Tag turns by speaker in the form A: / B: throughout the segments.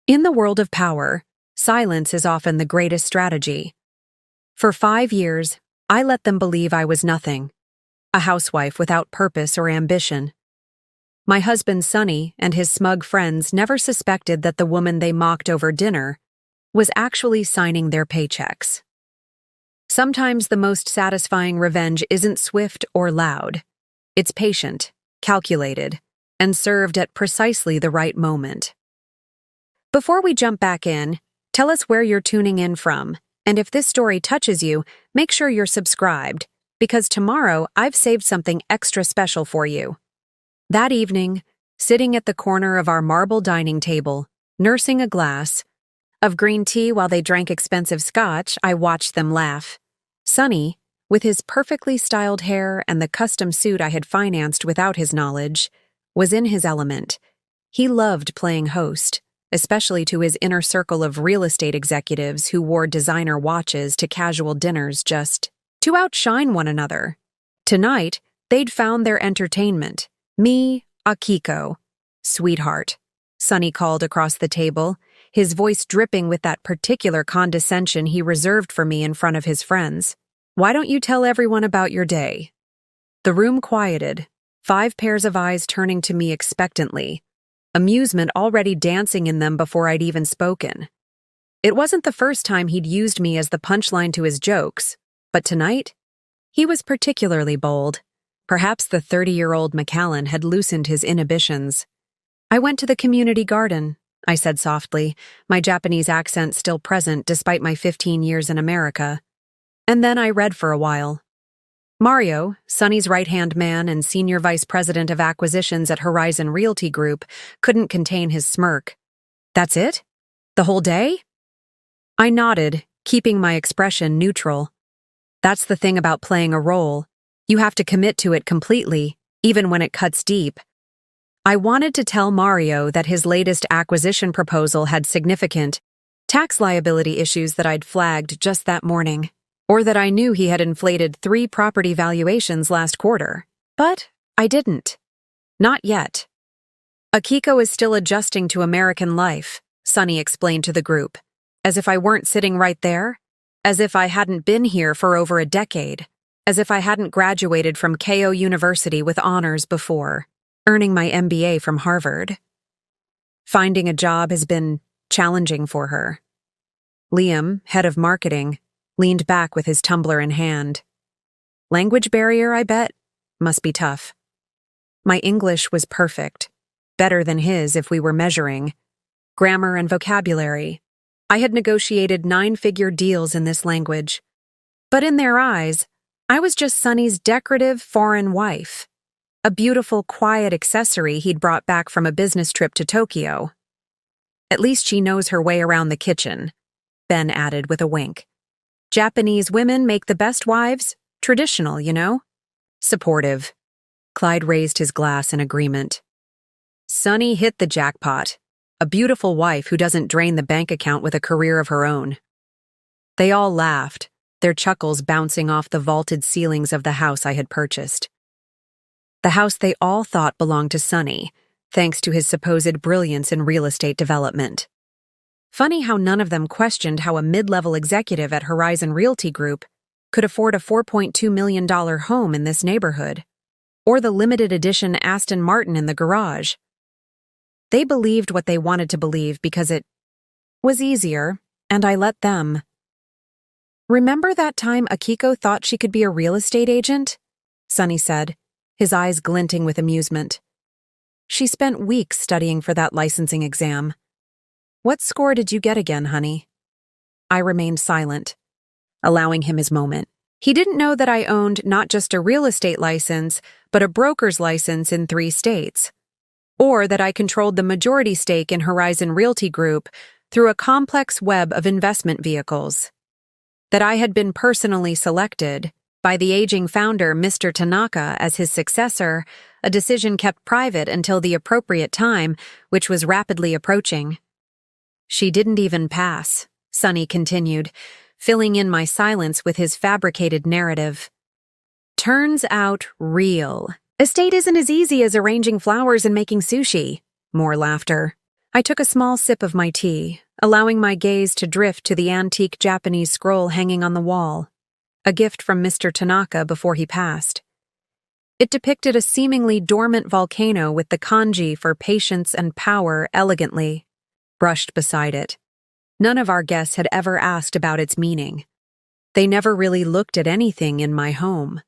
A: In the world of power, silence is often the greatest strategy. For 5 years, I let them believe I was nothing, a housewife without purpose or ambition. My husband Sonny and his smug friends never suspected that the woman they mocked over dinner was actually signing their paychecks. Sometimes the most satisfying revenge isn't swift or loud. It's patient, calculated, and served at precisely the right moment. Before we jump back in, tell us where you're tuning in from, and if this story touches you, make sure you're subscribed, because tomorrow I've saved something extra special for you. That evening, sitting at the corner of our marble dining table, nursing a glass of green tea while they drank expensive scotch, I watched them laugh. Sonny, with his perfectly styled hair and the custom suit I had financed without his knowledge, was in his element. He loved playing host, especially to his inner circle of real estate executives who wore designer watches to casual dinners just to outshine one another. Tonight, they'd found their entertainment. Me, Akiko. Sweetheart, Sonny called across the table, his voice dripping with that particular condescension he reserved for me in front of his friends. Why don't you tell everyone about your day? The room quieted, 5 pairs of eyes turning to me expectantly, amusement already dancing in them before I'd even spoken. It wasn't the first time he'd used me as the punchline to his jokes, but tonight, he was particularly bold. Perhaps the 30-year-old McCallan had loosened his inhibitions. I went to the community garden, I said softly, my Japanese accent still present despite my 15 years in America. And then I read for a while. Mario, Sonny's right-hand man and senior vice president of acquisitions at Horizon Realty Group, couldn't contain his smirk. That's it? The whole day? I nodded, keeping my expression neutral. That's the thing about playing a role. You have to commit to it completely, even when it cuts deep. I wanted to tell Mario that his latest acquisition proposal had significant tax liability issues that I'd flagged just that morning, or that I knew he had inflated 3 property valuations last quarter. But I didn't. Not yet. Akiko is still adjusting to American life, Sonny explained to the group, as if I weren't sitting right there, as if I hadn't been here for over a decade, as if I hadn't graduated from Keio University with honors before, earning my MBA from Harvard. Finding a job has been challenging for her. Liam, head of marketing, leaned back with his tumbler in hand. Language barrier, I bet? Must be tough. My English was perfect, better than his if we were measuring. Grammar and vocabulary. I had negotiated 9-figure deals in this language. But in their eyes, I was just Sonny's decorative foreign wife, a beautiful, quiet accessory he'd brought back from a business trip to Tokyo. At least she knows her way around the kitchen, Ben added with a wink. Japanese women make the best wives, traditional, you know? Supportive. Clyde raised his glass in agreement. Sonny hit the jackpot, a beautiful wife who doesn't drain the bank account with a career of her own. They all laughed, their chuckles bouncing off the vaulted ceilings of the house I had purchased. The house they all thought belonged to Sonny, thanks to his supposed brilliance in real estate development. Funny how none of them questioned how a mid-level executive at Horizon Realty Group could afford a $4.2 million home in this neighborhood, or the limited edition Aston Martin in the garage. They believed what they wanted to believe because it was easier, and I let them. Remember that time Akiko thought she could be a real estate agent? Sonny said, his eyes glinting with amusement. She spent weeks studying for that licensing exam. What score did you get again, honey? I remained silent, allowing him his moment. He didn't know that I owned not just a real estate license, but a broker's license in 3 states. Or that I controlled the majority stake in Horizon Realty Group through a complex web of investment vehicles. That I had been personally selected by the aging founder, Mr. Tanaka, as his successor, a decision kept private until the appropriate time, which was rapidly approaching. She didn't even pass, Sonny continued, filling in my silence with his fabricated narrative. Turns out real. Estate isn't as easy as arranging flowers and making sushi. More laughter. I took a small sip of my tea, allowing my gaze to drift to the antique Japanese scroll hanging on the wall, a gift from Mr. Tanaka before he passed. It depicted a seemingly dormant volcano with the kanji for patience and power elegantly brushed beside it. None of our guests had ever asked about its meaning. They never really looked at anything in my home.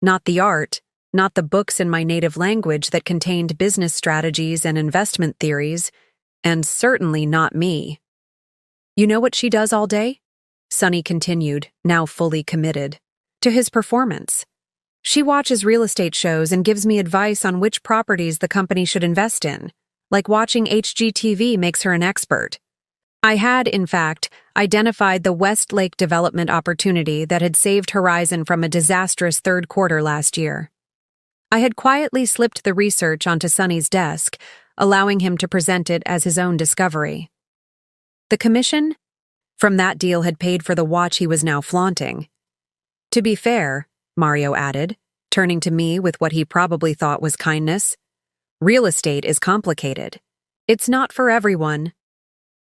A: Not the art, not the books in my native language that contained business strategies and investment theories, and certainly not me. You know what she does all day? Sonny continued, now fully committed to his performance. She watches real estate shows and gives me advice on which properties the company should invest in, like watching HGTV makes her an expert. I had, in fact, identified the Westlake development opportunity that had saved Horizon from a disastrous third quarter last year. I had quietly slipped the research onto Sonny's desk, allowing him to present it as his own discovery. The commission from that deal had paid for the watch he was now flaunting. To be fair, Mario added, turning to me with what he probably thought was kindness, real estate is complicated. It's not for everyone.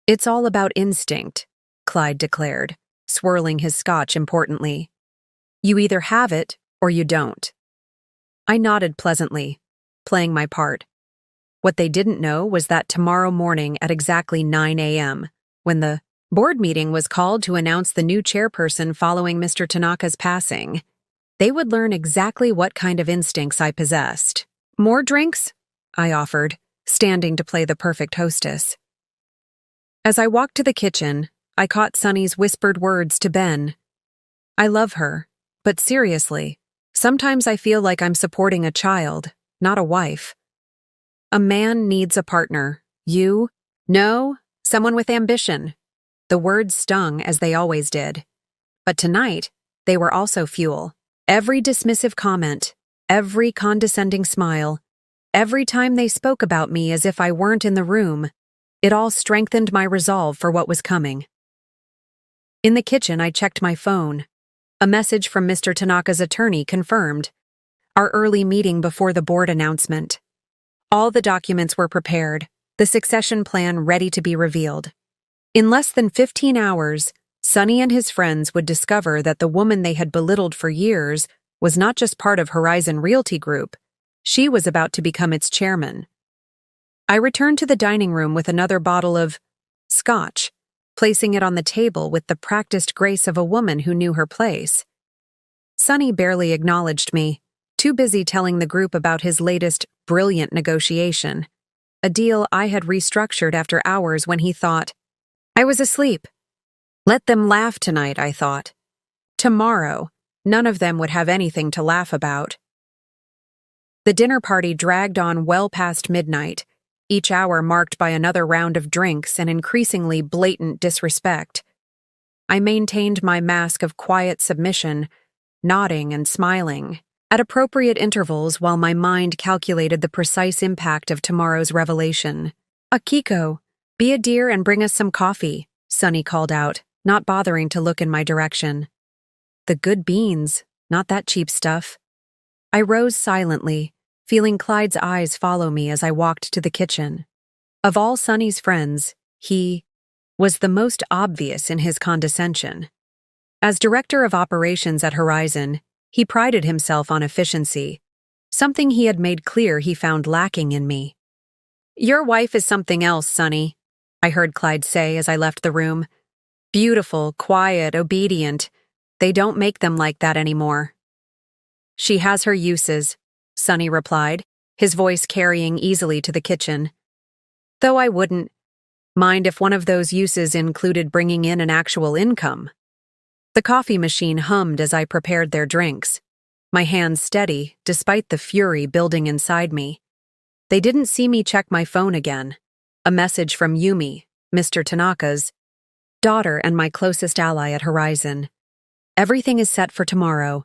A: It's all about instinct, Clyde declared, swirling his scotch importantly. You either have it or you don't. I nodded pleasantly, playing my part. What they didn't know was that tomorrow morning at exactly 9 a.m., when the board meeting was called to announce the new chairperson following Mr. Tanaka's passing, they would learn exactly what kind of instincts I possessed. More drinks? I offered, standing to play the perfect hostess. As I walked to the kitchen, I caught Sonny's whispered words to Ben. I love her, but seriously, sometimes I feel like I'm supporting a child, not a wife. A man needs a partner. You? No, someone with ambition. The words stung as they always did. But tonight, they were also fuel. Every dismissive comment, every condescending smile, every time they spoke about me as if I weren't in the room, it all strengthened my resolve for what was coming. In the kitchen, I checked my phone. A message from Mr. Tanaka's attorney confirmed our early meeting before the board announcement. All the documents were prepared, the succession plan ready to be revealed. In less than 15 hours, Sonny and his friends would discover that the woman they had belittled for years was not just part of Horizon Realty Group, she was about to become its chairman. I returned to the dining room with another bottle of scotch, placing it on the table with the practiced grace of a woman who knew her place. Sonny barely acknowledged me, too busy telling the group about his latest brilliant negotiation, a deal I had restructured after hours when he thought I was asleep. Let them laugh tonight, I thought. Tomorrow, none of them would have anything to laugh about. The dinner party dragged on well past midnight, each hour marked by another round of drinks and increasingly blatant disrespect. I maintained my mask of quiet submission, nodding and smiling, at appropriate intervals while my mind calculated the precise impact of tomorrow's revelation. Akiko, be a dear and bring us some coffee, Sonny called out, not bothering to look in my direction. The good beans, not that cheap stuff. I rose silently, feeling Clyde's eyes follow me as I walked to the kitchen. Of all Sonny's friends, he was the most obvious in his condescension. As director of operations at Horizon, he prided himself on efficiency, something he had made clear he found lacking in me. Your wife is something else, Sonny, I heard Clyde say as I left the room. Beautiful, quiet, obedient. They don't make them like that anymore. She has her uses, Sonny replied, his voice carrying easily to the kitchen. Though I wouldn't mind if one of those uses included bringing in an actual income. The coffee machine hummed as I prepared their drinks, my hands steady despite the fury building inside me. They didn't see me check my phone again. A message from Yumi, Mr. Tanaka's daughter and my closest ally at Horizon. Everything is set for tomorrow.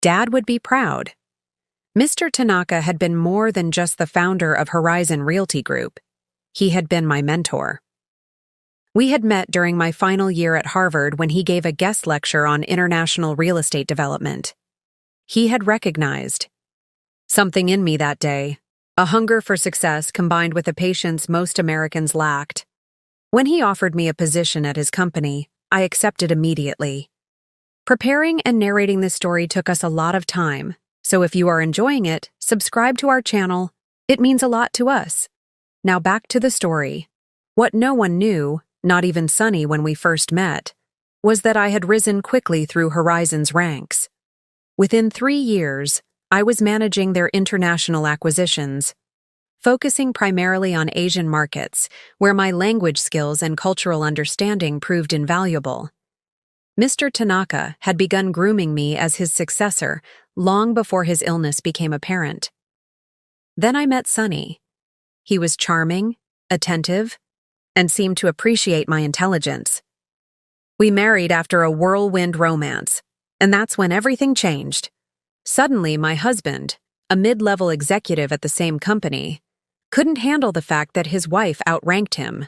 A: Dad would be proud. Mr. Tanaka had been more than just the founder of Horizon Realty Group. He had been my mentor. We had met during my final year at Harvard when he gave a guest lecture on international real estate development. He had recognized something in me that day, a hunger for success combined with a patience most Americans lacked. When he offered me a position at his company, I accepted immediately. Preparing and narrating this story took us a lot of time, so if you are enjoying it, subscribe to our channel. It means a lot to us. Now back to the story. What no one knew, not even Sunny when we first met, was that I had risen quickly through Horizon's ranks. Within 3 years, I was managing their international acquisitions, focusing primarily on Asian markets, where my language skills and cultural understanding proved invaluable. Mr. Tanaka had begun grooming me as his successor long before his illness became apparent. Then I met Sunny. He was charming, attentive, and seemed to appreciate my intelligence. We married after a whirlwind romance, and that's when everything changed. Suddenly, my husband, a mid-level executive at the same company, couldn't handle the fact that his wife outranked him.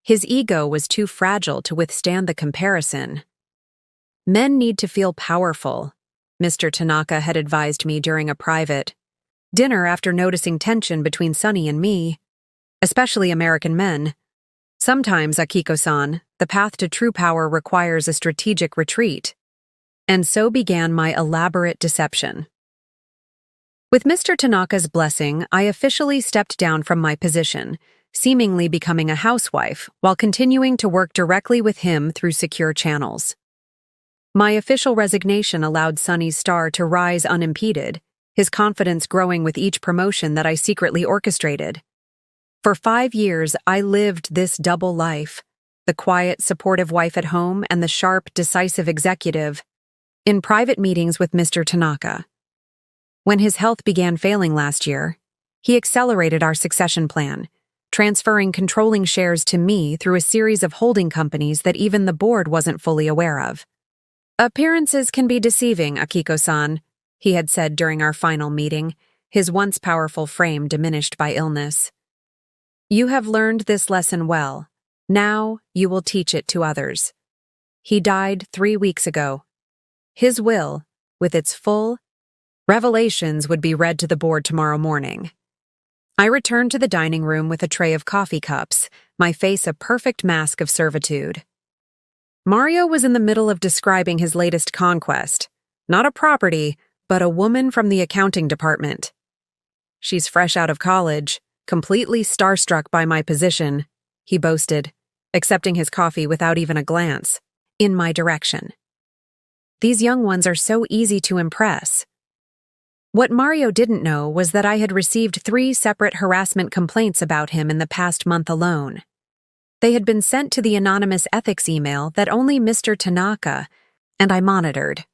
A: His ego was too fragile to withstand the comparison. Men need to feel powerful, Mr. Tanaka had advised me during a private dinner after noticing tension between Sunny and me, especially American men. Sometimes, Akiko-san, the path to true power requires a strategic retreat. And so began my elaborate deception. With Mr. Tanaka's blessing, I officially stepped down from my position, seemingly becoming a housewife while continuing to work directly with him through secure channels. My official resignation allowed Sunny's star to rise unimpeded, his confidence growing with each promotion that I secretly orchestrated. For 5 years, I lived this double life, the quiet, supportive wife at home and the sharp, decisive executive, in private meetings with Mr. Tanaka. When his health began failing last year, he accelerated our succession plan, transferring controlling shares to me through a series of holding companies that even the board wasn't fully aware of. "Appearances can be deceiving, Akiko-san," he had said during our final meeting, his once powerful frame diminished by illness. "You have learned this lesson well. Now you will teach it to others." He died 3 weeks ago. His will, with its full revelations, would be read to the board tomorrow morning. I returned to the dining room with a tray of coffee cups, my face a perfect mask of servitude. Mario was in the middle of describing his latest conquest, not a property, but a woman from the accounting department. "She's fresh out of college, completely starstruck by my position," he boasted, accepting his coffee without even a glance in my direction. "These young ones are so easy to impress." What Mario didn't know was that I had received 3 separate harassment complaints about him in the past month alone. They had been sent to the anonymous ethics email that only Mr. Tanaka and I monitored.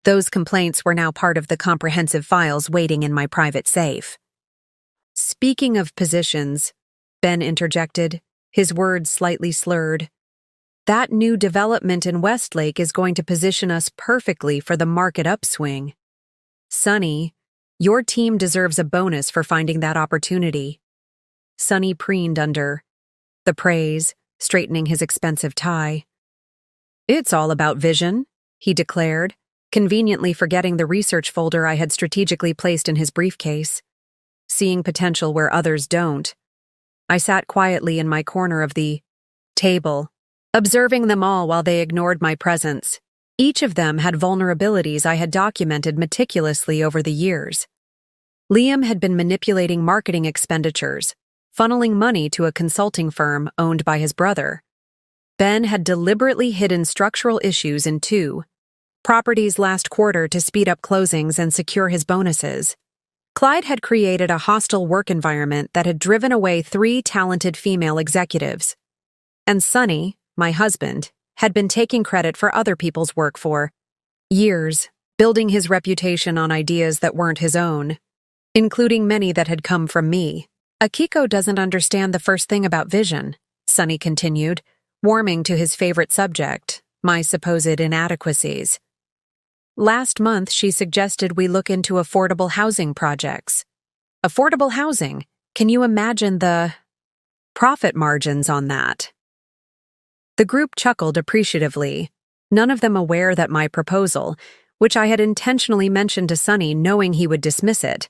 A: Those complaints were now part of the comprehensive files waiting in my private safe. "Speaking of positions," Ben interjected, his words slightly slurred, "that new development in Westlake is going to position us perfectly for the market upswing. Sunny, your team deserves a bonus for finding that opportunity." Sunny preened under the praise, straightening his expensive tie. "It's all about vision," he declared, conveniently forgetting the research folder I had strategically placed in his briefcase. "Seeing potential where others don't." I sat quietly in my corner of the table, observing them all while they ignored my presence. Each of them had vulnerabilities I had documented meticulously over the years. Liam had been manipulating marketing expenditures, funneling money to a consulting firm owned by his brother. Ben had deliberately hidden structural issues in 2 properties last quarter to speed up closings and secure his bonuses. Clyde had created a hostile work environment that had driven away 3 talented female executives. And Sunny, my husband, had been taking credit for other people's work for years, building his reputation on ideas that weren't his own, including many that had come from me. "Akiko doesn't understand the first thing about vision," Sunny continued, warming to his favorite subject, my supposed inadequacies. "Last month, she suggested we look into affordable housing projects." Affordable housing? Can you imagine the profit margins on that? The group chuckled appreciatively, none of them aware that my proposal, which I had intentionally mentioned to Sunny knowing he would dismiss it,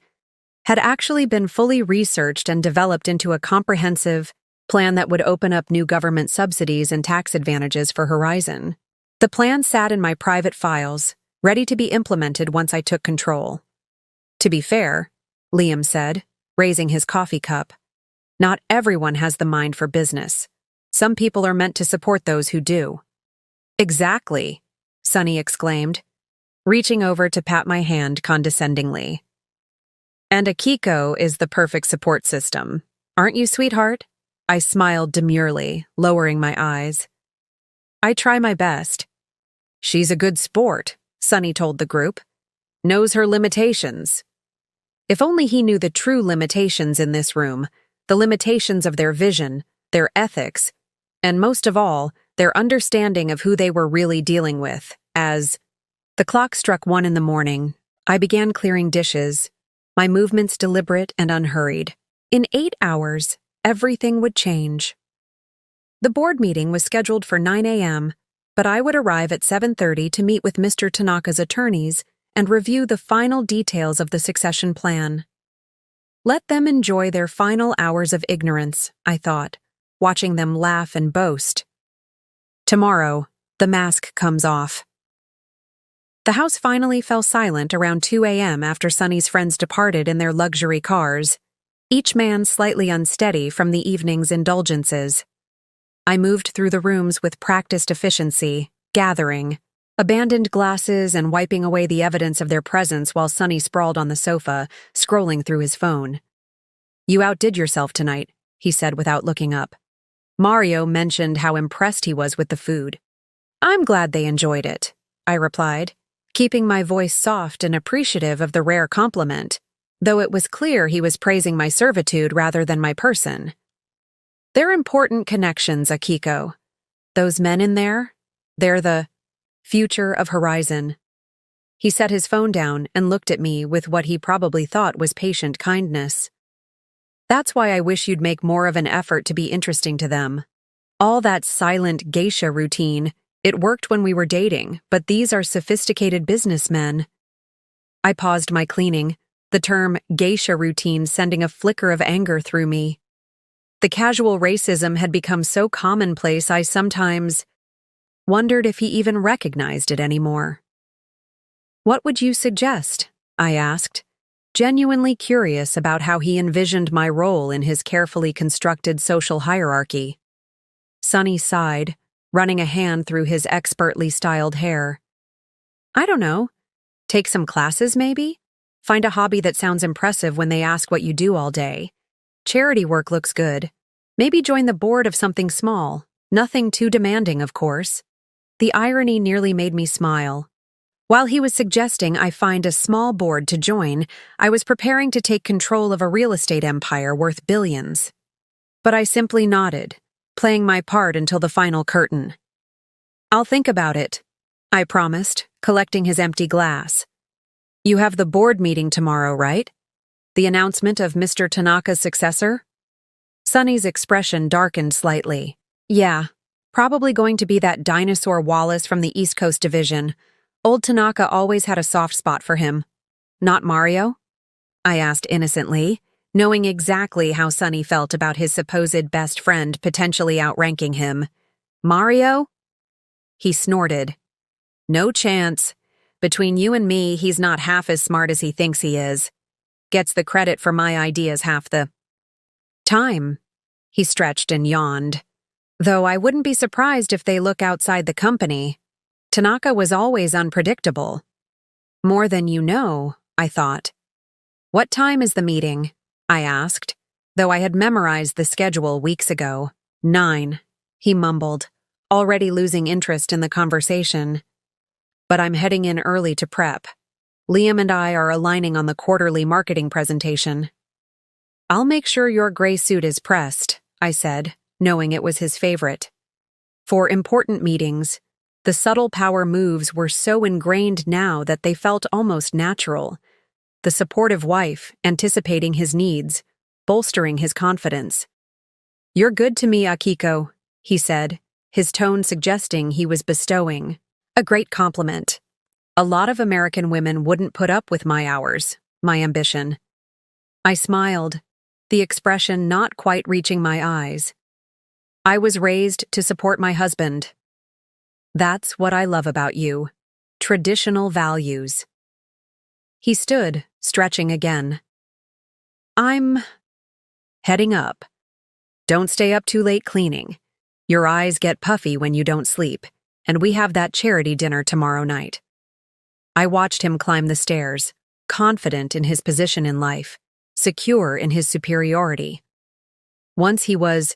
A: had actually been fully researched and developed into a comprehensive plan that would open up new government subsidies and tax advantages for Horizon. The plan sat in my private files, ready to be implemented once I took control. To be fair, Liam said, raising his coffee cup, not everyone has the mind for business. Some people are meant to support those who do. Exactly, Sunny exclaimed, reaching over to pat my hand condescendingly. And Akiko is the perfect support system. Aren't you, sweetheart? I smiled demurely, lowering my eyes. I try my best. She's a good sport, Sunny told the group. Knows her limitations. If only he knew the true limitations in this room, the limitations of their vision, their ethics, and most of all, their understanding of who they were really dealing with, as the clock struck 1 in the morning. I began clearing dishes, my movements deliberate and unhurried. In 8 hours, everything would change. The board meeting was scheduled for 9 a.m., but I would arrive at 7:30 to meet with Mr. Tanaka's attorneys and review the final details of the succession plan. Let them enjoy their final hours of ignorance, I thought, watching them laugh and boast. Tomorrow, the mask comes off. The house finally fell silent around 2 a.m. after Sunny's friends departed in their luxury cars, each man slightly unsteady from the evening's indulgences. I moved through the rooms with practiced efficiency, gathering, abandoned glasses and wiping away the evidence of their presence while Sunny sprawled on the sofa, scrolling through his phone. You outdid yourself tonight, he said without looking up. Mario mentioned how impressed he was with the food. I'm glad they enjoyed it, I replied, keeping my voice soft and appreciative of the rare compliment, though it was clear he was praising my servitude rather than my person. They're important connections, Akiko. Those men in there, they're the future of Horizon. He set his phone down and looked at me with what he probably thought was patient kindness. That's why I wish you'd make more of an effort to be interesting to them. All that silent geisha routine, it worked when we were dating, but these are sophisticated businessmen. I paused my cleaning, the term geisha routine sending a flicker of anger through me. The casual racism had become so commonplace I sometimes wondered if he even recognized it anymore. What would you suggest? I asked, genuinely curious about how he envisioned my role in his carefully constructed social hierarchy. Sunny sighed, running a hand through his expertly styled hair. I don't know. Take some classes, maybe? Find a hobby that sounds impressive when they ask what you do all day. Charity work looks good. Maybe join the board of something small. Nothing too demanding, of course. The irony nearly made me smile. While he was suggesting I find a small board to join, I was preparing to take control of a real estate empire worth billions. But I simply nodded, playing my part until the final curtain. I'll think about it, I promised, collecting his empty glass. You have the board meeting tomorrow, right? The announcement of Mr. Tanaka's successor? Sunny's expression darkened slightly. Yeah, probably going to be that dinosaur Wallace from the East Coast Division. Old Tanaka always had a soft spot for him. Not Mario? I asked innocently, knowing exactly how Sunny felt about his supposed best friend potentially outranking him. Mario? He snorted. No chance. Between you and me, he's not half as smart as he thinks he is. Gets the credit for my ideas half the time. He stretched and yawned. Though I wouldn't be surprised if they look outside the company. Tanaka was always unpredictable. More than you know, I thought. What time is the meeting? I asked, though I had memorized the schedule weeks ago. 9, he mumbled, already losing interest in the conversation. But I'm heading in early to prep. Liam and I are aligning on the quarterly marketing presentation. I'll make sure your gray suit is pressed, I said, knowing it was his favorite. For important meetings, the subtle power moves were so ingrained now that they felt almost natural. The supportive wife, anticipating his needs, bolstering his confidence. You're good to me, Akiko, he said, his tone suggesting he was bestowing a great compliment. A lot of American women wouldn't put up with my hours, my ambition. I smiled, the expression not quite reaching my eyes. I was raised to support my husband. That's what I love about you. Traditional values. He stood, stretching again. I'm heading up. Don't stay up too late cleaning. Your eyes get puffy when you don't sleep, and we have that charity dinner tomorrow night. I watched him climb the stairs, confident in his position in life, secure in his superiority. Once he was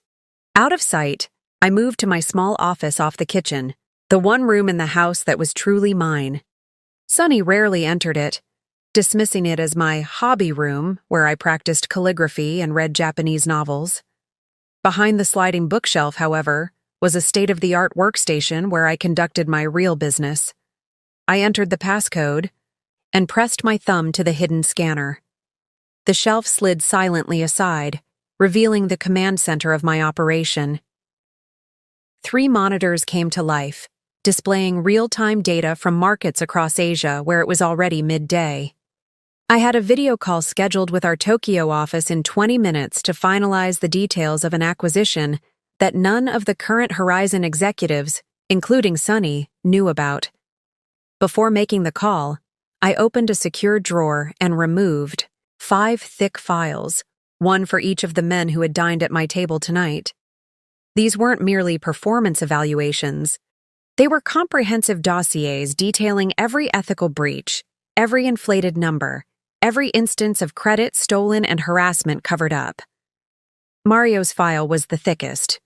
A: out of sight, I moved to my small office off the kitchen, the one room in the house that was truly mine. Sonny rarely entered it, dismissing it as my hobby room where I practiced calligraphy and read Japanese novels. Behind the sliding bookshelf, however, was a state-of-the-art workstation where I conducted my real business. I entered the passcode and pressed my thumb to the hidden scanner. The shelf slid silently aside, revealing the command center of my operation. 3 monitors came to life, displaying real-time data from markets across Asia where it was already midday. I had a video call scheduled with our Tokyo office in 20 minutes to finalize the details of an acquisition that none of the current Horizon executives, including Sonny, knew about. Before making the call, I opened a secure drawer and removed 5 thick files, one for each of the men who had dined at my table tonight. These weren't merely performance evaluations. They were comprehensive dossiers detailing every ethical breach, every inflated number, every instance of credit stolen and harassment covered up. Mario's file was the thickest.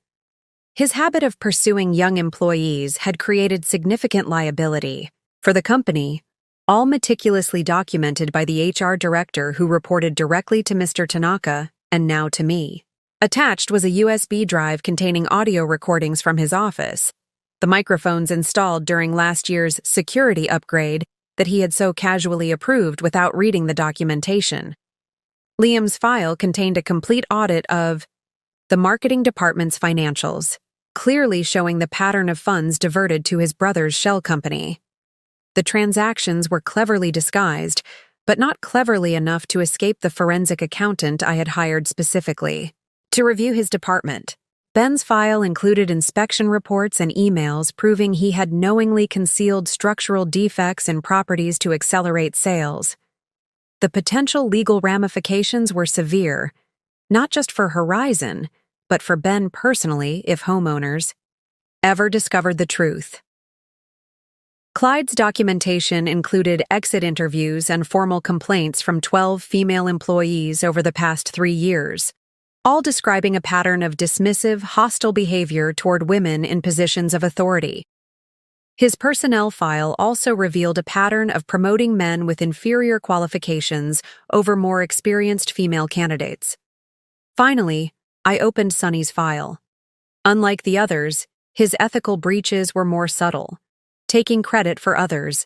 A: His habit of pursuing young employees had created significant liability for the company, all meticulously documented by the HR director who reported directly to Mr. Tanaka and now to me. Attached was a USB drive containing audio recordings from his office, the microphones installed during last year's security upgrade that he had so casually approved without reading the documentation. Liam's file contained a complete audit of the marketing department's financials, clearly showing the pattern of funds diverted to his brother's shell company. The transactions were cleverly disguised, but not cleverly enough to escape the forensic accountant I had hired specifically to review his department. Ben's file included inspection reports and emails proving he had knowingly concealed structural defects in properties to accelerate sales. The potential legal ramifications were severe, not just for Horizon, but for Ben personally if homeowners ever discovered the truth. Clyde's documentation included exit interviews and formal complaints from 12 female employees over the past 3 years, all describing a pattern of dismissive, hostile behavior toward women in positions of authority. His personnel file also revealed a pattern of promoting men with inferior qualifications over more experienced female candidates. Finally, I opened Sonny's file. Unlike the others, his ethical breaches were more subtle, taking credit for others.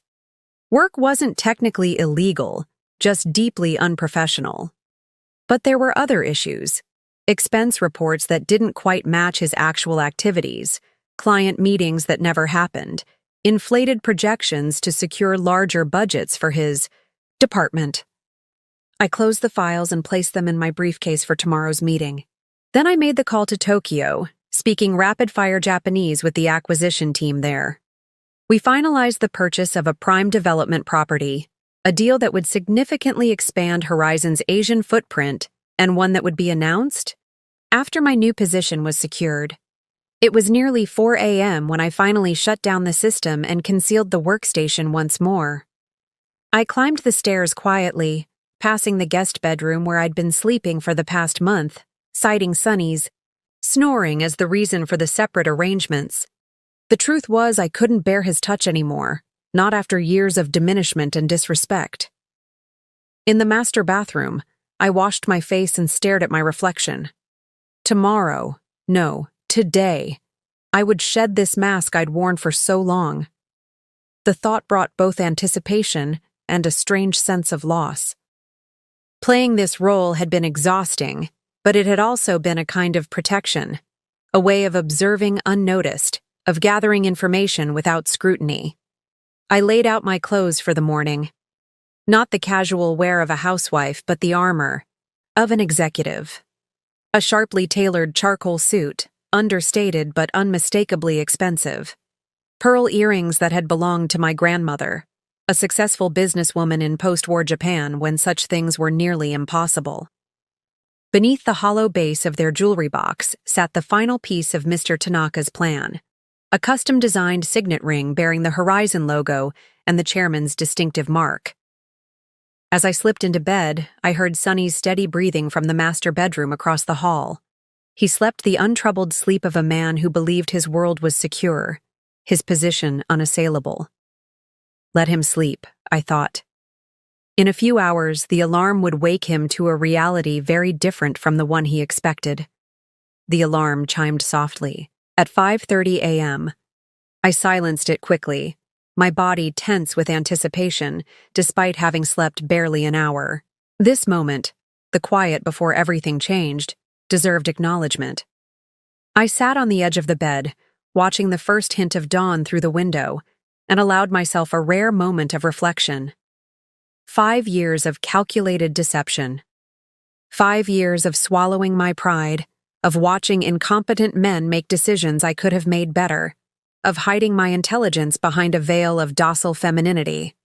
A: Work wasn't technically illegal, just deeply unprofessional. But there were other issues. Expense reports that didn't quite match his actual activities, client meetings that never happened, inflated projections to secure larger budgets for his department. I closed the files and placed them in my briefcase for tomorrow's meeting. Then I made the call to Tokyo, speaking rapid-fire Japanese with the acquisition team there. We finalized the purchase of a prime development property, a deal that would significantly expand Horizon's Asian footprint and one that would be announced after my new position was secured. It was nearly 4 a.m. when I finally shut down the system and concealed the workstation once more. I climbed the stairs quietly, passing the guest bedroom where I'd been sleeping for the past month, citing Sonny's snoring as the reason for the separate arrangements. The truth was I couldn't bear his touch anymore, not after years of diminishment and disrespect. In the master bathroom, I washed my face and stared at my reflection. Tomorrow, no, today, I would shed this mask I'd worn for so long. The thought brought both anticipation and a strange sense of loss. Playing this role had been exhausting, but it had also been a kind of protection, a way of observing unnoticed, of gathering information without scrutiny. I laid out my clothes for the morning. Not the casual wear of a housewife, but the armor, of an executive. A sharply tailored charcoal suit, understated but unmistakably expensive. Pearl earrings that had belonged to my grandmother, a successful businesswoman in post-war Japan when such things were nearly impossible. Beneath the hollow base of their jewelry box sat the final piece of Mr. Tanaka's plan, a custom-designed signet ring bearing the Horizon logo and the chairman's distinctive mark. As I slipped into bed, I heard Sonny's steady breathing from the master bedroom across the hall. He slept the untroubled sleep of a man who believed his world was secure, his position unassailable. Let him sleep, I thought. In a few hours, the alarm would wake him to a reality very different from the one he expected. The alarm chimed softly, at 5:30 a.m. I silenced it quickly, my body tense with anticipation, despite having slept barely an hour. This moment, the quiet before everything changed, deserved acknowledgement. I sat on the edge of the bed, watching the first hint of dawn through the window, and allowed myself a rare moment of reflection. 5 years of calculated deception. 5 years of swallowing my pride, of watching incompetent men make decisions I could have made better, of hiding my intelligence behind a veil of docile femininity.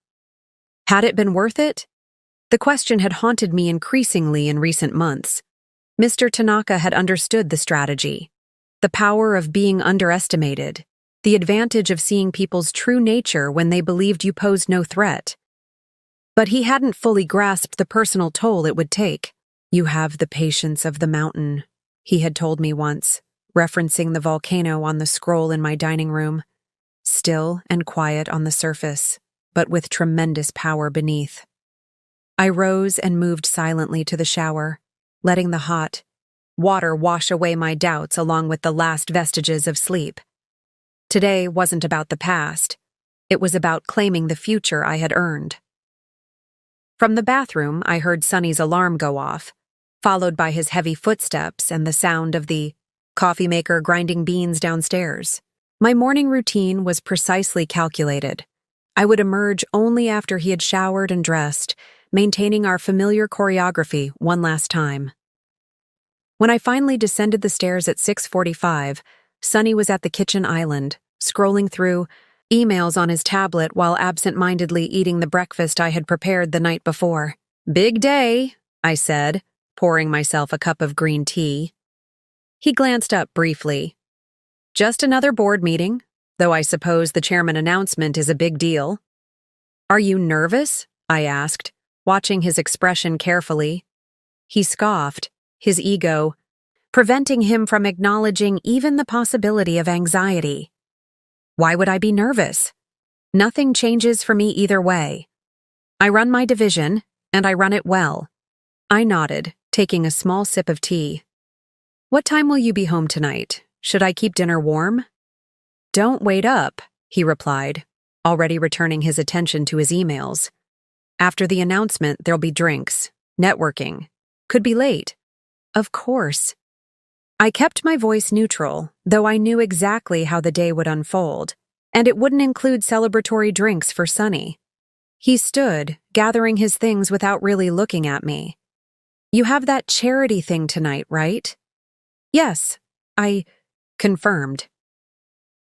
A: Had it been worth it? The question had haunted me increasingly in recent months. Mr. Tanaka had understood the strategy, the power of being underestimated, the advantage of seeing people's true nature when they believed you posed no threat. But he hadn't fully grasped the personal toll it would take. "You have the patience of the mountain," he had told me once, referencing the volcano on the scroll in my dining room. Still and quiet on the surface, but with tremendous power beneath. I rose and moved silently to the shower, letting the hot water wash away my doubts along with the last vestiges of sleep. Today wasn't about the past. It was about claiming the future I had earned. From the bathroom, I heard Sonny's alarm go off, followed by his heavy footsteps and the sound of the coffee maker grinding beans downstairs. My morning routine was precisely calculated. I would emerge only after he had showered and dressed, maintaining our familiar choreography one last time. When I finally descended the stairs at 6:45, Sonny was at the kitchen island, scrolling through emails on his tablet while absent-mindedly eating the breakfast I had prepared the night before. "Big day," I said, pouring myself a cup of green tea. He glanced up briefly. "Just another board meeting, though I suppose the chairman announcement is a big deal." "Are you nervous?" I asked, watching his expression carefully. He scoffed, his ego preventing him from acknowledging even the possibility of anxiety. "Why would I be nervous? Nothing changes for me either way. I run my division, and I run it well." I nodded, taking a small sip of tea. "What time will you be home tonight? Should I keep dinner warm?" "Don't wait up," he replied, already returning his attention to his emails. "After the announcement, there'll be drinks, networking. Could be late." "Of course." I kept my voice neutral, though I knew exactly how the day would unfold, and it wouldn't include celebratory drinks for Sonny. He stood, gathering his things without really looking at me. "You have that charity thing tonight, right?" "Yes," I confirmed.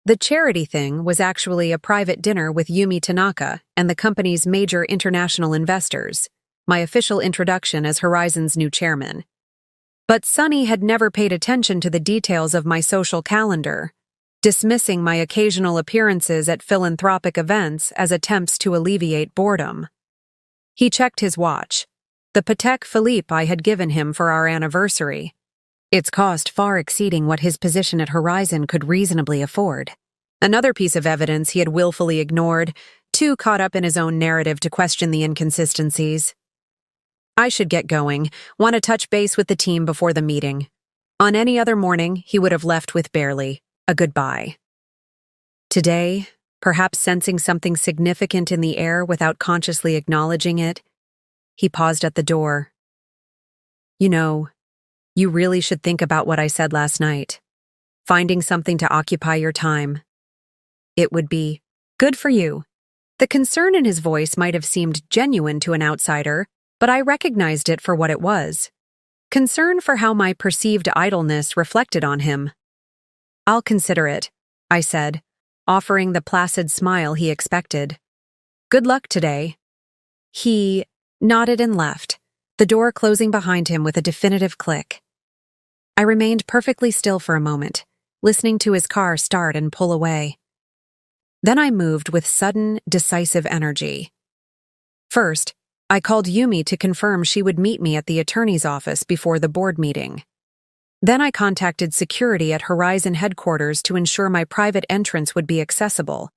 A: The charity thing was actually a private dinner with Yumi Tanaka and the company's major international investors, my official introduction as Horizon's new chairman. But Sonny had never paid attention to the details of my social calendar, dismissing my occasional appearances at philanthropic events as attempts to alleviate boredom. He checked his watch, the Patek Philippe I had given him for our anniversary, its cost far exceeding what his position at Horizon could reasonably afford. Another piece of evidence he had willfully ignored, too caught up in his own narrative to question the inconsistencies. I should get going, want to touch base with the team before the meeting. On any other morning, he would have left with barely a goodbye. Today, perhaps sensing something significant in the air without consciously acknowledging it, he paused at the door. "You know, you really should think about what I said last night. Finding something to occupy your time. It would be good for you." The concern in his voice might have seemed genuine to an outsider, but I recognized it for what it was. concern for how my perceived idleness reflected on him. "I'll consider it," I said, offering the placid smile he expected. "Good luck today." He nodded and left, the door closing behind him with a definitive click. I remained perfectly still for a moment, listening to his car start and pull away. Then I moved with sudden, decisive energy. First, I called Yumi to confirm she would meet me at the attorney's office before the board meeting. Then I contacted security at Horizon headquarters to ensure my private entrance would be accessible,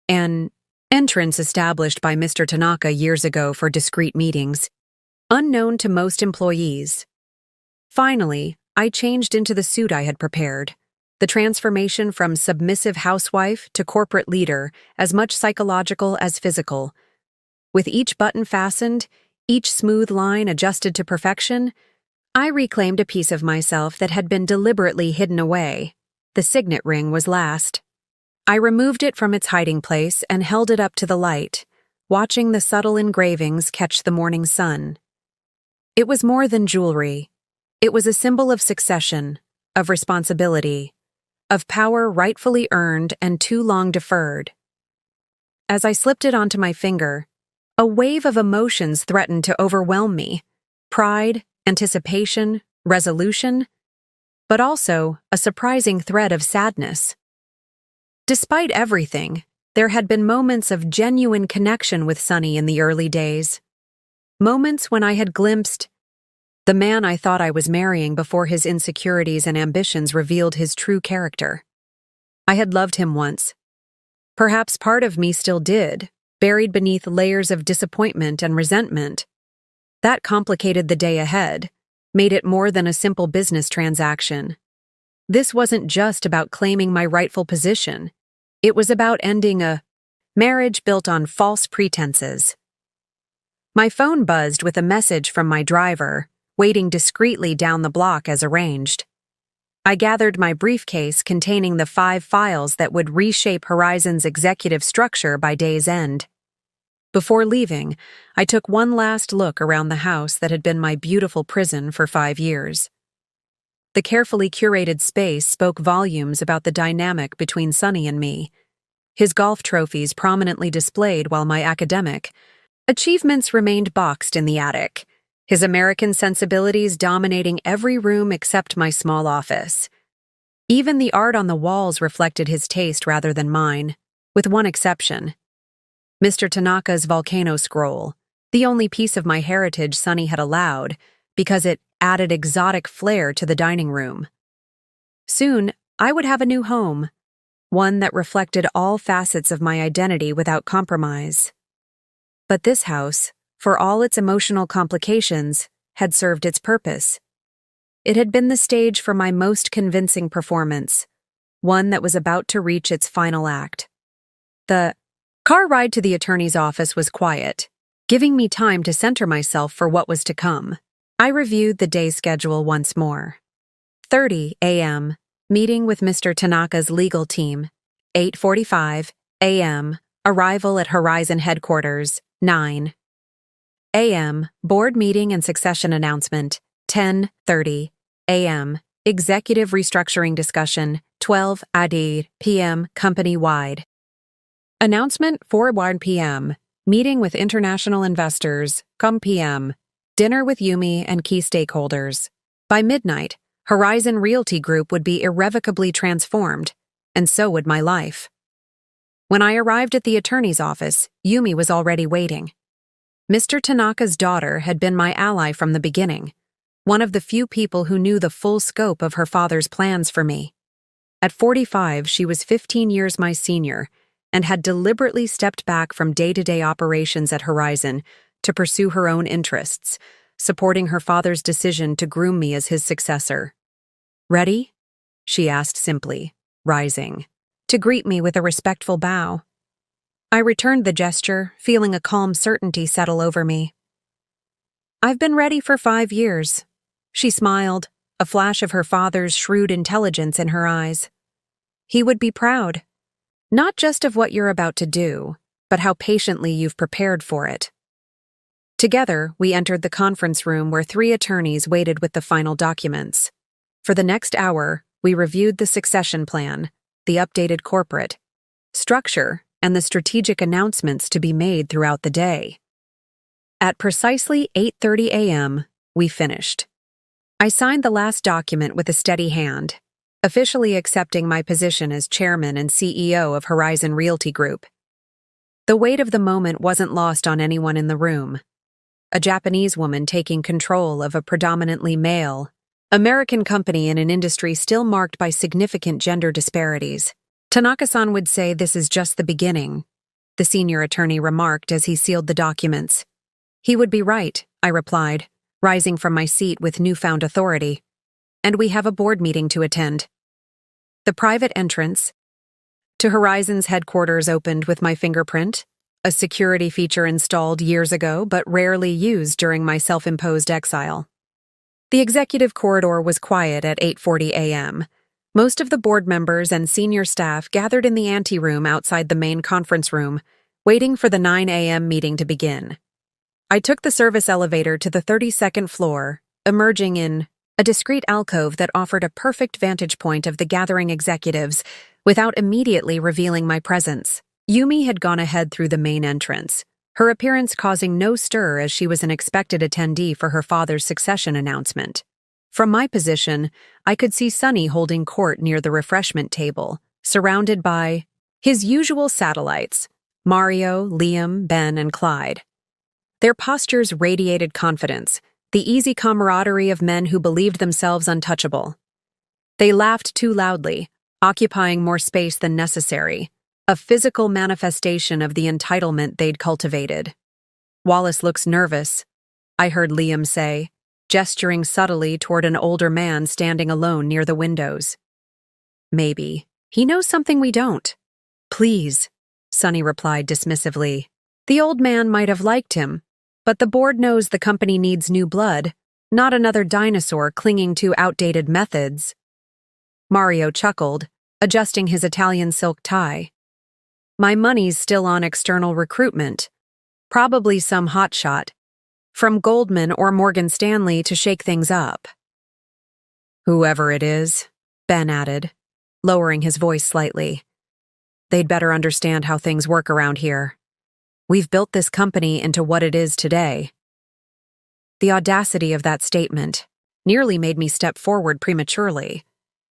A: an entrance established by Mr. Tanaka years ago for discreet meetings, unknown to most employees. Finally, I changed into the suit I had prepared, the transformation from submissive housewife to corporate leader as much psychological as physical. With each button fastened, each smooth line adjusted to perfection, I reclaimed a piece of myself that had been deliberately hidden away. The signet ring was last. I removed it from its hiding place and held it up to the light, watching the subtle engravings catch the morning sun. It was more than jewelry. It was a symbol of succession, of responsibility, of power rightfully earned and too long deferred. As I slipped it onto my finger, a wave of emotions threatened to overwhelm me: pride, anticipation, resolution, but also a surprising thread of sadness. Despite everything, there had been moments of genuine connection with Sunny in the early days. Moments when I had glimpsed the man I thought I was marrying before his insecurities and ambitions revealed his true character. I had loved him once. Perhaps part of me still did, buried beneath layers of disappointment and resentment. That complicated the day ahead, made it more than a simple business transaction. This wasn't just about claiming my rightful position. It was about ending a marriage built on false pretenses. My phone buzzed with a message from my driver, waiting discreetly down the block as arranged. I gathered my briefcase containing the 5 files that would reshape Horizon's executive structure by day's end. Before leaving, I took one last look around the house that had been my beautiful prison for 5 years. The carefully curated space spoke volumes about the dynamic between Sunny and me, his golf trophies prominently displayed while my academic achievements remained boxed in the attic, his American sensibilities dominating every room except my small office. Even the art on the walls reflected his taste rather than mine, with one exception: Mr. Tanaka's volcano scroll, the only piece of my heritage Sunny had allowed, because it added exotic flair to the dining room. Soon, I would have a new home, one that reflected all facets of my identity without compromise. But this house, for all its emotional complications, had served its purpose. It had been the stage for my most convincing performance, one that was about to reach its final act. The car ride to the attorney's office was quiet, giving me time to center myself for what was to come. I reviewed the day schedule once more. 8:30 a.m., meeting with Mr. Tanaka's legal team. 8:45 a.m., arrival at Horizon headquarters. 9 a.m., board meeting and succession announcement. 10:30 a.m., executive restructuring discussion. 12 p.m., company-wide. Announcement 4 p.m., meeting with international investors. p.m., dinner with Yumi and key stakeholders. By midnight, Horizon Realty Group would be irrevocably transformed, and so would my life. When I arrived at the attorney's office, Yumi was already waiting. Mr. Tanaka's daughter had been my ally from the beginning, one of the few people who knew the full scope of her father's plans for me. At 45, she was 15 years my senior and had deliberately stepped back from day-to-day operations at Horizon to pursue her own interests, supporting her father's decision to groom me as his successor. "Ready?" she asked simply, rising, to greet me with a respectful bow. I returned the gesture, feeling a calm certainty settle over me. "I've been ready for 5 years," she smiled, a flash of her father's shrewd intelligence in her eyes. "He would be proud, not just of what you're about to do, but how patiently you've prepared for it." Together, we entered the conference room where 3 attorneys waited with the final documents. For the next hour, we reviewed the succession plan, the updated corporate structure, and the strategic announcements to be made throughout the day. At precisely 8:30 a.m., we finished. I signed the last document with a steady hand, officially accepting my position as chairman and CEO of Horizon Realty Group. The weight of the moment wasn't lost on anyone in the room. A Japanese woman taking control of a predominantly male American company in an industry still marked by significant gender disparities. Tanaka-san would say this is just the beginning, the senior attorney remarked as he sealed the documents. He would be right, I replied, rising from my seat with newfound authority. And we have a board meeting to attend. The private entrance to Horizon's headquarters opened with my fingerprint, a security feature installed years ago but rarely used during my self-imposed exile. The executive corridor was quiet at 8:40 a.m. Most of the board members and senior staff gathered in the anteroom outside the main conference room, waiting for the 9 a.m. meeting to begin. I took the service elevator to the 32nd floor, emerging in a discreet alcove that offered a perfect vantage point of the gathering executives without immediately revealing my presence. Yumi had gone ahead through the main entrance, her appearance causing no stir as she was an expected attendee for her father's succession announcement. From my position, I could see Sonny holding court near the refreshment table, surrounded by his usual satellites, Mario, Liam, Ben, and Clyde. Their postures radiated confidence, the easy camaraderie of men who believed themselves untouchable. They laughed too loudly, occupying more space than necessary, a physical manifestation of the entitlement they'd cultivated. "Wallace looks nervous," I heard Liam say, gesturing subtly toward an older man standing alone near the windows. "Maybe. He knows something we don't." "Please," Sonny replied dismissively. The old man might have liked him, but the board knows the company needs new blood, not another dinosaur clinging to outdated methods. Mario chuckled, adjusting his Italian silk tie. "My money's still on external recruitment. Probably some hotshot from Goldman or Morgan Stanley to shake things up." "Whoever it is," Ben added, lowering his voice slightly. "They'd better understand how things work around here. We've built this company into what it is today." The audacity of that statement nearly made me step forward prematurely.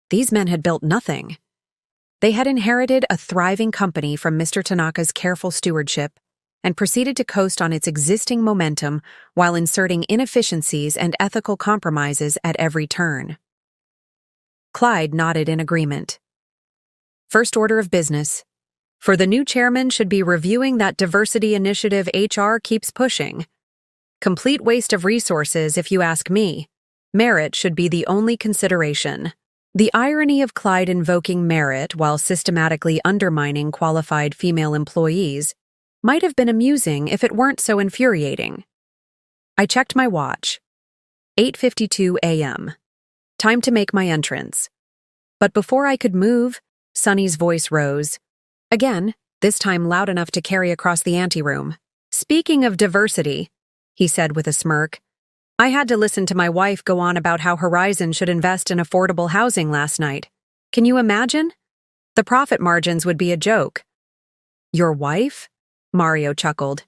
A: These men had built nothing. They had inherited a thriving company from Mr. Tanaka's careful stewardship and proceeded to coast on its existing momentum while inserting inefficiencies and ethical compromises at every turn. Clyde nodded in agreement. "First order of business. For the new chairman should be reviewing that diversity initiative HR keeps pushing. Complete waste of resources, if you ask me. Merit should be the only consideration." The irony of Clyde invoking merit while systematically undermining qualified female employees might have been amusing if it weren't so infuriating. I checked my watch. 8:52 a.m. Time to make my entrance. But before I could move, Sonny's voice rose. Again, this time loud enough to carry across the anteroom. "Speaking of diversity," he said with a smirk, "I had to listen to my wife go on about how Horizon should invest in affordable housing last night. Can you imagine? The profit margins would be a joke." "Your wife?" Mario chuckled.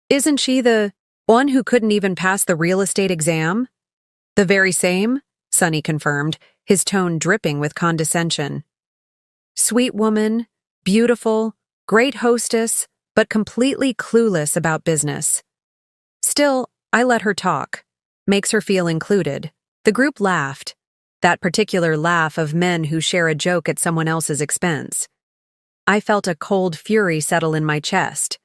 A: "Isn't she the one who couldn't even pass the real estate exam?" "The very same," Sonny confirmed, his tone dripping with condescension. "Sweet woman, beautiful, great hostess, but completely clueless about business. Still, I let her talk. Makes her feel included." The group laughed, that particular laugh of men who share a joke at someone else's expense. I felt a cold fury settle in my chest,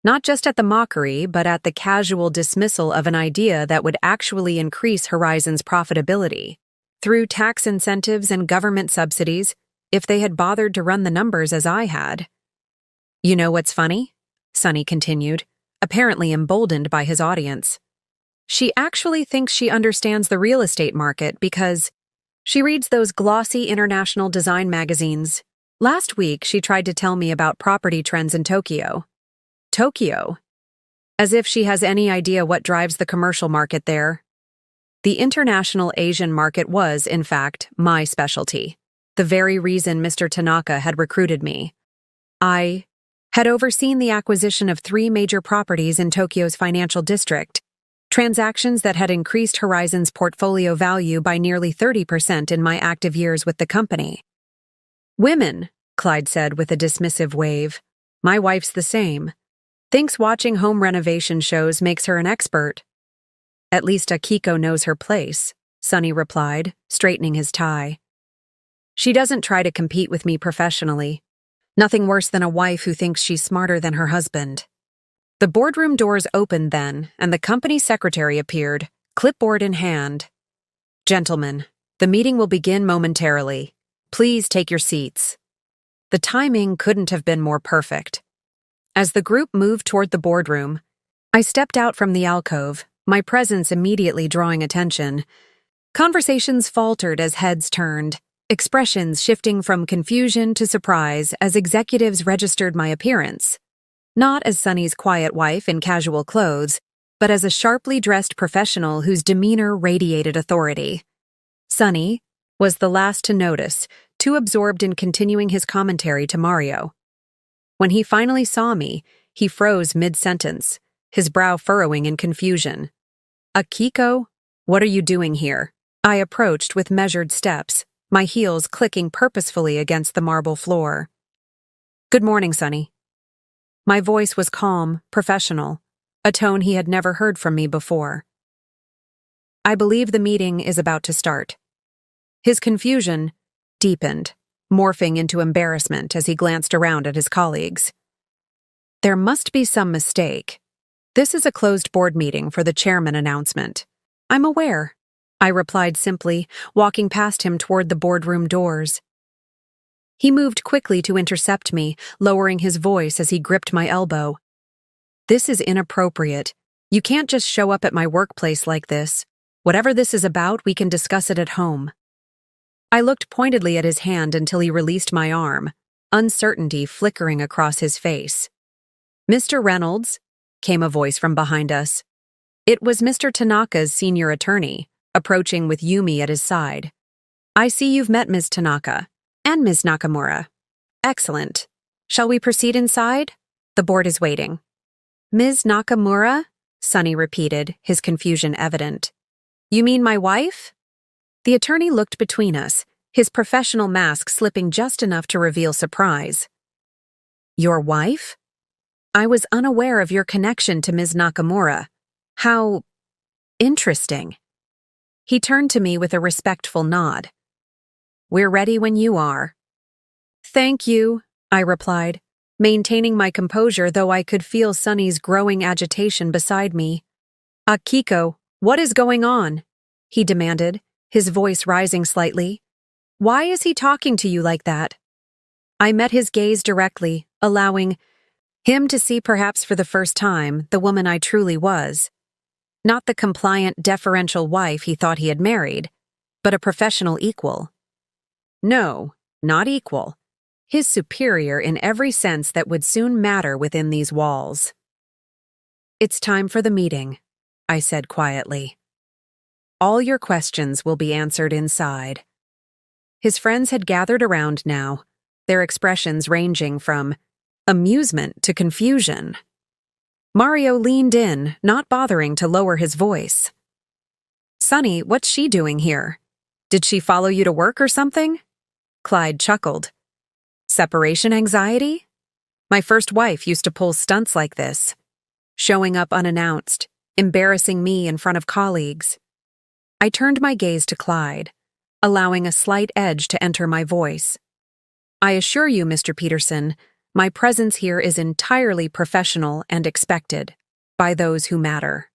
A: not just at the mockery, but at the casual dismissal of an idea that would actually increase Horizon's profitability through tax incentives and government subsidies if they had bothered to run the numbers as I had. "You know what's funny?" Sonny continued, apparently emboldened by his audience. "She actually thinks she understands the real estate market because she reads those glossy international design magazines. Last week, she tried to tell me about property trends in Tokyo." "Tokyo?" As if she has any idea what drives the commercial market there. The international Asian market was, in fact, my specialty, the very reason Mr. Tanaka had recruited me. I had overseen the acquisition of 3 major properties in Tokyo's financial district, transactions that had increased Horizon's portfolio value by nearly 30% in my active years with the company. Women, Clyde said with a dismissive wave. My wife's the same. Thinks watching home renovation shows makes her an expert. At least Akiko knows her place, Sonny replied, straightening his tie. She doesn't try to compete with me professionally. Nothing worse than a wife who thinks she's smarter than her husband. The boardroom doors opened then, and the company secretary appeared, clipboard in hand. Gentlemen, the meeting will begin momentarily. Please take your seats. The timing couldn't have been more perfect. As the group moved toward the boardroom, I stepped out from the alcove, my presence immediately drawing attention. Conversations faltered as heads turned, expressions shifting from confusion to surprise as executives registered my appearance. Not as Sonny's quiet wife in casual clothes, but as a sharply dressed professional whose demeanor radiated authority. Sonny was the last to notice, too absorbed in continuing his commentary to Mario. When he finally saw me, he froze mid-sentence, his brow furrowing in confusion. Akiko, what are you doing here? I approached with measured steps, my heels clicking purposefully against the marble floor. Good morning, Sonny. My voice was calm, professional, a tone he had never heard from me before. I believe the meeting is about to start. His confusion deepened, morphing into embarrassment as he glanced around at his colleagues. There must be some mistake. This is a closed board meeting for the chairman announcement. I'm aware, I replied simply, walking past him toward the boardroom doors. He moved quickly to intercept me, lowering his voice as he gripped my elbow. This is inappropriate. You can't just show up at my workplace like this. Whatever this is about, we can discuss it at home. I looked pointedly at his hand until he released my arm, uncertainty flickering across his face. Mr. Reynolds, came a voice from behind us. It was Mr. Tanaka's senior attorney, approaching with Yumi at his side. I see you've met Ms. Tanaka. And Ms. Nakamura. Excellent. Shall we proceed inside? The board is waiting. Ms. Nakamura? Sonny repeated, his confusion evident. You mean my wife? The attorney looked between us, his professional mask slipping just enough to reveal surprise. Your wife? I was unaware of your connection to Ms. Nakamura. How interesting. He turned to me with a respectful nod. We're ready when you are. Thank you, I replied, maintaining my composure though I could feel Sonny's growing agitation beside me. Akiko, what is going on? He demanded, his voice rising slightly. Why is he talking to you like that? I met his gaze directly, allowing him to see perhaps for the first time the woman I truly was. Not the compliant, deferential wife he thought he had married, but a professional equal. No, not equal. His superior in every sense that would soon matter within these walls. It's time for the meeting, I said quietly. All your questions will be answered inside. His friends had gathered around now, their expressions ranging from amusement to confusion. Mario leaned in, not bothering to lower his voice. Sonny, what's she doing here? Did she follow you to work or something? Clyde chuckled. Separation anxiety? My first wife used to pull stunts like this, showing up unannounced, embarrassing me in front of colleagues. I turned my gaze to Clyde, allowing a slight edge to enter my voice. I assure you, Mr. Peterson, my presence here is entirely professional and expected by those who matter.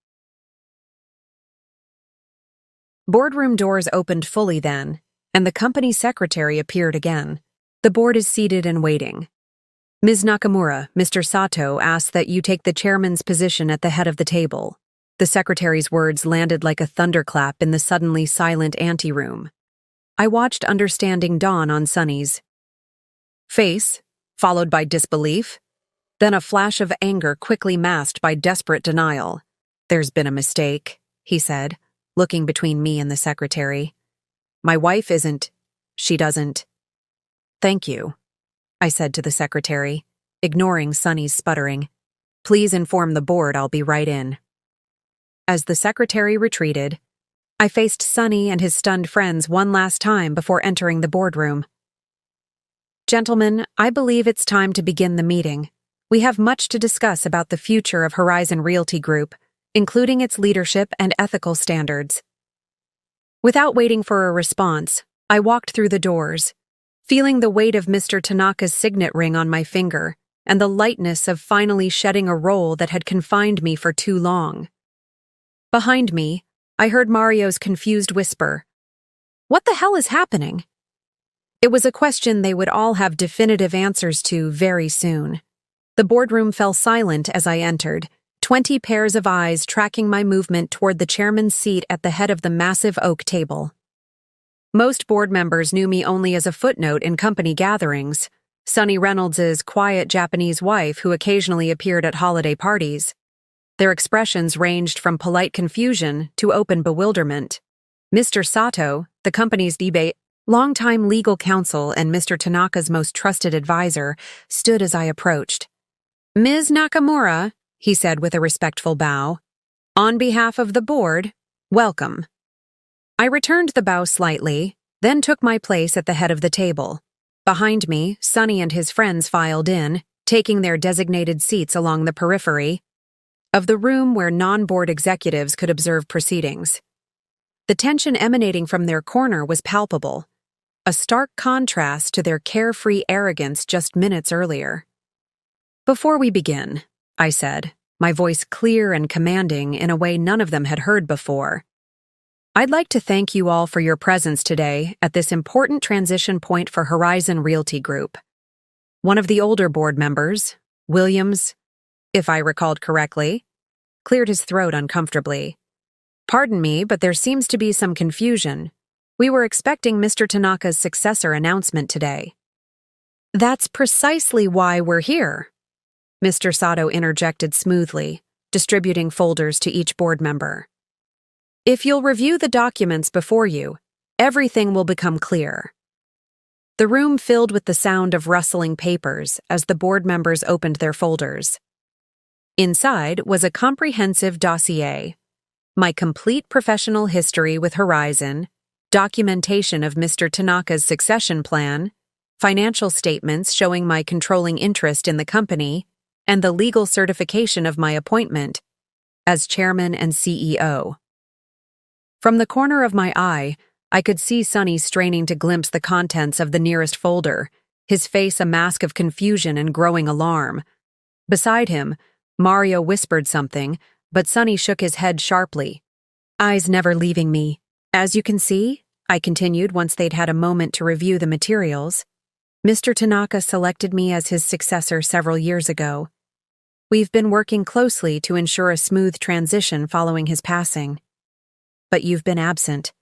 A: Boardroom doors opened fully then, and the company secretary appeared again. The board is seated and waiting. Ms. Nakamura, Mr. Sato asked that you take the chairman's position at the head of the table. The secretary's words landed like a thunderclap in the suddenly silent anteroom. I watched understanding dawn on Sonny's face, followed by disbelief. Then a flash of anger quickly masked by desperate denial. "There's been a mistake," he said, looking between me and the secretary. "My wife isn't. She doesn't." "Thank you," I said to the secretary, ignoring Sunny's sputtering. "Please inform the board I'll be right in." As the secretary retreated, I faced Sunny and his stunned friends one last time before entering the boardroom. "Gentlemen, I believe it's time to begin the meeting. We have much to discuss about the future of Horizon Realty Group, including its leadership and ethical standards." Without waiting for a response, I walked through the doors, feeling the weight of Mr. Tanaka's signet ring on my finger and the lightness of finally shedding a role that had confined me for too long. Behind me, I heard Mario's confused whisper, "What the hell is happening?" It was a question they would all have definitive answers to very soon. The boardroom fell silent as I entered, 20 pairs of eyes tracking my movement toward the chairman's seat at the head of the massive oak table. Most board members knew me only as a footnote in company gatherings, Sonny Reynolds's quiet Japanese wife who occasionally appeared at holiday parties. Their expressions ranged from polite confusion to open bewilderment. Mr. Sato, the company's longtime legal counsel and Mr. Tanaka's most trusted advisor, stood as I approached. "Ms. Nakamura," he said with a respectful bow, "on behalf of the board, welcome." I returned the bow slightly, then took my place at the head of the table. Behind me, Sonny and his friends filed in, taking their designated seats along the periphery of the room where non-board executives could observe proceedings. The tension emanating from their corner was palpable, a stark contrast to their carefree arrogance just minutes earlier. "Before we begin," I said, my voice clear and commanding in a way none of them had heard before, "I'd like to thank you all for your presence today at this important transition point for Horizon Realty Group." One of the older board members, Williams, if I recalled correctly, cleared his throat uncomfortably. "Pardon me, but there seems to be some confusion. We were expecting Mr. Tanaka's successor announcement today." "That's precisely why we're here," Mr. Sato interjected smoothly, distributing folders to each board member. "If you'll review the documents before you, everything will become clear." The room filled with the sound of rustling papers as the board members opened their folders. Inside was a comprehensive dossier, my complete professional history with Horizon, documentation of Mr. Tanaka's succession plan, financial statements showing my controlling interest in the company, and the legal certification of my appointment as chairman and CEO. From the corner of my eye, I could see Sonny straining to glimpse the contents of the nearest folder, his face a mask of confusion and growing alarm. Beside him, Mario whispered something, but Sonny shook his head sharply, eyes never leaving me. "As you can see," I continued once they'd had a moment to review the materials, "Mr. Tanaka selected me as his successor several years ago. We've been working closely to ensure a smooth transition following his passing. But you've been absent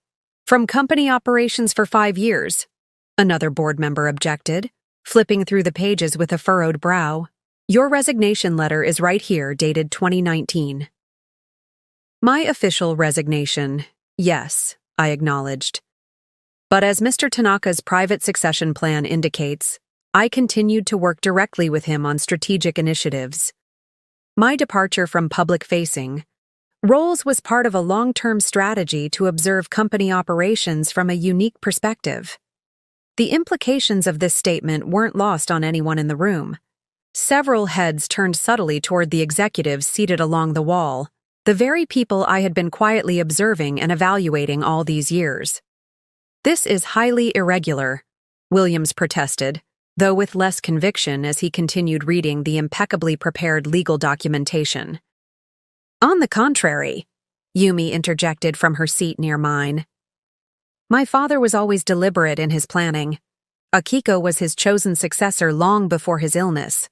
A: from company operations for 5 years, another board member objected, flipping through the pages with a furrowed brow. "Your resignation letter is right here, dated 2019. My official resignation, yes, I acknowledged. But as Mr. Tanaka's private succession plan indicates, I continued to work directly with him on strategic initiatives. My departure from public-facing roles was part of a long-term strategy to observe company operations from a unique perspective. The implications of this statement weren't lost on anyone in the room. Several heads turned subtly toward the executives seated along the wall, the very people I had been quietly observing and evaluating all these years. "This is highly irregular," Williams protested, though with less conviction as he continued reading the impeccably prepared legal documentation. "On the contrary," Yumi interjected from her seat near mine. "My father was always deliberate in his planning. Akiko was his chosen successor long before his illness.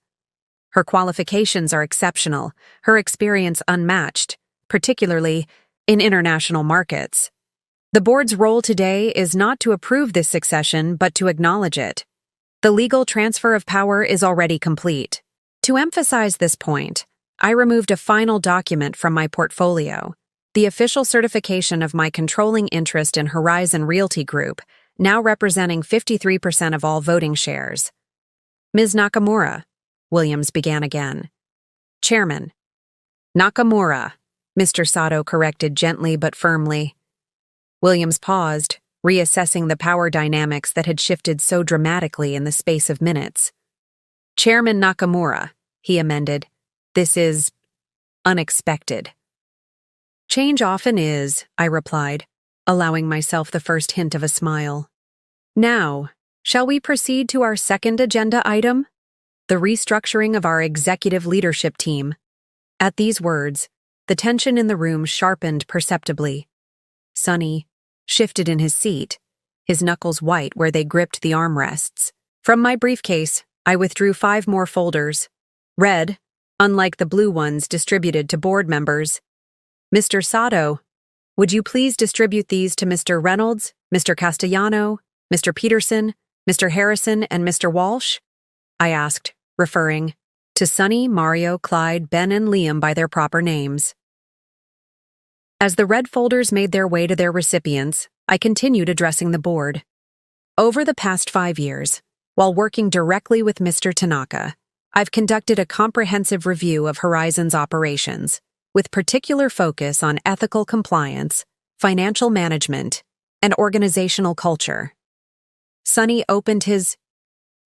A: Her qualifications are exceptional, her experience unmatched, particularly in international markets. The board's role today is not to approve this succession, but to acknowledge it. The legal transfer of power is already complete. To emphasize this point, I removed a final document from my portfolio, the official certification of my controlling interest in Horizon Realty Group, now representing 53% of all voting shares. Ms. Nakamura, Williams began again. Chairman. Nakamura, Mr. Sato corrected gently but firmly. Williams paused, reassessing the power dynamics that had shifted so dramatically in the space of minutes. Chairman Nakamura, he amended. This is unexpected. Change often is, I replied, allowing myself the first hint of a smile. Now, shall we proceed to our second agenda item? The restructuring of our executive leadership team. At these words, the tension in the room sharpened perceptibly. Sonny shifted in his seat, his knuckles white where they gripped the armrests. From my briefcase, I withdrew 5 more folders. Red, unlike the blue ones distributed to board members. Mr. Sato, would you please distribute these to Mr. Reynolds, Mr. Castellano, Mr. Peterson, Mr. Harrison, and Mr. Walsh? I asked, referring to Sonny, Mario, Clyde, Ben, and Liam by their proper names. As the red folders made their way to their recipients, I continued addressing the board. Over the past 5 years, while working directly with Mr. Tanaka, I've conducted a comprehensive review of Horizon's operations, with particular focus on ethical compliance, financial management, and organizational culture. Sonny opened his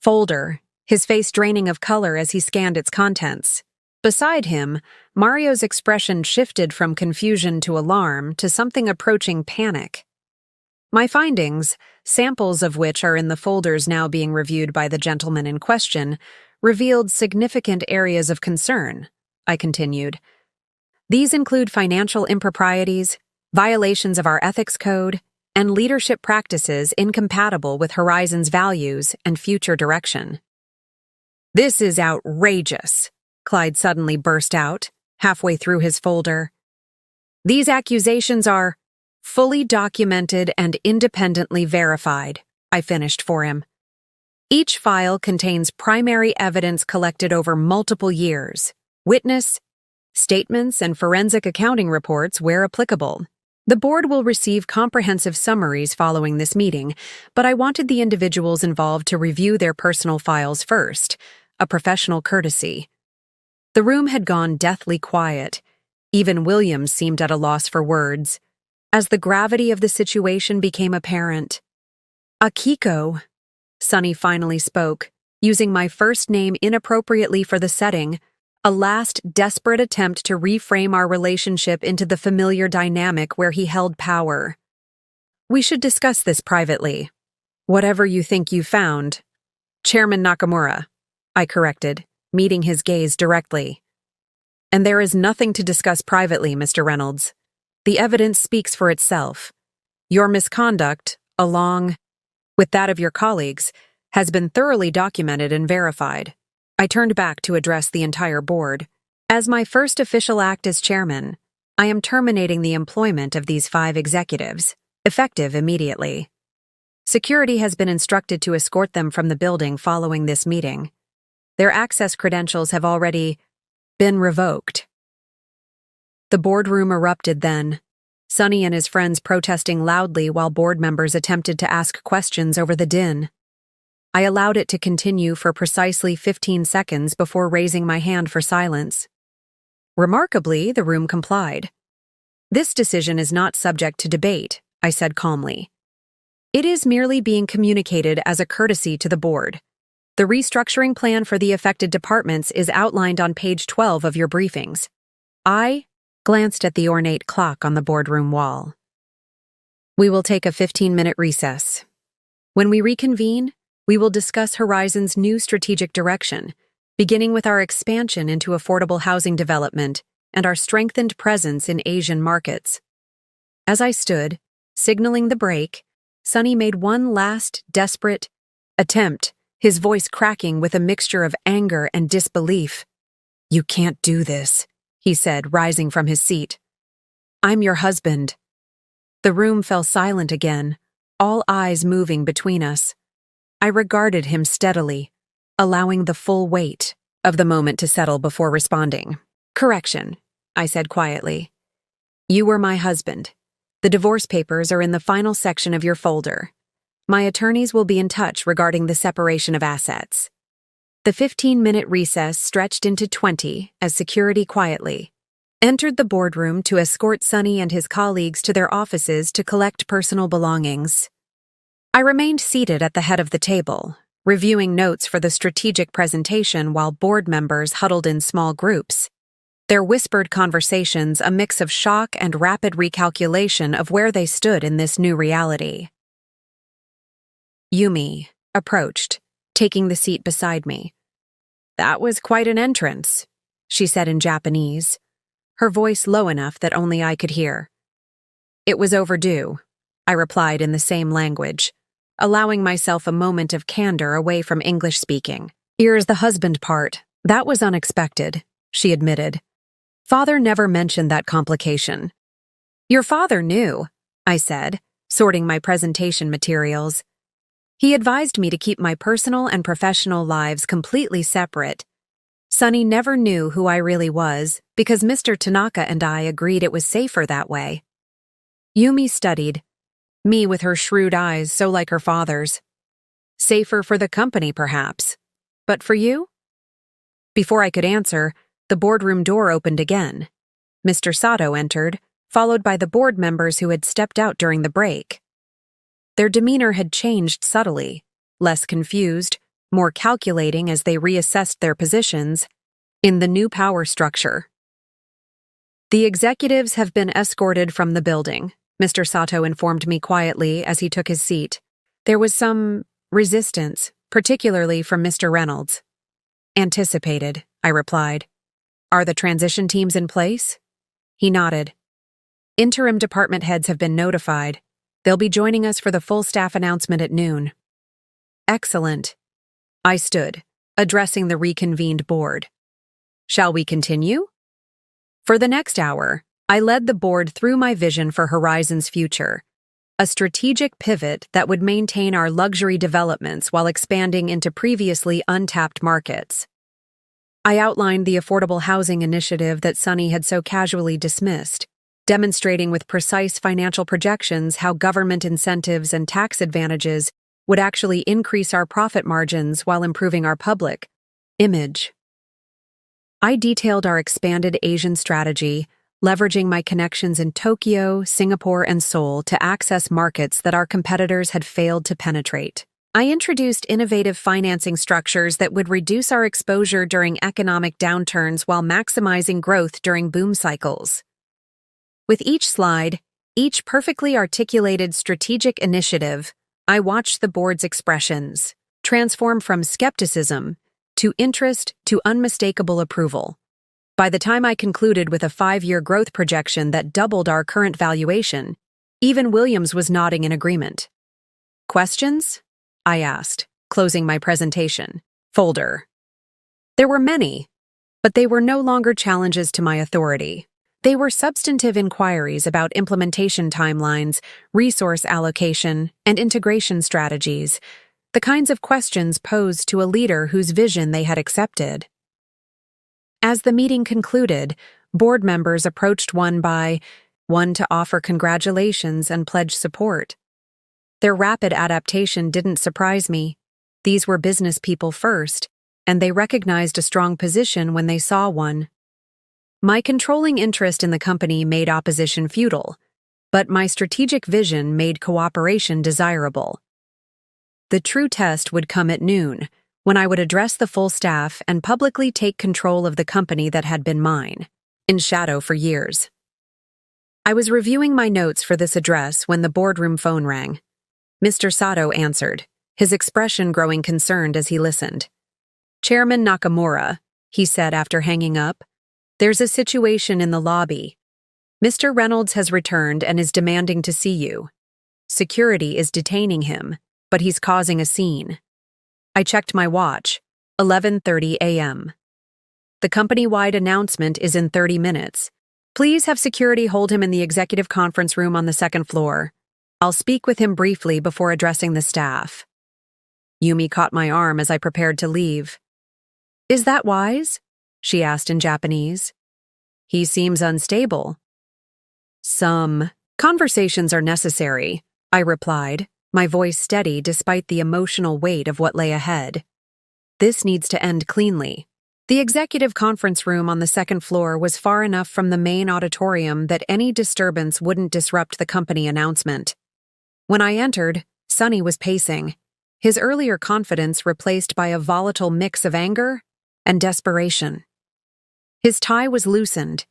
A: folder, his face draining of color as he scanned its contents. Beside him, Mario's expression shifted from confusion to alarm to something approaching panic. My findings, samples of which are in the folders now being reviewed by the gentleman in question, revealed significant areas of concern, I continued. These include financial improprieties, violations of our ethics code, and leadership practices incompatible with Horizon's values and future direction. This is outrageous, Clyde suddenly burst out, halfway through his folder. These accusations are fully documented and independently verified, I finished for him. Each file contains primary evidence collected over multiple years, witness statements, and forensic accounting reports where applicable. The board will receive comprehensive summaries following this meeting, but I wanted the individuals involved to review their personal files first, a professional courtesy. The room had gone deathly quiet. Even Williams seemed at a loss for words. As the gravity of the situation became apparent, Akiko, Sonny finally spoke, using my first name inappropriately for the setting, a last desperate attempt to reframe our relationship into the familiar dynamic where he held power. We should discuss this privately. Whatever you think you found. Chairman Nakamura, I corrected, meeting his gaze directly. And there is nothing to discuss privately, Mr. Reynolds. The evidence speaks for itself. Your misconduct, along with that of your colleagues, has been thoroughly documented and verified. I turned back to address the entire board. As my first official act as chairman, I am terminating the employment of these 5 executives, effective immediately. Security has been instructed to escort them from the building following this meeting. Their access credentials have already been revoked. The boardroom erupted then, Sonny and his friends protesting loudly while board members attempted to ask questions over the din. I allowed it to continue for precisely 15 seconds before raising my hand for silence. Remarkably, the room complied. This decision is not subject to debate, I said calmly. It is merely being communicated as a courtesy to the board. The restructuring plan for the affected departments is outlined on page 12 of your briefings. I glanced at the ornate clock on the boardroom wall. We will take a 15-minute recess. When we reconvene, we will discuss Horizon's new strategic direction, beginning with our expansion into affordable housing development and our strengthened presence in Asian markets. As I stood, signaling the break, Sonny made one last, desperate attempt, his voice cracking with a mixture of anger and disbelief. You can't do this, he said, rising from his seat. I'm your husband. The room fell silent again, all eyes moving between us. I regarded him steadily, allowing the full weight of the moment to settle before responding. Correction, I said quietly. You were my husband. The divorce papers are in the final section of your folder. My attorneys will be in touch regarding the separation of assets. The 15-minute recess stretched into 20 as security quietly entered the boardroom to escort Sonny and his colleagues to their offices to collect personal belongings. I remained seated at the head of the table, reviewing notes for the strategic presentation while board members huddled in small groups, their whispered conversations a mix of shock and rapid recalculation of where they stood in this new reality. Yumi approached, taking the seat beside me. That was quite an entrance, she said in Japanese, her voice low enough that only I could hear. It was overdue, I replied in the same language, allowing myself a moment of candor away from English speaking. Here's the husband part. That was unexpected, she admitted. Father never mentioned that complication. Your father knew, I said, sorting my presentation materials. He advised me to keep my personal and professional lives completely separate. Sonny never knew who I really was because Mr. Tanaka and I agreed it was safer that way. Yumi studied, me with her shrewd eyes so like her father's. Safer for the company, perhaps. But for you? Before I could answer, the boardroom door opened again. Mr. Sato entered, followed by the board members who had stepped out during the break. Their demeanor had changed subtly, less confused, more calculating as they reassessed their positions in the new power structure. The executives have been escorted from the building, Mr. Sato informed me quietly as he took his seat. There was some resistance, particularly from Mr. Reynolds. Anticipated, I replied. Are the transition teams in place? He nodded. Interim department heads have been notified. They'll be joining us for the full staff announcement at noon. Excellent. I stood, addressing the reconvened board. Shall we continue? For the next hour, I led the board through my vision for Horizon's future, a strategic pivot that would maintain our luxury developments while expanding into previously untapped markets. I outlined the affordable housing initiative that Sonny had so casually dismissed, demonstrating with precise financial projections how government incentives and tax advantages would actually increase our profit margins while improving our public image. I detailed our expanded Asian strategy, leveraging my connections in Tokyo, Singapore, and Seoul to access markets that our competitors had failed to penetrate. I introduced innovative financing structures that would reduce our exposure during economic downturns while maximizing growth during boom cycles. With each slide, each perfectly articulated strategic initiative, I watched the board's expressions transform from skepticism to interest to unmistakable approval. By the time I concluded with a 5-year growth projection that doubled our current valuation, even Williams was nodding in agreement. Questions? I asked, closing my presentation folder. There were many, but they were no longer challenges to my authority. They were substantive inquiries about implementation timelines, resource allocation, and integration strategies, the kinds of questions posed to a leader whose vision they had accepted. As the meeting concluded, board members approached one to offer congratulations and pledge support. Their rapid adaptation didn't surprise me. These were business people first, and they recognized a strong position when they saw one. My controlling interest in the company made opposition futile, but my strategic vision made cooperation desirable. The true test would come at noon, when I would address the full staff and publicly take control of the company that had been mine, in shadow for years. I was reviewing my notes for this address when the boardroom phone rang. Mr. Sato answered, his expression growing concerned as he listened. Chairman Nakamura, he said after hanging up, there's a situation in the lobby. Mr. Reynolds has returned and is demanding to see you. Security is detaining him, but he's causing a scene. I checked my watch, 11:30 a.m. The company-wide announcement is in 30 minutes. Please have security hold him in the executive conference room on the second floor. I'll speak with him briefly before addressing the staff. Yumi caught my arm as I prepared to leave. Is that wise? She asked in Japanese. He seems unstable. Some conversations are necessary, I replied, my voice steady despite the emotional weight of what lay ahead. This needs to end cleanly. The executive conference room on the second floor was far enough from the main auditorium that any disturbance wouldn't disrupt the company announcement. When I entered, Sonny was pacing, his earlier confidence replaced by a volatile mix of anger and desperation. His tie was loosened,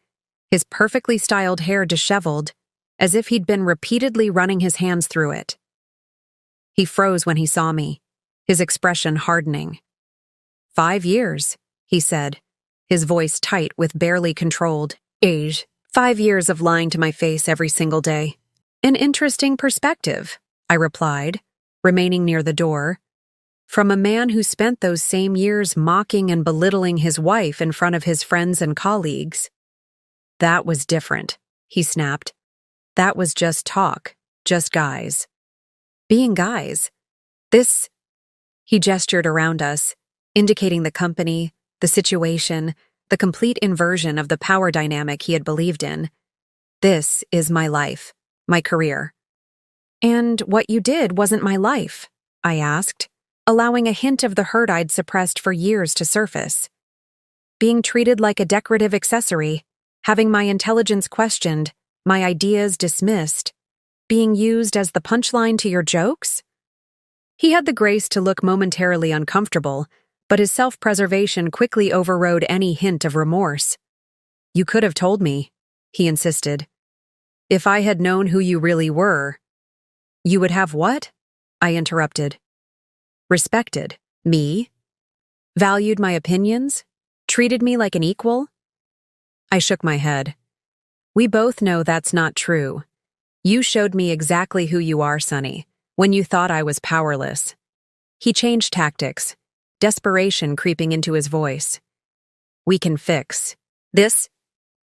A: his perfectly styled hair disheveled, as if he'd been repeatedly running his hands through it. He froze when he saw me, his expression hardening. 5 years, he said, his voice tight with barely controlled age. 5 years of lying to my face every single day. An interesting perspective, I replied, remaining near the door. From a man who spent those same years mocking and belittling his wife in front of his friends and colleagues. That was different, he snapped. That was just talk, just guys. Being guys. He gestured around us, indicating the company, the situation, the complete inversion of the power dynamic he had believed in. This is my life, my career. And what you did wasn't my life, I asked, allowing a hint of the hurt I'd suppressed for years to surface. Being treated like a decorative accessory, having my intelligence questioned, my ideas dismissed, being used as the punchline to your jokes? He had the grace to look momentarily uncomfortable, but his self-preservation quickly overrode any hint of remorse. You could have told me, he insisted. If I had known who you really were. You would have what? I interrupted. Respected me? Valued my opinions? Treated me like an equal? I shook my head. We both know that's not true. You showed me exactly who you are, Sonny, when you thought I was powerless. He changed tactics, desperation creeping into his voice. We can fix this.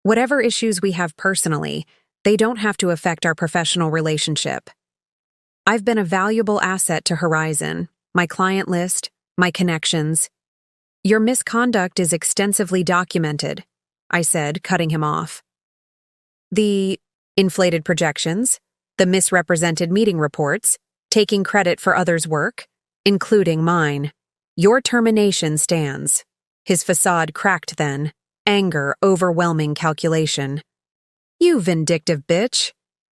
A: Whatever issues we have personally, they don't have to affect our professional relationship. I've been a valuable asset to Horizon, my client list, my connections. Your misconduct is extensively documented, I said, cutting him off. The inflated projections, the misrepresented meeting reports, taking credit for others' work, including mine. Your termination stands. His facade cracked then, anger overwhelming calculation. You vindictive bitch.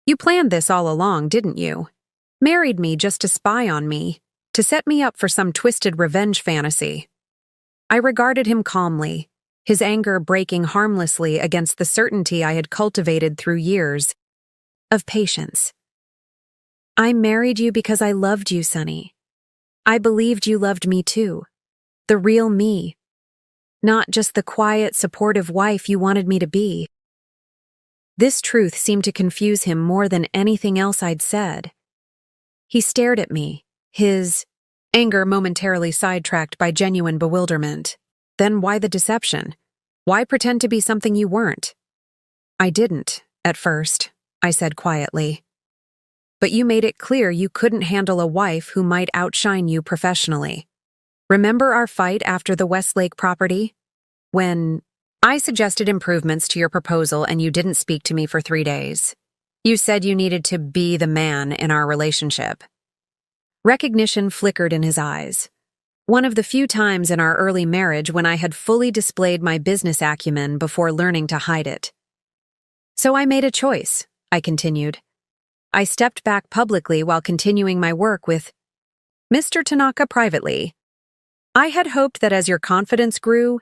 A: You planned this all along, didn't you? Married me just to spy on me, to set me up for some twisted revenge fantasy. I regarded him calmly, his anger breaking harmlessly against the certainty I had cultivated through years of patience. I married you because I loved you, Sonny. I believed you loved me too. The real me. Not just the quiet, supportive wife you wanted me to be. This truth seemed to confuse him more than anything else I'd said. He stared at me, his anger momentarily sidetracked by genuine bewilderment. Then why the deception? Why pretend to be something you weren't? I didn't, at first, I said quietly. But you made it clear you couldn't handle a wife who might outshine you professionally. Remember our fight after the Westlake property? When I suggested improvements to your proposal and you didn't speak to me for 3 days. You said you needed to be the man in our relationship. Recognition flickered in his eyes. One of the few times in our early marriage when I had fully displayed my business acumen before learning to hide it. So I made a choice, I continued. I stepped back publicly while continuing my work with Mr. Tanaka privately. I had hoped that as your confidence grew,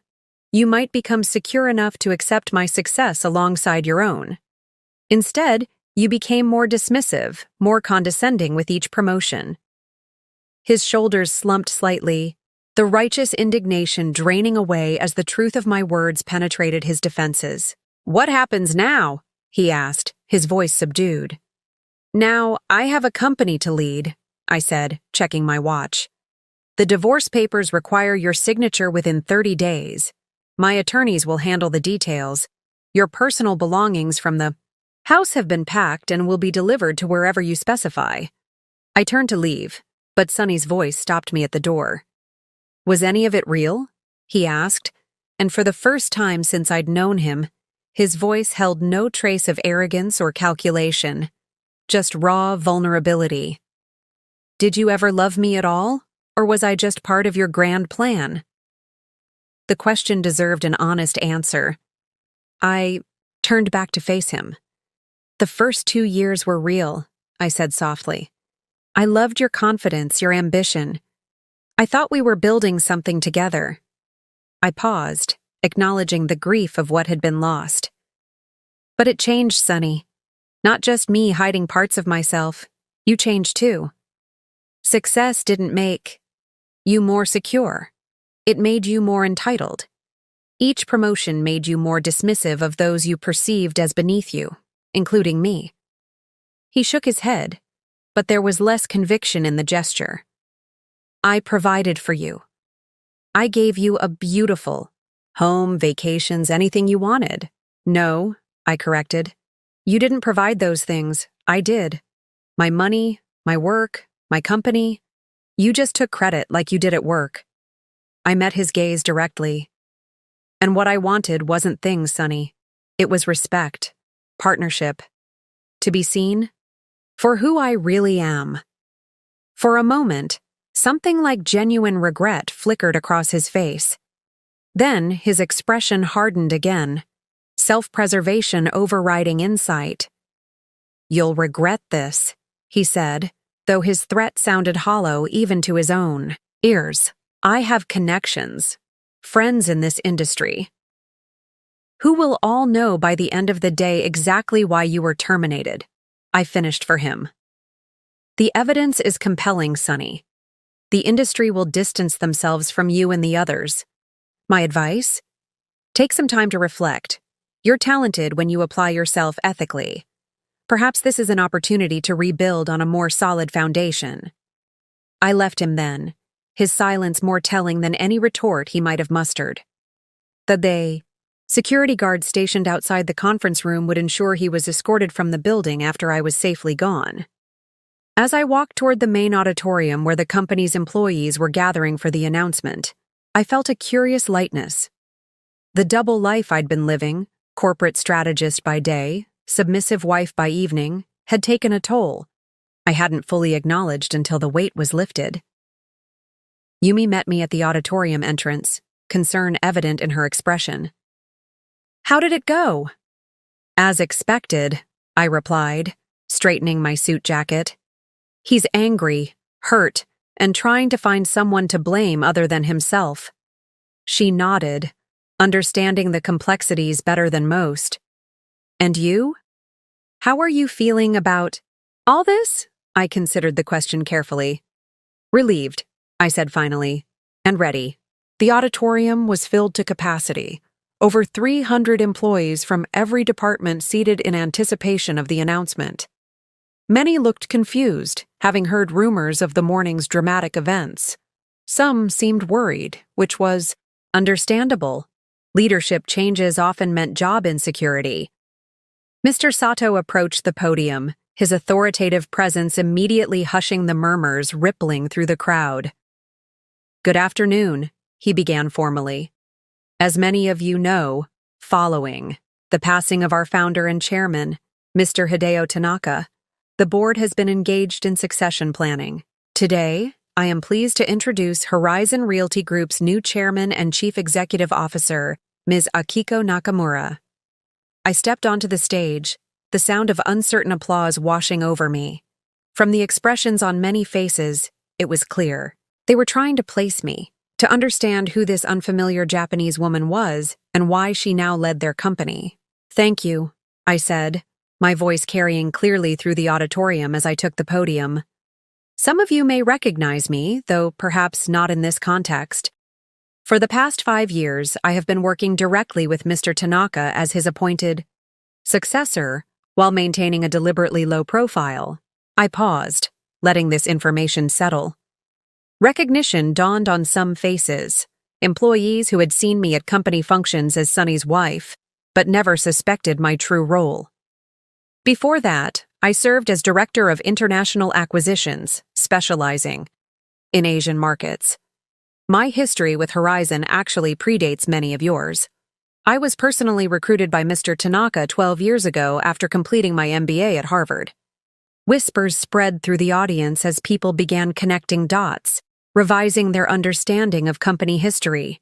A: you might become secure enough to accept my success alongside your own. Instead, you became more dismissive, more condescending with each promotion. His shoulders slumped slightly, the righteous indignation draining away as the truth of my words penetrated his defenses. What happens now? He asked, his voice subdued. Now, I have a company to lead, I said, checking my watch. The divorce papers require your signature within 30 days. My attorneys will handle the details. Your personal belongings from the house have been packed and will be delivered to wherever you specify. I turned to leave, but Sonny's voice stopped me at the door. Was any of it real? he asked, and for the first time since I'd known him, his voice held no trace of arrogance or calculation, just raw vulnerability. Did you ever love me at all, or was I just part of your grand plan? The question deserved an honest answer. I turned back to face him. The first 2 years were real, I said softly. I loved your confidence, your ambition. I thought we were building something together. I paused, acknowledging the grief of what had been lost. But it changed, Sonny. Not just me hiding parts of myself. You changed too. Success didn't make you more secure. It made you more entitled. Each promotion made you more dismissive of those you perceived as beneath you, including me. He shook his head, but there was less conviction in the gesture. I provided for you. I gave you a beautiful home, vacations, anything you wanted. No, I corrected. You didn't provide those things. I did. My money, my work, my company. You just took credit like you did at work. I met his gaze directly. And what I wanted wasn't things, Sonny. It was respect, partnership, to be seen for who I really am. For a moment, something like genuine regret flickered across his face. Then his expression hardened again, self-preservation overriding insight. You'll regret this, he said, though his threat sounded hollow even to his own ears. I have connections, friends in this industry, who will all know by the end of the day exactly why you were terminated. I finished for him. The evidence is compelling, Sonny. The industry will distance themselves from you and the others. My advice? Take some time to reflect. You're talented when you apply yourself ethically. Perhaps this is an opportunity to rebuild on a more solid foundation. I left him then, his silence more telling than any retort he might have mustered. The security guard stationed outside the conference room would ensure he was escorted from the building after I was safely gone. As I walked toward the main auditorium where the company's employees were gathering for the announcement, I felt a curious lightness. The double life I'd been living, corporate strategist by day, submissive wife by evening, had taken a toll I hadn't fully acknowledged until the weight was lifted. Yumi met me at the auditorium entrance, concern evident in her expression. How did it go? As expected, I replied, straightening my suit jacket. He's angry, hurt, and trying to find someone to blame other than himself. She nodded, understanding the complexities better than most. And you? How are you feeling about all this? I considered the question carefully. Relieved, I said finally, and ready. The auditorium was filled to capacity. Over 300 employees from every department seated in anticipation of the announcement. Many looked confused, having heard rumors of the morning's dramatic events. Some seemed worried, which was understandable. Leadership changes often meant job insecurity. Mr. Sato approached the podium, his authoritative presence immediately hushing the murmurs rippling through the crowd. Good afternoon, he began formally. As many of you know, following the passing of our founder and chairman, Mr. Hideo Tanaka, the board has been engaged in succession planning. Today, I am pleased to introduce Horizon Realty Group's new chairman and chief executive officer, Ms. Akiko Nakamura. I stepped onto the stage, the sound of uncertain applause washing over me. From the expressions on many faces, it was clear. They were trying to place me, to understand who this unfamiliar Japanese woman was and why she now led their company. Thank you, I said, my voice carrying clearly through the auditorium as I took the podium. Some of you may recognize me, though perhaps not in this context. For the past 5 years, I have been working directly with Mr. Tanaka as his appointed successor, while maintaining a deliberately low profile. I paused, letting this information settle. Recognition dawned on some faces, employees who had seen me at company functions as Sonny's wife, but never suspected my true role. Before that, I served as Director of International Acquisitions, specializing in Asian markets. My history with Horizon actually predates many of yours. I was personally recruited by Mr. Tanaka 12 years ago after completing my MBA at Harvard. Whispers spread through the audience as people began connecting dots, revising their understanding of company history.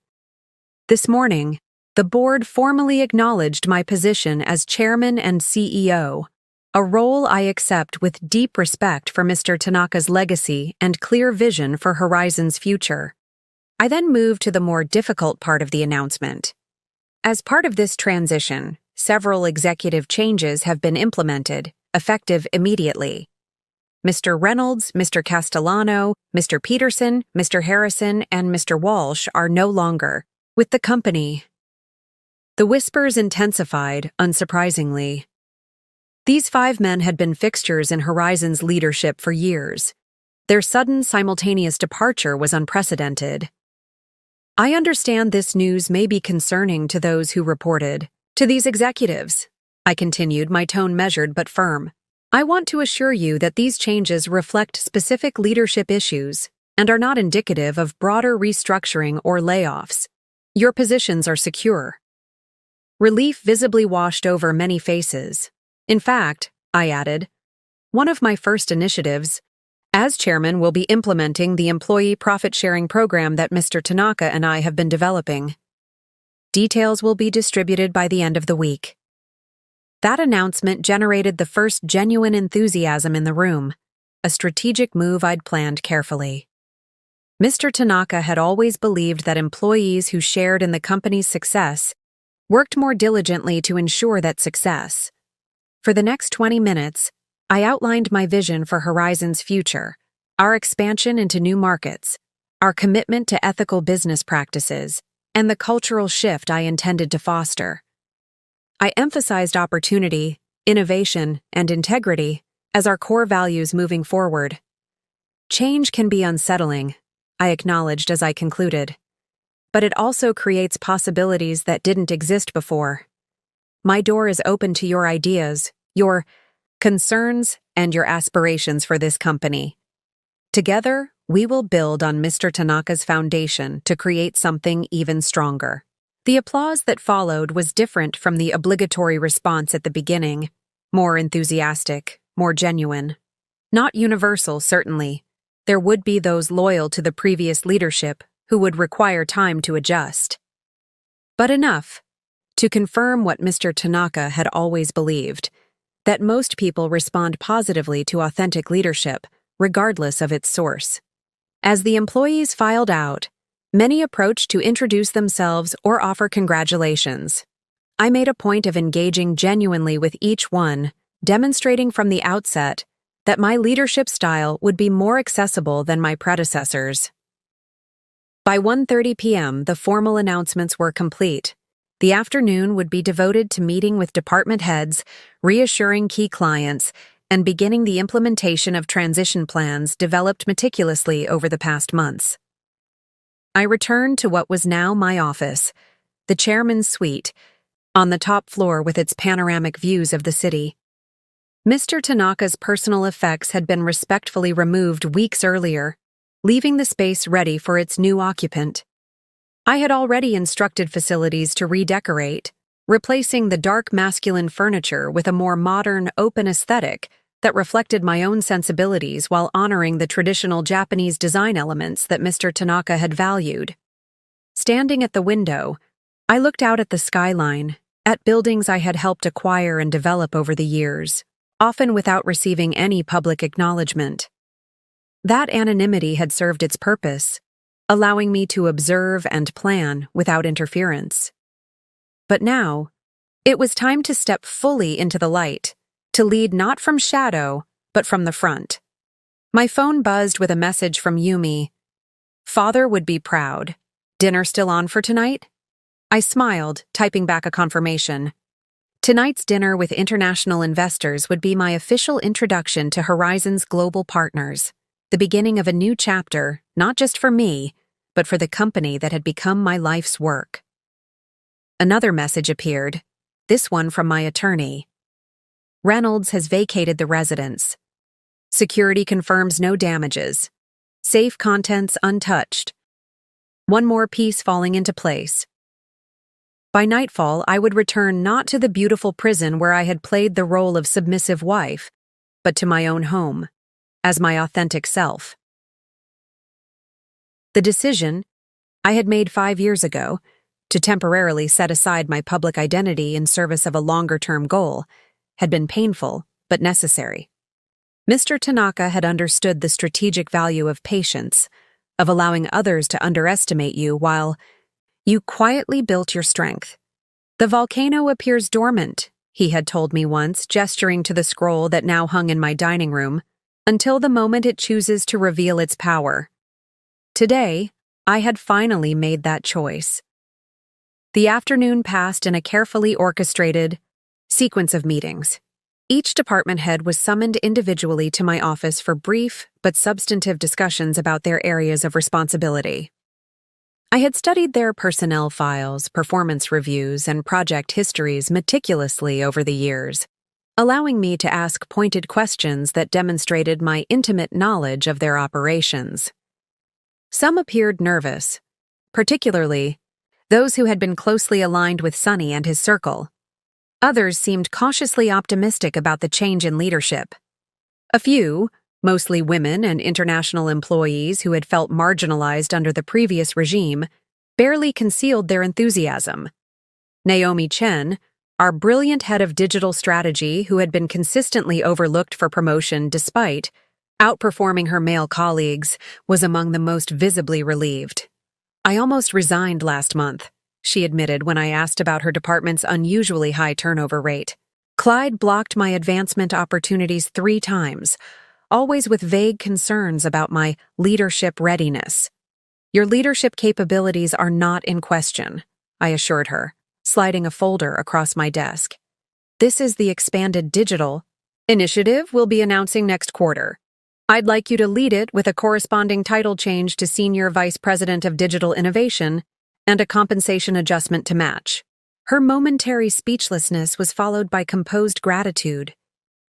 A: This morning, the board formally acknowledged my position as chairman and CEO, a role I accept with deep respect for Mr. Tanaka's legacy and clear vision for Horizon's future. I then moved to the more difficult part of the announcement. As part of this transition, several executive changes have been implemented, effective immediately. Mr. Reynolds, Mr. Castellano, Mr. Peterson, Mr. Harrison, and Mr. Walsh are no longer with the company. The whispers intensified, unsurprisingly. These 5 men had been fixtures in Horizon's leadership for years. Their sudden, simultaneous departure was unprecedented. I understand this news may be concerning to those who reported. To these executives, I continued, my tone measured but firm. I want to assure you that these changes reflect specific leadership issues and are not indicative of broader restructuring or layoffs. Your positions are secure. Relief visibly washed over many faces. In fact, I added, one of my first initiatives as chairman will be implementing the employee profit-sharing program that Mr. Tanaka and I have been developing. Details will be distributed by the end of the week. That announcement generated the first genuine enthusiasm in the room, a strategic move I'd planned carefully. Mr. Tanaka had always believed that employees who shared in the company's success worked more diligently to ensure that success. For the next 20 minutes, I outlined my vision for Horizon's future, our expansion into new markets, our commitment to ethical business practices, and the cultural shift I intended to foster. I emphasized opportunity, innovation, and integrity as our core values moving forward. Change can be unsettling, I acknowledged as I concluded, but it also creates possibilities that didn't exist before. My door is open to your ideas, your concerns, and your aspirations for this company. Together, we will build on Mr. Tanaka's foundation to create something even stronger. The applause that followed was different from the obligatory response at the beginning, more enthusiastic, more genuine. Not universal, certainly. There would be those loyal to the previous leadership who would require time to adjust. But enough to confirm what Mr. Tanaka had always believed, that most people respond positively to authentic leadership, regardless of its source. As the employees filed out, many approached to introduce themselves or offer congratulations. I made a point of engaging genuinely with each one, demonstrating from the outset that my leadership style would be more accessible than my predecessors. By 1:30 p.m., the formal announcements were complete. The afternoon would be devoted to meeting with department heads, reassuring key clients, and beginning the implementation of transition plans developed meticulously over the past months. I returned to what was now my office, the chairman's suite, on the top floor with its panoramic views of the city. Mr. Tanaka's personal effects had been respectfully removed weeks earlier, leaving the space ready for its new occupant. I had already instructed facilities to redecorate, replacing the dark masculine furniture with a more modern, open aesthetic that reflected my own sensibilities while honoring the traditional Japanese design elements that Mr. Tanaka had valued. Standing at the window, I looked out at the skyline, at buildings I had helped acquire and develop over the years, often without receiving any public acknowledgement. That anonymity had served its purpose, allowing me to observe and plan without interference. But now, it was time to step fully into the light, to lead not from shadow, but from the front. My phone buzzed with a message from Yumi. Father would be proud. Dinner still on for tonight? I smiled, typing back a confirmation. Tonight's dinner with international investors would be my official introduction to Horizon's global partners, the beginning of a new chapter, not just for me, but for the company that had become my life's work. Another message appeared, this one from my attorney. Reynolds has vacated the residence. Security confirms no damages. Safe contents untouched. one more piece falling into place. By nightfall, I would return not to the beautiful prison where I had played the role of submissive wife, but to my own home, as my authentic self. The decision I had made 5 years ago to temporarily set aside my public identity in service of a longer-term goal had been painful but necessary. Mr. Tanaka had understood the strategic value of patience, of allowing others to underestimate you while you quietly built your strength. The volcano appears dormant, he had told me once, gesturing to the scroll that now hung in my dining room, until the moment it chooses to reveal its power. Today, I had finally made that choice. The afternoon passed in a carefully orchestrated sequence of meetings. Each department head was summoned individually to my office for brief but substantive discussions about their areas of responsibility. I had studied their personnel files, performance reviews, and project histories meticulously over the years, allowing me to ask pointed questions that demonstrated my intimate knowledge of their operations. Some appeared nervous, particularly those who had been closely aligned with Sonny and his circle. Others seemed cautiously optimistic about the change in leadership. A few, mostly women and international employees who had felt marginalized under the previous regime, barely concealed their enthusiasm. Naomi Chen, our brilliant head of digital strategy who had been consistently overlooked for promotion despite outperforming her male colleagues, was among the most visibly relieved. "I almost resigned last month," she admitted when I asked about her department's unusually high turnover rate. "Clyde blocked my advancement opportunities 3 times, always with vague concerns about my leadership readiness." "Your leadership capabilities are not in question," I assured her, sliding a folder across my desk. "This is the expanded digital initiative we'll be announcing next quarter. I'd like you to lead it with a corresponding title change to Senior Vice President of Digital Innovation and a compensation adjustment to match." Her momentary speechlessness was followed by composed gratitude,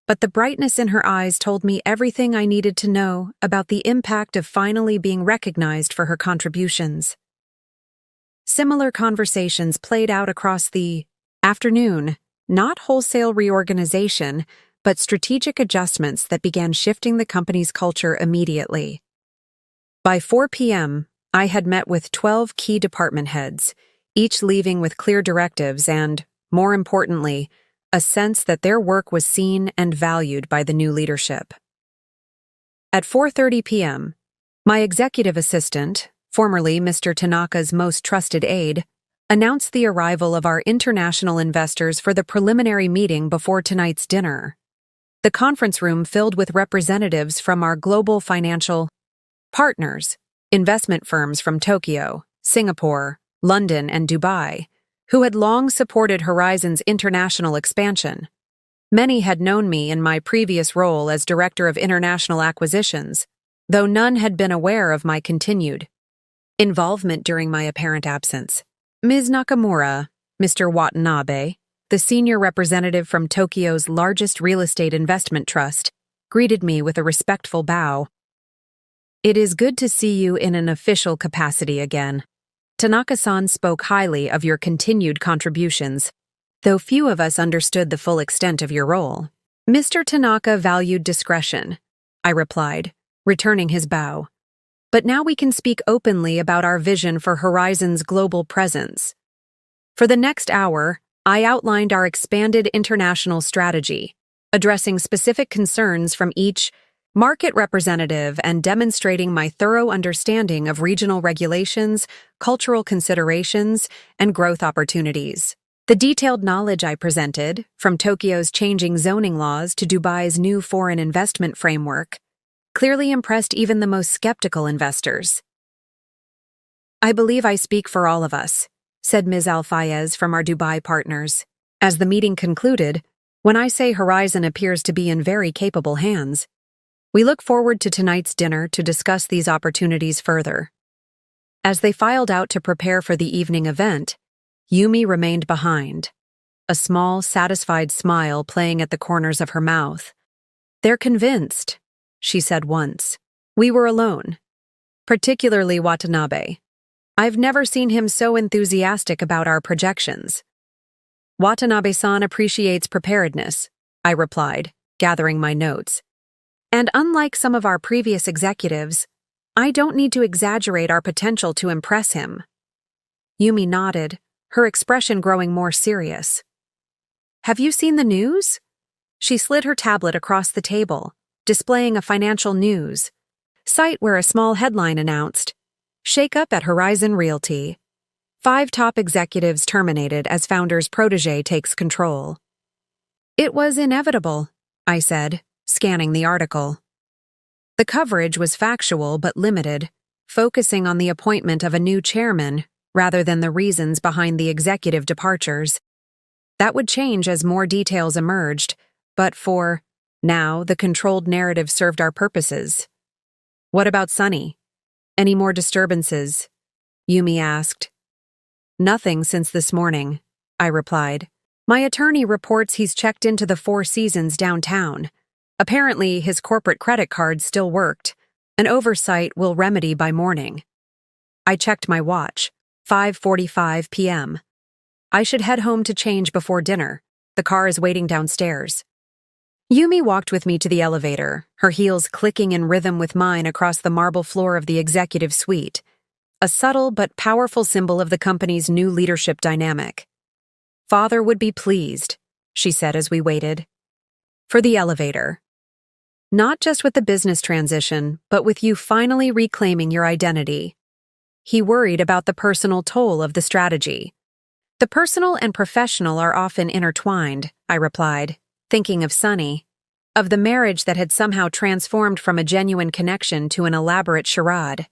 A: but the brightness in her eyes told me everything I needed to know about the impact of finally being recognized for her contributions. Similar conversations played out across the afternoon, not wholesale reorganization, but strategic adjustments that began shifting the company's culture immediately. By 4 p.m., I had met with 12 key department heads, each leaving with clear directives and, more importantly, a sense that their work was seen and valued by the new leadership. At 4:30 p.m., my executive assistant, formerly Mr. Tanaka's most trusted aide, announced the arrival of our international investors for the preliminary meeting before tonight's dinner. The conference room filled with representatives from our global financial partners, investment firms from Tokyo, Singapore, London, and Dubai, who had long supported Horizon's international expansion. Many had known me in my previous role as Director of International Acquisitions, though none had been aware of my continued involvement during my apparent absence. Ms. Nakamura, Mr. Watanabe, the senior representative from Tokyo's largest real estate investment trust, greeted me with a respectful bow. "It is good to see you in an official capacity again. Tanaka-san spoke highly of your continued contributions, though few of us understood the full extent of your role." "Mr. Tanaka valued discretion," I replied, returning his bow. "But now we can speak openly about our vision for Horizon's global presence." For the next hour, I outlined our expanded international strategy, addressing specific concerns from each market representative and demonstrating my thorough understanding of regional regulations, cultural considerations, and growth opportunities. The detailed knowledge I presented, from Tokyo's changing zoning laws to Dubai's new foreign investment framework, clearly impressed even the most skeptical investors. "I believe I speak for all of us," said Ms. Al-Fayez from our Dubai partners. As the meeting concluded, "When I say Horizon appears to be in very capable hands, we look forward to tonight's dinner to discuss these opportunities further." As they filed out to prepare for the evening event, Yumi remained behind, a small, satisfied smile playing at the corners of her mouth. "They're convinced," she said once. We were alone, particularly Watanabe. I've never seen him so enthusiastic about our projections. Watanabe-san appreciates preparedness, I replied, gathering my notes. And unlike some of our previous executives, I don't need to exaggerate our potential to impress him. Yumi nodded, her expression growing more serious. Have you seen the news? She slid her tablet across the table, displaying a financial news site where a small headline announced, "Shake-up at Horizon Realty. 5 top executives terminated as founder's protege takes control." It was inevitable, I said, scanning the article. The coverage was factual but limited, focusing on the appointment of a new chairman rather than the reasons behind the executive departures. That would change as more details emerged, but for now, the controlled narrative served our purposes. What about Sunny? Any more disturbances? Yumi asked. Nothing since this morning, I replied. My attorney reports he's checked into the Four Seasons downtown. Apparently, his corporate credit card still worked. An oversight will remedy by morning. I checked my watch. 5:45 p.m. I should head home to change before dinner. The car is waiting downstairs. Yumi walked with me to the elevator, her heels clicking in rhythm with mine across the marble floor of the executive suite, a subtle but powerful symbol of the company's new leadership dynamic. Father would be pleased, she said as we waited. For the elevator. Not just with the business transition, but with you finally reclaiming your identity. He worried about the personal toll of the strategy. The personal and professional are often intertwined, I replied, thinking of Sunny, of the marriage that had somehow transformed from a genuine connection to an elaborate charade.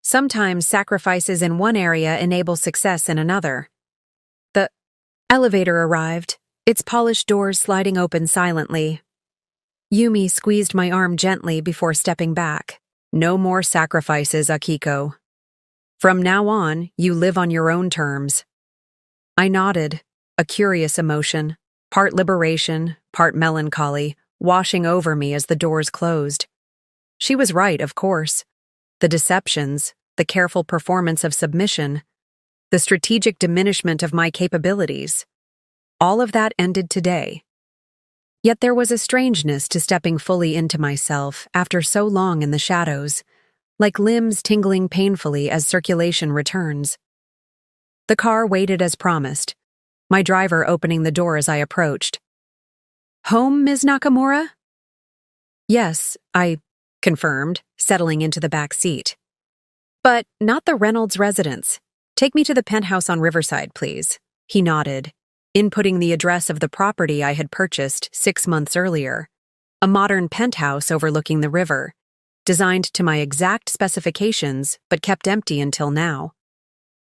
A: Sometimes sacrifices in one area enable success in another. The elevator arrived, its polished doors sliding open silently. Yumi squeezed my arm gently before stepping back. No more sacrifices, Akiko. From now on, you live on your own terms. I nodded, a curious emotion, part liberation, part melancholy, washing over me as the doors closed. She was right, of course. The deceptions, the careful performance of submission, the strategic diminishment of my capabilities, all of that ended today. Yet there was a strangeness to stepping fully into myself after so long in the shadows, like limbs tingling painfully as circulation returns. The car waited as promised, my driver opening the door as I approached. Home, Ms. Nakamura? Yes, I confirmed, settling into the back seat. But not the Reynolds residence. Take me to the penthouse on Riverside, please. He nodded, inputting the address of the property I had purchased 6 months earlier, a modern penthouse overlooking the river, designed to my exact specifications but kept empty until now.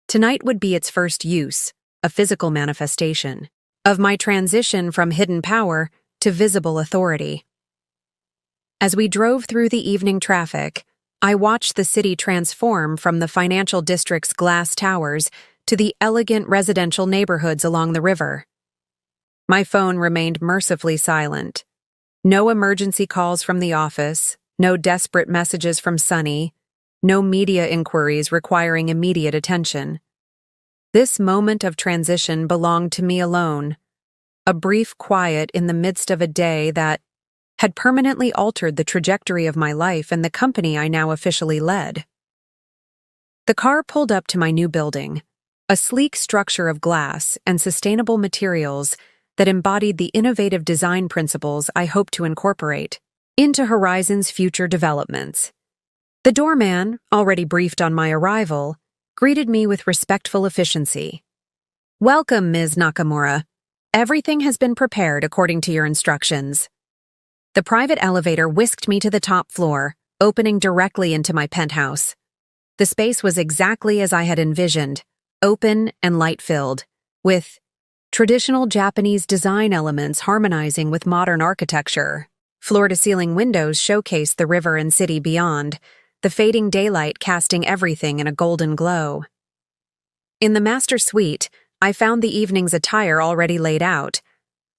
A: Tonight would be its first use, a physical manifestation, of my transition from hidden power to visible authority. As we drove through the evening traffic, I watched the city transform from the financial district's glass towers to the elegant residential neighborhoods along the river. My phone remained mercifully silent. No emergency calls from the office, no desperate messages from Sunny, no media inquiries requiring immediate attention. This moment of transition belonged to me alone, a brief quiet in the midst of a day that had permanently altered the trajectory of my life and the company I now officially led. The car pulled up to my new building, a sleek structure of glass and sustainable materials that embodied the innovative design principles I hope to incorporate into Horizon's future developments. The doorman, already briefed on my arrival, greeted me with respectful efficiency. Welcome, Ms. Nakamura. Everything has been prepared according to your instructions. The private elevator whisked me to the top floor, opening directly into my penthouse. The space was exactly as I had envisioned, open and light-filled, with traditional Japanese design elements harmonizing with modern architecture. Floor-to-ceiling windows showcased the river and city beyond, the fading daylight casting everything in a golden glow. In the master suite, I found the evening's attire already laid out.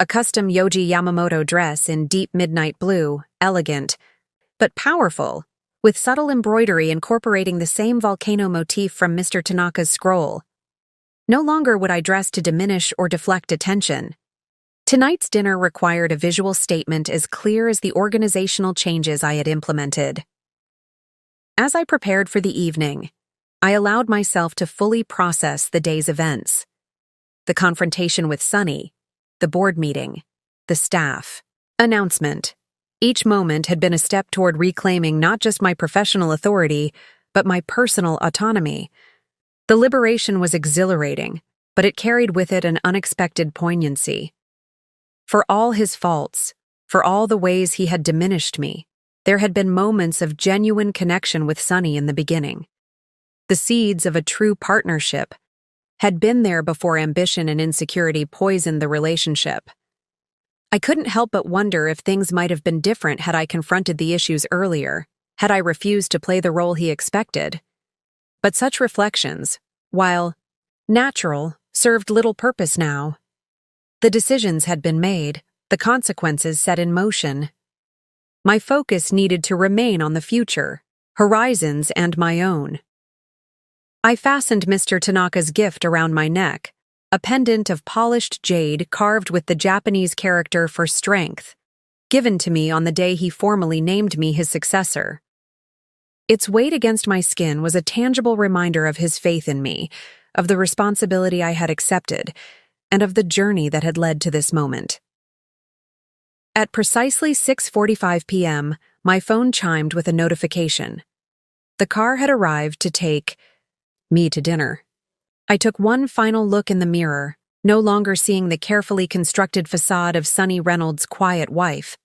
A: A custom Yoji Yamamoto dress in deep midnight blue, elegant, but powerful, with subtle embroidery incorporating the same volcano motif from Mr. Tanaka's scroll. No longer would I dress to diminish or deflect attention. Tonight's dinner required a visual statement as clear as the organizational changes I had implemented. As I prepared for the evening, I allowed myself to fully process the day's events. The confrontation with Sunny, the board meeting, the staff, announcement. Each moment had been a step toward reclaiming not just my professional authority, but my personal autonomy. The liberation was exhilarating, but it carried with it an unexpected poignancy. For all his faults, for all the ways he had diminished me, there had been moments of genuine connection with Sunny in the beginning. The seeds of a true partnership had been there before ambition and insecurity poisoned the relationship. I couldn't help but wonder if things might have been different had I confronted the issues earlier, had I refused to play the role he expected. But such reflections, while natural, served little purpose now. The decisions had been made, the consequences set in motion. My focus needed to remain on the future, horizons and my own. I fastened Mr. Tanaka's gift around my neck, a pendant of polished jade carved with the Japanese character for strength, given to me on the day he formally named me his successor. Its weight against my skin was a tangible reminder of his faith in me, of the responsibility I had accepted, and of the journey that had led to this moment. At precisely 6:45 p.m., my phone chimed with a notification. The car had arrived to take me to dinner. I took one final look in the mirror, no longer seeing the carefully constructed facade of Sunny Reynolds' quiet wife,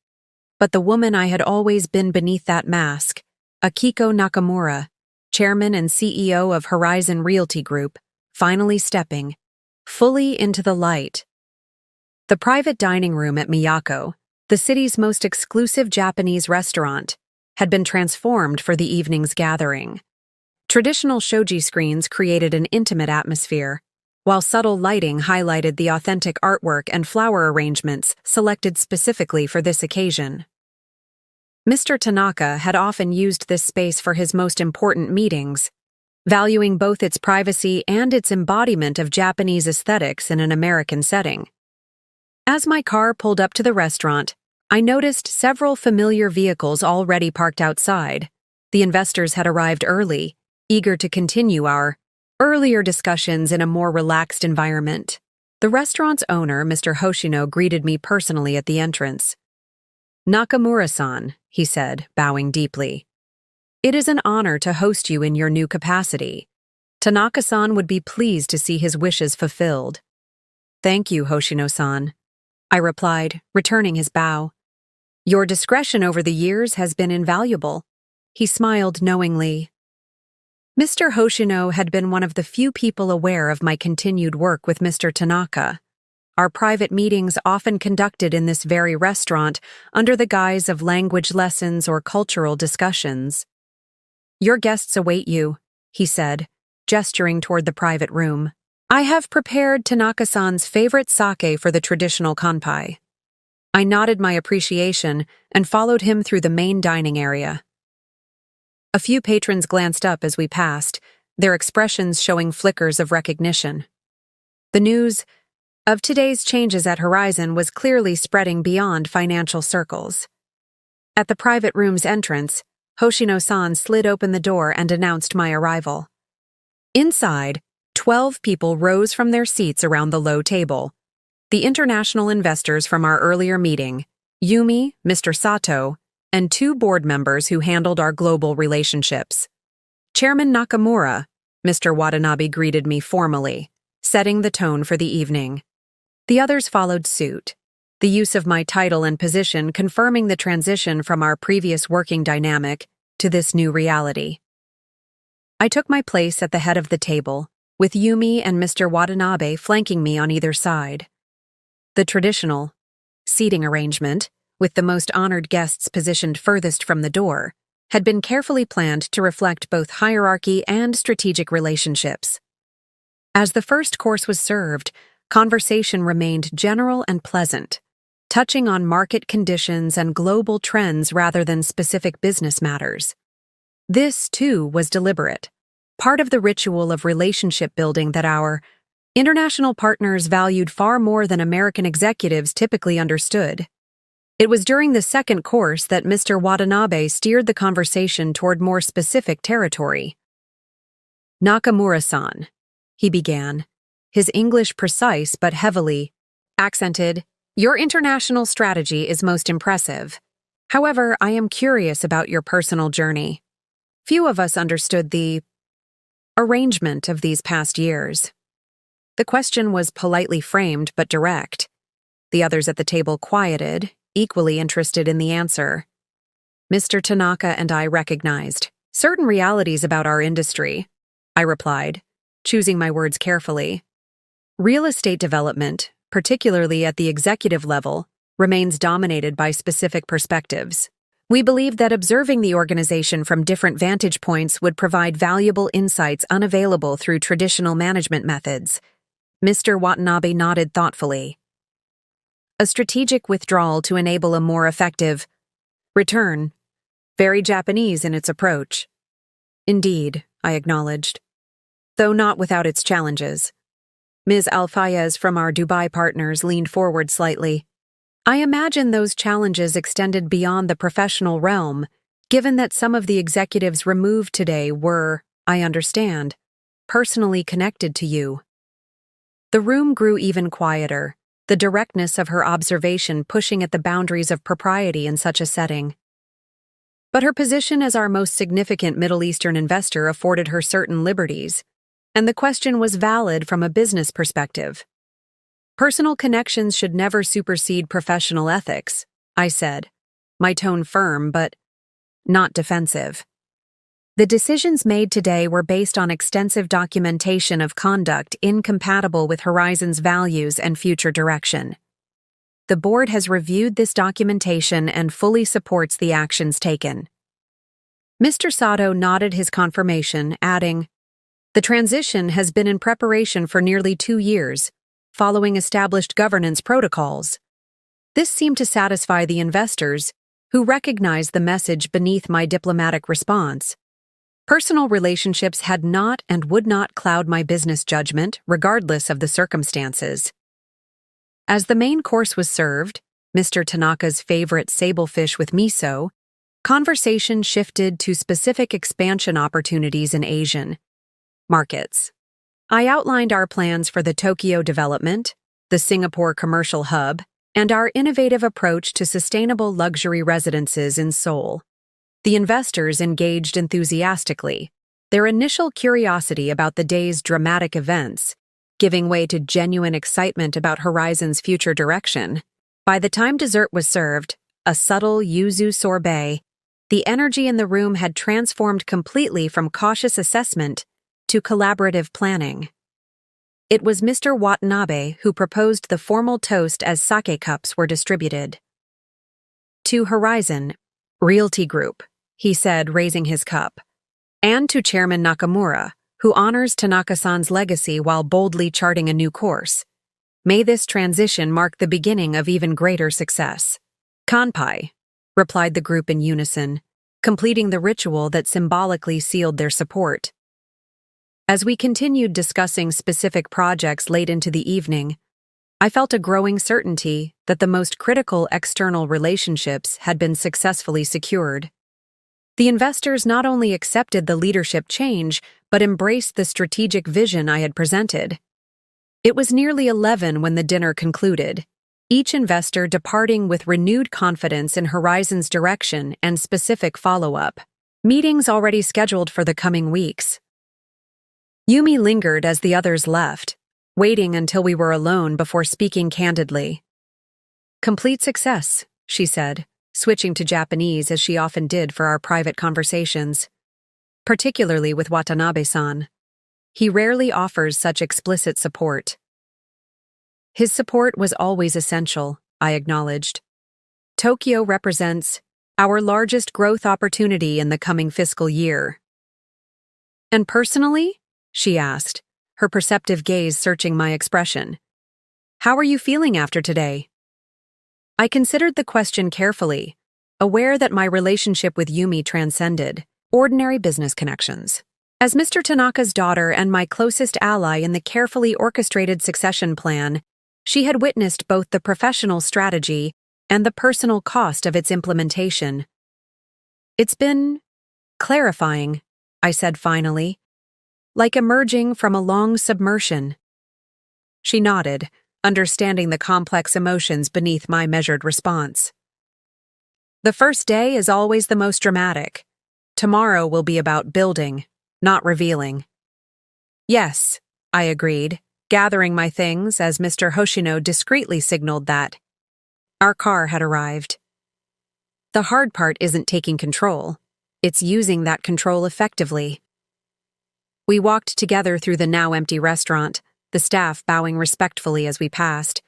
A: but the woman I had always been beneath that mask, Akiko Nakamura, chairman and CEO of Horizon Realty Group, finally stepping fully into the light. The private dining room at Miyako, the city's most exclusive Japanese restaurant, had been transformed for the evening's gathering. Traditional shoji screens created an intimate atmosphere, while subtle lighting highlighted the authentic artwork and flower arrangements selected specifically for this occasion. Mr. Tanaka had often used this space for his most important meetings, valuing both its privacy and its embodiment of Japanese aesthetics in an American setting. As my car pulled up to the restaurant, I noticed several familiar vehicles already parked outside. The investors had arrived early, eager to continue our earlier discussions in a more relaxed environment. The restaurant's owner, Mr. Hoshino, greeted me personally at the entrance. "Nakamura-san," he said, bowing deeply. "It is an honor to host you in your new capacity. Tanaka-san would be pleased to see his wishes fulfilled." "Thank you, Hoshino-san," I replied, returning his bow. "Your discretion over the years has been invaluable." He smiled knowingly. Mr. Hoshino had been one of the few people aware of my continued work with Mr. Tanaka. Our private meetings often conducted in this very restaurant under the guise of language lessons or cultural discussions. "Your guests await you," he said, gesturing toward the private room. "I have prepared Tanaka-san's favorite sake for the traditional kanpai." I nodded my appreciation and followed him through the main dining area. A few patrons glanced up as we passed, their expressions showing flickers of recognition. The news of today's changes at Horizon was clearly spreading beyond financial circles. At the private room's entrance, Hoshino-san slid open the door and announced my arrival. Inside, 12 people rose from their seats around the low table. The international investors from our earlier meeting, Yumi, Mr. Sato, and 2 board members who handled our global relationships. Chairman Nakamura, Mr. Watanabe greeted me formally, setting the tone for the evening. The others followed suit, the use of my title and position confirming the transition from our previous working dynamic to this new reality. I took my place at the head of the table, with Yumi and Mr. Watanabe flanking me on either side. The traditional seating arrangement, with the most honored guests positioned furthest from the door, had been carefully planned to reflect both hierarchy and strategic relationships. As the first course was served, conversation remained general and pleasant, touching on market conditions and global trends rather than specific business matters. This, too, was deliberate, part of the ritual of relationship building that our international partners valued far more than American executives typically understood. It was during the second course that Mr. Watanabe steered the conversation toward more specific territory. "Nakamura-san," he began, his English precise but heavily accented, "your international strategy is most impressive. However, I am curious about your personal journey. Few of us understood the arrangement of these past years." The question was politely framed but direct. The others at the table quieted, equally interested in the answer. Mr. Tanaka and I recognized certain realities about our industry, I replied, choosing my words carefully. Real estate development, particularly at the executive level, remains dominated by specific perspectives. We believed that observing the organization from different vantage points would provide valuable insights unavailable through traditional management methods. Mr. Watanabe nodded thoughtfully. A strategic withdrawal to enable a more effective return. Very Japanese in its approach. Indeed, I acknowledged. Though not without its challenges. Ms. Alfayez from our Dubai partners leaned forward slightly. I imagine those challenges extended beyond the professional realm, given that some of the executives removed today were, I understand, personally connected to you. The room grew even quieter, the directness of her observation pushing at the boundaries of propriety in such a setting. But her position as our most significant Middle Eastern investor afforded her certain liberties, and the question was valid from a business perspective. Personal connections should never supersede professional ethics, I said, my tone firm but not defensive. The decisions made today were based on extensive documentation of conduct incompatible with Horizon's values and future direction. The board has reviewed this documentation and fully supports the actions taken. Mr. Sato nodded his confirmation, adding, "The transition has been in preparation for nearly 2 years, following established governance protocols. This seemed to satisfy the investors, who recognized the message beneath my diplomatic response. Personal relationships had not and would not cloud my business judgment, regardless of the circumstances." As the main course was served, Mr. Tanaka's favorite sablefish with miso, conversation shifted to specific expansion opportunities in Asian markets. I outlined our plans for the Tokyo development, the Singapore commercial hub, and our innovative approach to sustainable luxury residences in Seoul. The investors engaged enthusiastically, their initial curiosity about the day's dramatic events, giving way to genuine excitement about Horizon's future direction. By the time dessert was served, a subtle yuzu sorbet, the energy in the room had transformed completely from cautious assessment to collaborative planning. It was Mr. Watanabe who proposed the formal toast as sake cups were distributed. "To Horizon Realty Group," he said, raising his cup, "and to Chairman Nakamura, who honors Tanaka-san's legacy while boldly charting a new course. May this transition mark the beginning of even greater success." "Kanpai," replied the group in unison, completing the ritual that symbolically sealed their support. As we continued discussing specific projects late into the evening, I felt a growing certainty that the most critical external relationships had been successfully secured. The investors not only accepted the leadership change, but embraced the strategic vision I had presented. It was nearly 11 when the dinner concluded, each investor departing with renewed confidence in Horizon's direction and specific follow-up. Meetings already scheduled for the coming weeks. Yumi lingered as the others left, waiting until we were alone before speaking candidly. "Complete success," she said, switching to Japanese as she often did for our private conversations. "Particularly with Watanabe-san. He rarely offers such explicit support." "His support was always essential," I acknowledged. "Tokyo represents our largest growth opportunity in the coming fiscal year." "And personally?" she asked, her perceptive gaze searching my expression. "How are you feeling after today?" I considered the question carefully, aware that my relationship with Yumi transcended ordinary business connections. As Mr. Tanaka's daughter and my closest ally in the carefully orchestrated succession plan, she had witnessed both the professional strategy and the personal cost of its implementation. "It's been clarifying," I said finally, "like emerging from a long submersion." She nodded, understanding the complex emotions beneath my measured response. "The first day is always the most dramatic. Tomorrow will be about building, not revealing." "Yes," I agreed, gathering my things as Mr. Hoshino discreetly signaled that our car had arrived. The hard part isn't taking control. It's using that control effectively. We walked together through the now empty restaurant, the staff bowing respectfully as we passed.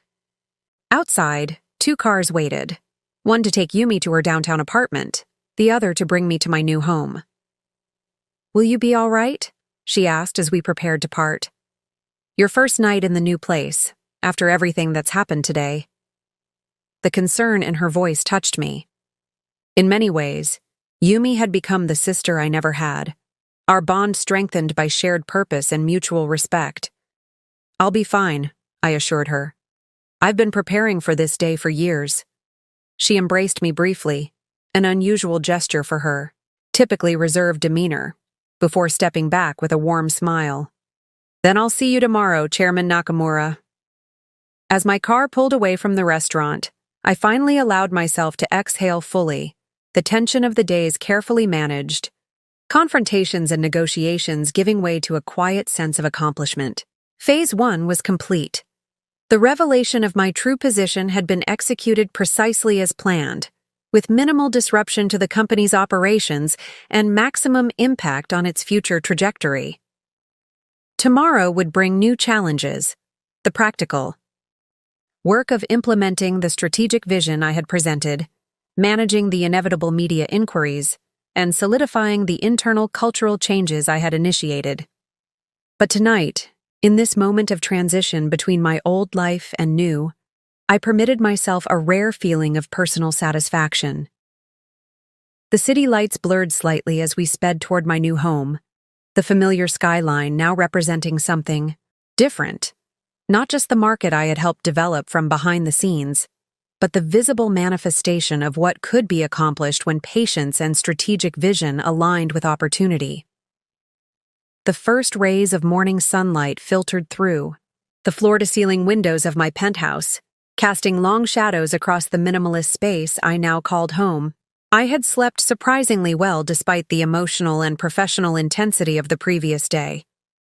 A: Outside, 2 cars waited, one to take Yumi to her downtown apartment, the other to bring me to my new home. "Will you be all right?" she asked as we prepared to part. "Your first night in the new place, after everything that's happened today." The concern in her voice touched me. In many ways, Yumi had become the sister I never had, our bond strengthened by shared purpose and mutual respect. "I'll be fine," I assured her. "I've been preparing for this day for years." She embraced me briefly, an unusual gesture for her, typically reserved demeanor, before stepping back with a warm smile. "Then I'll see you tomorrow, Chairman Nakamura." As my car pulled away from the restaurant, I finally allowed myself to exhale fully, the tension of the days carefully managed, confrontations and negotiations giving way to a quiet sense of accomplishment. Phase 1 was complete. The revelation of my true position had been executed precisely as planned, with minimal disruption to the company's operations and maximum impact on its future trajectory. Tomorrow would bring new challenges, the practical work of implementing the strategic vision I had presented, managing the inevitable media inquiries, and solidifying the internal cultural changes I had initiated. But tonight, in this moment of transition between my old life and new, I permitted myself a rare feeling of personal satisfaction. The city lights blurred slightly as we sped toward my new home, the familiar skyline now representing something different. Not just the market I had helped develop from behind the scenes, but the visible manifestation of what could be accomplished when patience and strategic vision aligned with opportunity. The first rays of morning sunlight filtered through the floor-to-ceiling windows of my penthouse, casting long shadows across the minimalist space I now called home. I had slept surprisingly well despite the emotional and professional intensity of the previous day,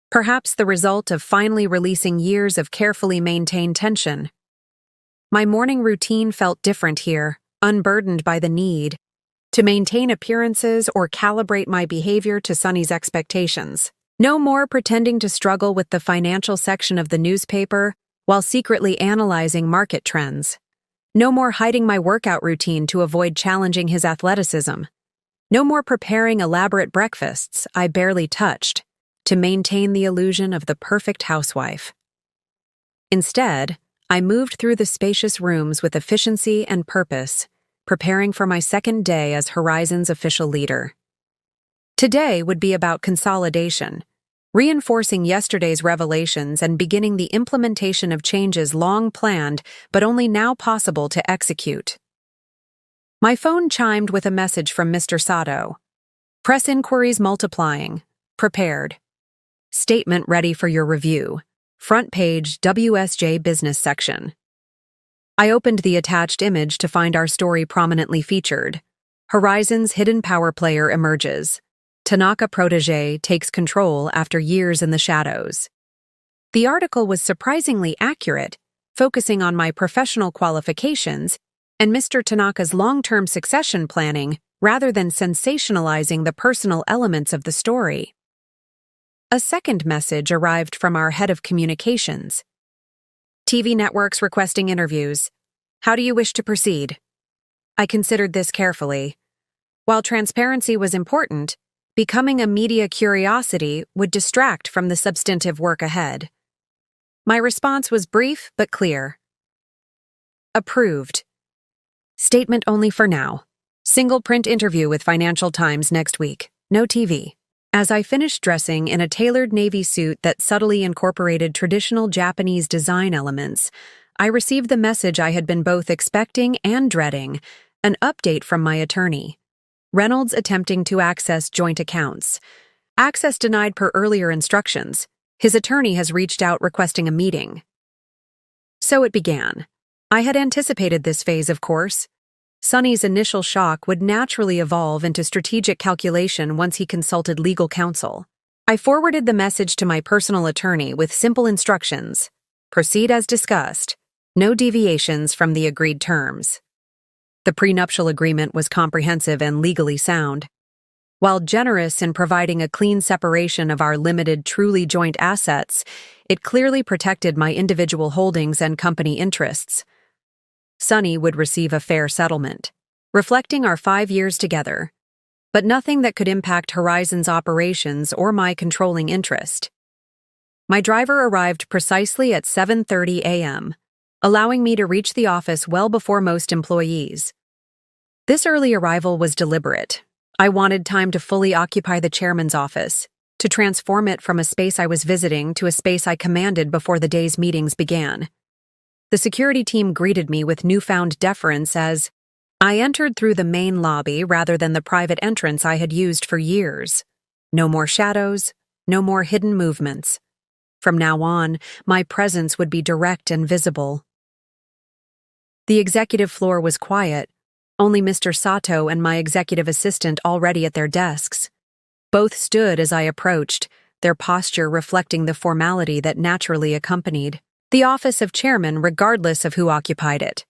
A: perhaps the result of finally releasing years of carefully maintained tension. My morning routine felt different here, unburdened by the need to maintain appearances or calibrate my behavior to Sunny's expectations. No more pretending to struggle with the financial section of the newspaper while secretly analyzing market trends. No more hiding my workout routine to avoid challenging his athleticism. No more preparing elaborate breakfasts I barely touched to maintain the illusion of the perfect housewife. Instead, I moved through the spacious rooms with efficiency and purpose, preparing for my second day as Horizon's official leader. Today would be about consolidation, reinforcing yesterday's revelations and beginning the implementation of changes long planned but only now possible to execute. My phone chimed with a message from Mr. Sato. "Press inquiries multiplying. Prepared. Statement ready for your review. Front page WSJ business section." I opened the attached image to find our story prominently featured. Horizon's hidden power player emerges. Tanaka protégé takes control after years in the shadows. The article was surprisingly accurate, focusing on my professional qualifications and Mr. Tanaka's long-term succession planning rather than sensationalizing the personal elements of the story. A second message arrived from our head of communications. "TV networks requesting interviews. How do you wish to proceed?" I considered this carefully. While transparency was important, becoming a media curiosity would distract from the substantive work ahead. My response was brief but clear. "Approved. Statement only for now. Single print interview with Financial Times next week. no TV. As I finished dressing in a tailored navy suit that subtly incorporated traditional Japanese design elements, I received the message I had been both expecting and dreading, an update from my attorney. Reynolds attempting to access joint accounts. Access denied per earlier instructions. His attorney has reached out requesting a meeting. So it began. I had anticipated this phase, of course. Sonny's initial shock would naturally evolve into strategic calculation once he consulted legal counsel. I forwarded the message to my personal attorney with simple instructions. Proceed as discussed. No deviations from the agreed terms. The prenuptial agreement was comprehensive and legally sound. While generous in providing a clean separation of our limited, truly joint assets, it clearly protected my individual holdings and company interests. Sonny would receive a fair settlement, reflecting our 5 years together, but nothing that could impact Horizon's operations or my controlling interest. My driver arrived precisely at 7:30 a.m., allowing me to reach the office well before most employees. This early arrival was deliberate. I wanted time to fully occupy the chairman's office, to transform it from a space I was visiting to a space I commanded before the day's meetings began. The security team greeted me with newfound deference as I entered through the main lobby rather than the private entrance I had used for years. No more shadows, no more hidden movements. From now on, my presence would be direct and visible. The executive floor was quiet, only Mr. Sato and my executive assistant already at their desks. Both stood as I approached, their posture reflecting the formality that naturally accompanied the office of chairman regardless of who occupied it.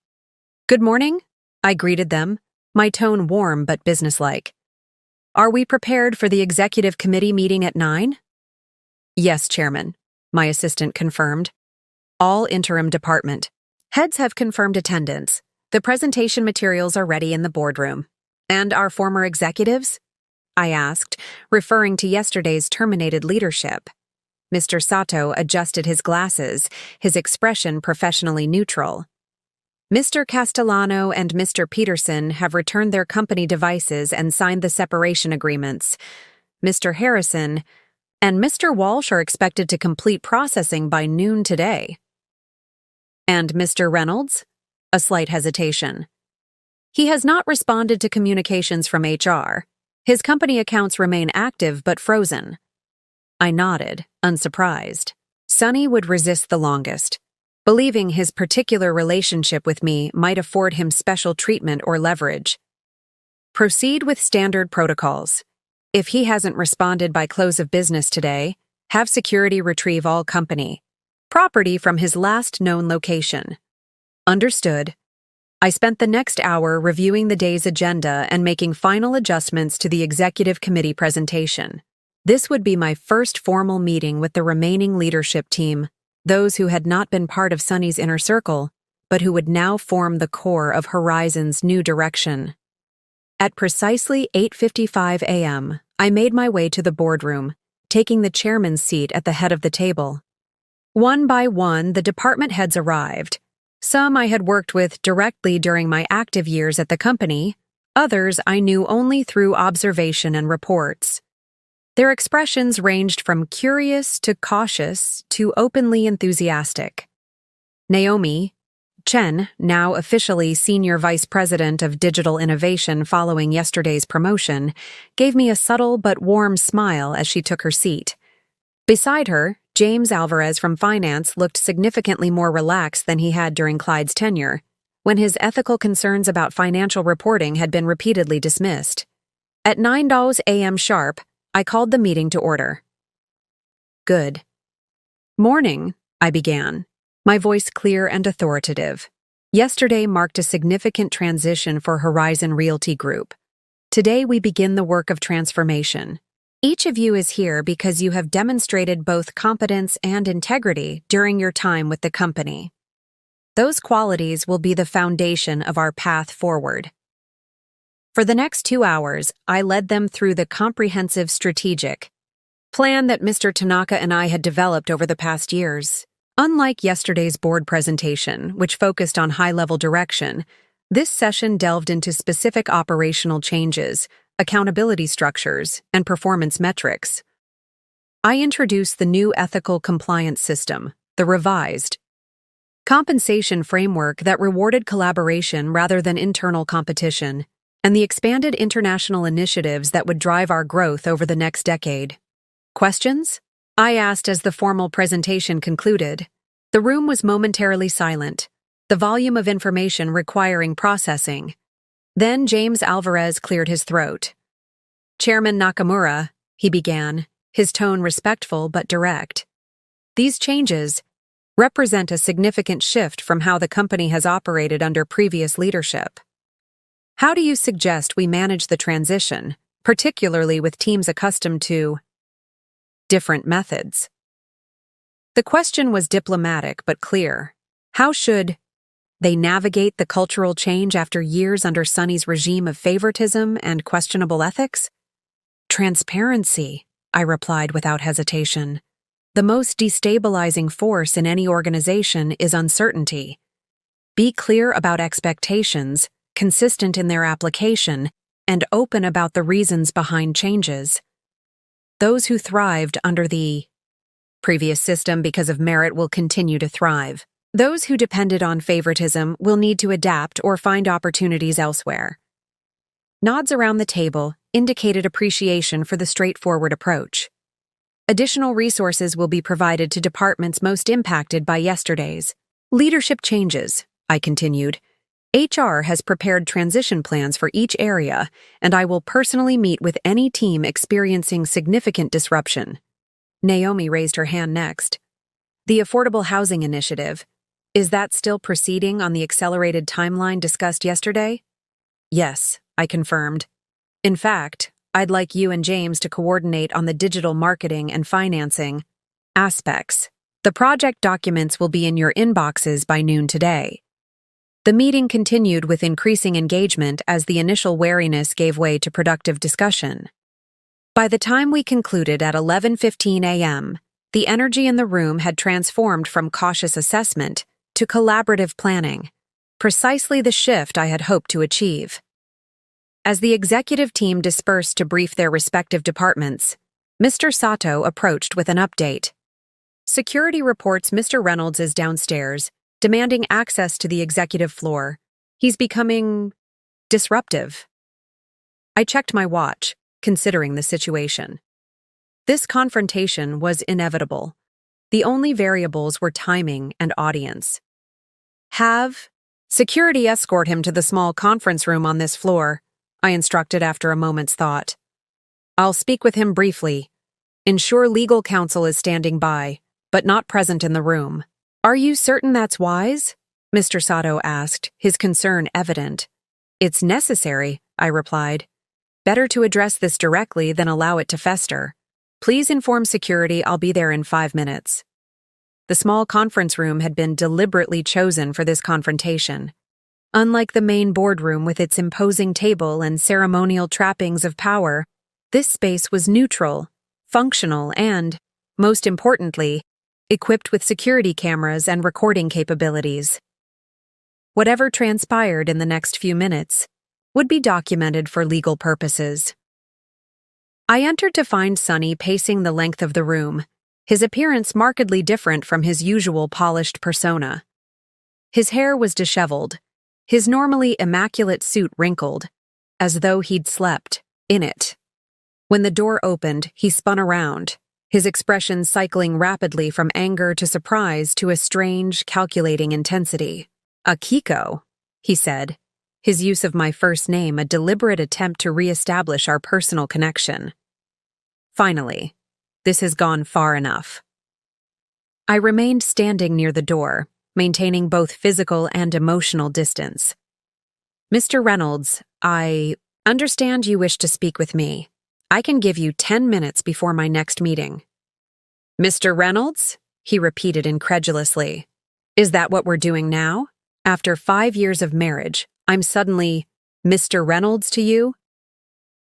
A: "Good morning," I greeted them, my tone warm but businesslike. "Are we prepared for the executive committee meeting at 9? "Yes, Chairman," my assistant confirmed. "All interim department heads have confirmed attendance. The presentation materials are ready in the boardroom." "And our former executives?" I asked, referring to yesterday's terminated leadership. Mr. Sato adjusted his glasses, his expression professionally neutral. "Mr. Castellano and Mr. Peterson have returned their company devices and signed the separation agreements. Mr. Harrison and Mr. Walsh are expected to complete processing by noon today." "And Mr. Reynolds?" A slight hesitation. "He has not responded to communications from HR. His company accounts remain active but frozen." I nodded, unsurprised. Sonny would resist the longest, believing his particular relationship with me might afford him special treatment or leverage. "Proceed with standard protocols. If he hasn't responded by close of business today, have security retrieve all company property from his last known location." Understood. I spent the next hour reviewing the day's agenda and making final adjustments to the executive committee presentation. This would be my first formal meeting with the remaining leadership team, those who had not been part of Sonny's inner circle, but who would now form the core of Horizon's new direction. At precisely 8:55 a.m., I made my way to the boardroom, taking the chairman's seat at the head of the table. One by one, the department heads arrived. Some I had worked with directly during my active years at the company, others I knew only through observation and reports. Their expressions ranged from curious to cautious to openly enthusiastic. Naomi, Chen, now officially Senior Vice President of Digital Innovation following yesterday's promotion, gave me a subtle but warm smile as she took her seat. Beside her, James Alvarez from Finance looked significantly more relaxed than he had during Clyde's tenure, when his ethical concerns about financial reporting had been repeatedly dismissed. At 9 a.m. sharp, I called the meeting to order. "Good morning," I began, my voice clear and authoritative. Yesterday marked a significant transition for Horizon Realty Group. Today we begin the work of transformation. Each of you is here because you have demonstrated both competence and integrity during your time with the company. Those qualities will be the foundation of our path forward. For the next 2 hours, I led them through the comprehensive strategic plan that Mr. Tanaka and I had developed over the past years. Unlike yesterday's board presentation, which focused on high-level direction, this session delved into specific operational changes, accountability structures, and performance metrics. I introduced the new ethical compliance system, the revised compensation framework that rewarded collaboration rather than internal competition, and the expanded international initiatives that would drive our growth over the next decade. Questions? I asked as the formal presentation concluded. The room was momentarily silent, the volume of information requiring processing. Then James Alvarez cleared his throat. Chairman Nakamura, he began, his tone respectful but direct. These changes represent a significant shift from how the company has operated under previous leadership. How do you suggest we manage the transition, particularly with teams accustomed to different methods? The question was diplomatic but clear. How should they navigate the cultural change after years under Sonny's regime of favoritism and questionable ethics? Transparency, I replied without hesitation. The most destabilizing force in any organization is uncertainty. Be clear about expectations, consistent in their application, and open about the reasons behind changes. Those who thrived under the previous system because of merit will continue to thrive. Those who depended on favoritism will need to adapt or find opportunities elsewhere. Nods around the table indicated appreciation for the straightforward approach. Additional resources will be provided to departments most impacted by yesterday's leadership changes, I continued. HR has prepared transition plans for each area, and I will personally meet with any team experiencing significant disruption. Naomi raised her hand next. The Affordable Housing Initiative, is that still proceeding on the accelerated timeline discussed yesterday? Yes, I confirmed. In fact, I'd like you and James to coordinate on the digital marketing and financing aspects. The project documents will be in your inboxes by noon today. The meeting continued with increasing engagement as the initial wariness gave way to productive discussion. By the time we concluded at 11:15 a.m., the energy in the room had transformed from cautious assessment to collaborative planning, precisely the shift I had hoped to achieve. As the executive team dispersed to brief their respective departments, Mr. Sato approached with an update. Security reports Mr. Reynolds is downstairs, demanding access to the executive floor. He's becoming disruptive. I checked my watch, considering the situation. This confrontation was inevitable. The only variables were timing and audience. Have security escort him to the small conference room on this floor, I instructed after a moment's thought. I'll speak with him briefly. Ensure legal counsel is standing by, but not present in the room. Are you certain that's wise? Mr. Sato asked, his concern evident. It's necessary, I replied. Better to address this directly than allow it to fester. Please inform security I'll be there in 5 minutes. The small conference room had been deliberately chosen for this confrontation. Unlike the main boardroom with its imposing table and ceremonial trappings of power, this space was neutral, functional, and, most importantly, equipped with security cameras and recording capabilities. Whatever transpired in the next few minutes would be documented for legal purposes. I entered to find Sonny pacing the length of the room, his appearance markedly different from his usual polished persona. His hair was disheveled, his normally immaculate suit wrinkled, as though he'd slept in it. When the door opened, he spun around, his expression cycling rapidly from anger to surprise to a strange, calculating intensity. Akiko, he said, his use of my first name a deliberate attempt to re-establish our personal connection. Finally, this has gone far enough. I remained standing near the door, maintaining both physical and emotional distance. Mr. Reynolds, I understand you wish to speak with me. I can give you 10 minutes before my next meeting. Mr. Reynolds? He repeated incredulously. Is that what we're doing now? After 5 years of marriage, I'm suddenly Mr. Reynolds to you?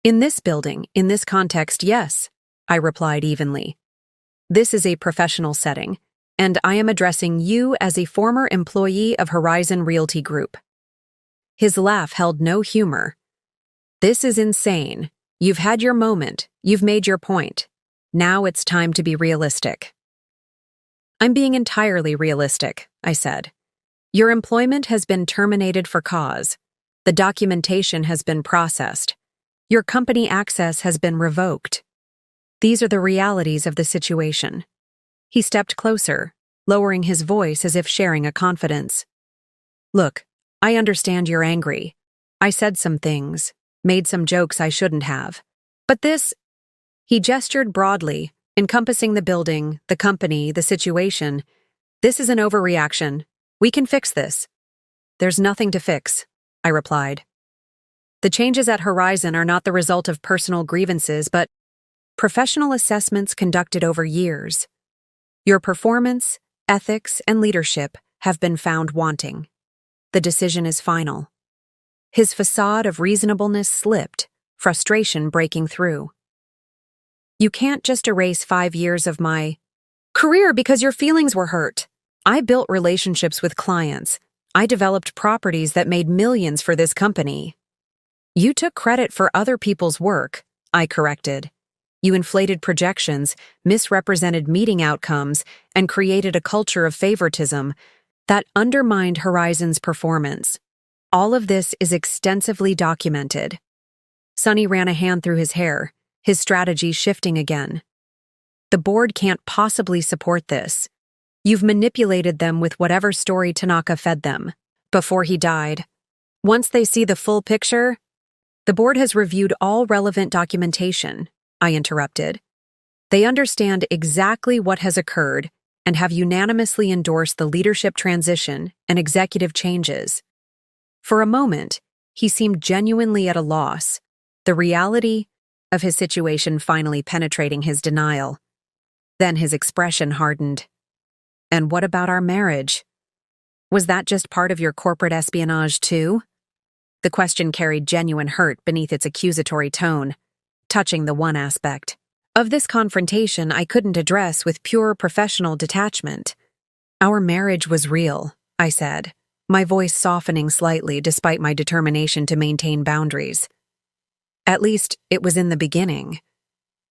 A: In this building, in this context, yes, I replied evenly. This is a professional setting, and I am addressing you as a former employee of Horizon Realty Group. His laugh held no humor. This is insane. You've had your moment. You've made your point. Now it's time to be realistic. I'm being entirely realistic, I said. Your employment has been terminated for cause. The documentation has been processed. Your company access has been revoked. These are the realities of the situation. He stepped closer, lowering his voice as if sharing a confidence. Look, I understand you're angry. I said some things, made some jokes I shouldn't have. But this— He gestured broadly, encompassing the building, the company, the situation. This is an overreaction. We can fix this. There's nothing to fix, I replied. The changes at Horizon are not the result of personal grievances, but professional assessments conducted over years. Your performance, ethics, and leadership have been found wanting. The decision is final. His facade of reasonableness slipped, frustration breaking through. You can't just erase 5 years of my career because your feelings were hurt. I built relationships with clients. I developed properties that made millions for this company. You took credit for other people's work, I corrected. You inflated projections, misrepresented meeting outcomes, and created a culture of favoritism that undermined Horizon's performance. All of this is extensively documented. Sonny ran a hand through his hair, his strategy shifting again. The board can't possibly support this. You've manipulated them with whatever story Tanaka fed them before he died. Once they see the full picture— The board has reviewed all relevant documentation, I interrupted. They understand exactly what has occurred and have unanimously endorsed the leadership transition and executive changes. For a moment, he seemed genuinely at a loss, the reality of his situation finally penetrating his denial. Then his expression hardened. And what about our marriage? Was that just part of your corporate espionage too? The question carried genuine hurt beneath its accusatory tone, touching the one aspect of this confrontation I couldn't address with pure professional detachment. Our marriage was real, I said, my voice softening slightly despite my determination to maintain boundaries. At least, it was in the beginning.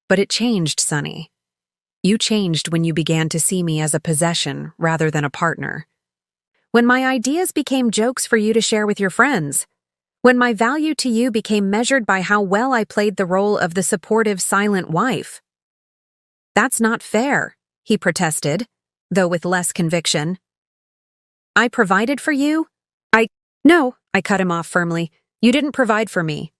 A: But it changed, Sonny. You changed when you began to see me as a possession rather than a partner. When my ideas became jokes for you to share with your friends. When my value to you became measured by how well I played the role of the supportive, silent wife. That's not fair, he protested, though with less conviction. I provided for you? No, I cut him off firmly. You didn't provide for me.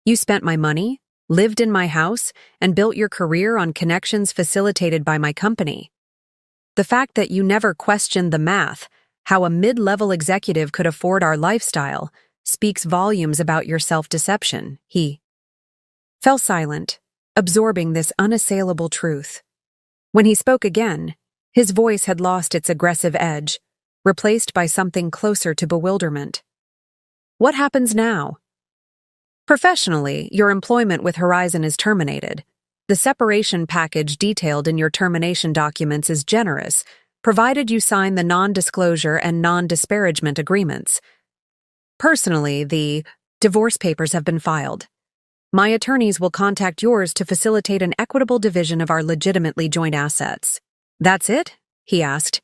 A: You spent my money, lived in my house, and built your career on connections facilitated by my company. The fact that you never questioned the math, how a mid-level executive could afford our lifestyle, speaks volumes about your self-deception. He fell silent, absorbing this unassailable truth. When he spoke again, his voice had lost its aggressive edge, replaced by something closer to bewilderment. What happens now? Professionally, your employment with Horizon is terminated. The separation package detailed in your termination documents is generous, provided you sign the non-disclosure and non-disparagement agreements. Personally, the divorce papers have been filed. My attorneys will contact yours to facilitate an equitable division of our legitimately joint assets. That's it? He asked,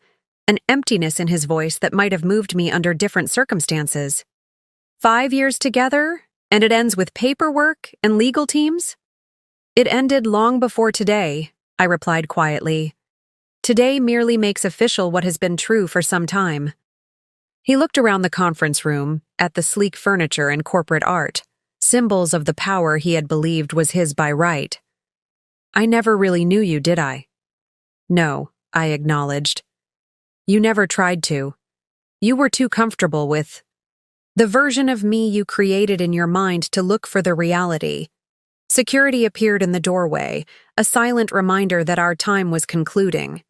A: an emptiness in his voice that might have moved me under different circumstances. 5 years together, and it ends with paperwork and legal teams? It ended long before today, I replied quietly. Today merely makes official what has been true for some time. He looked around the conference room, at the sleek furniture and corporate art, symbols of the power he had believed was his by right. I never really knew you, did I? No, I acknowledged. You never tried to. You were too comfortable with the version of me you created in your mind to look for the reality. Security appeared in the doorway, a silent reminder that our time was concluding.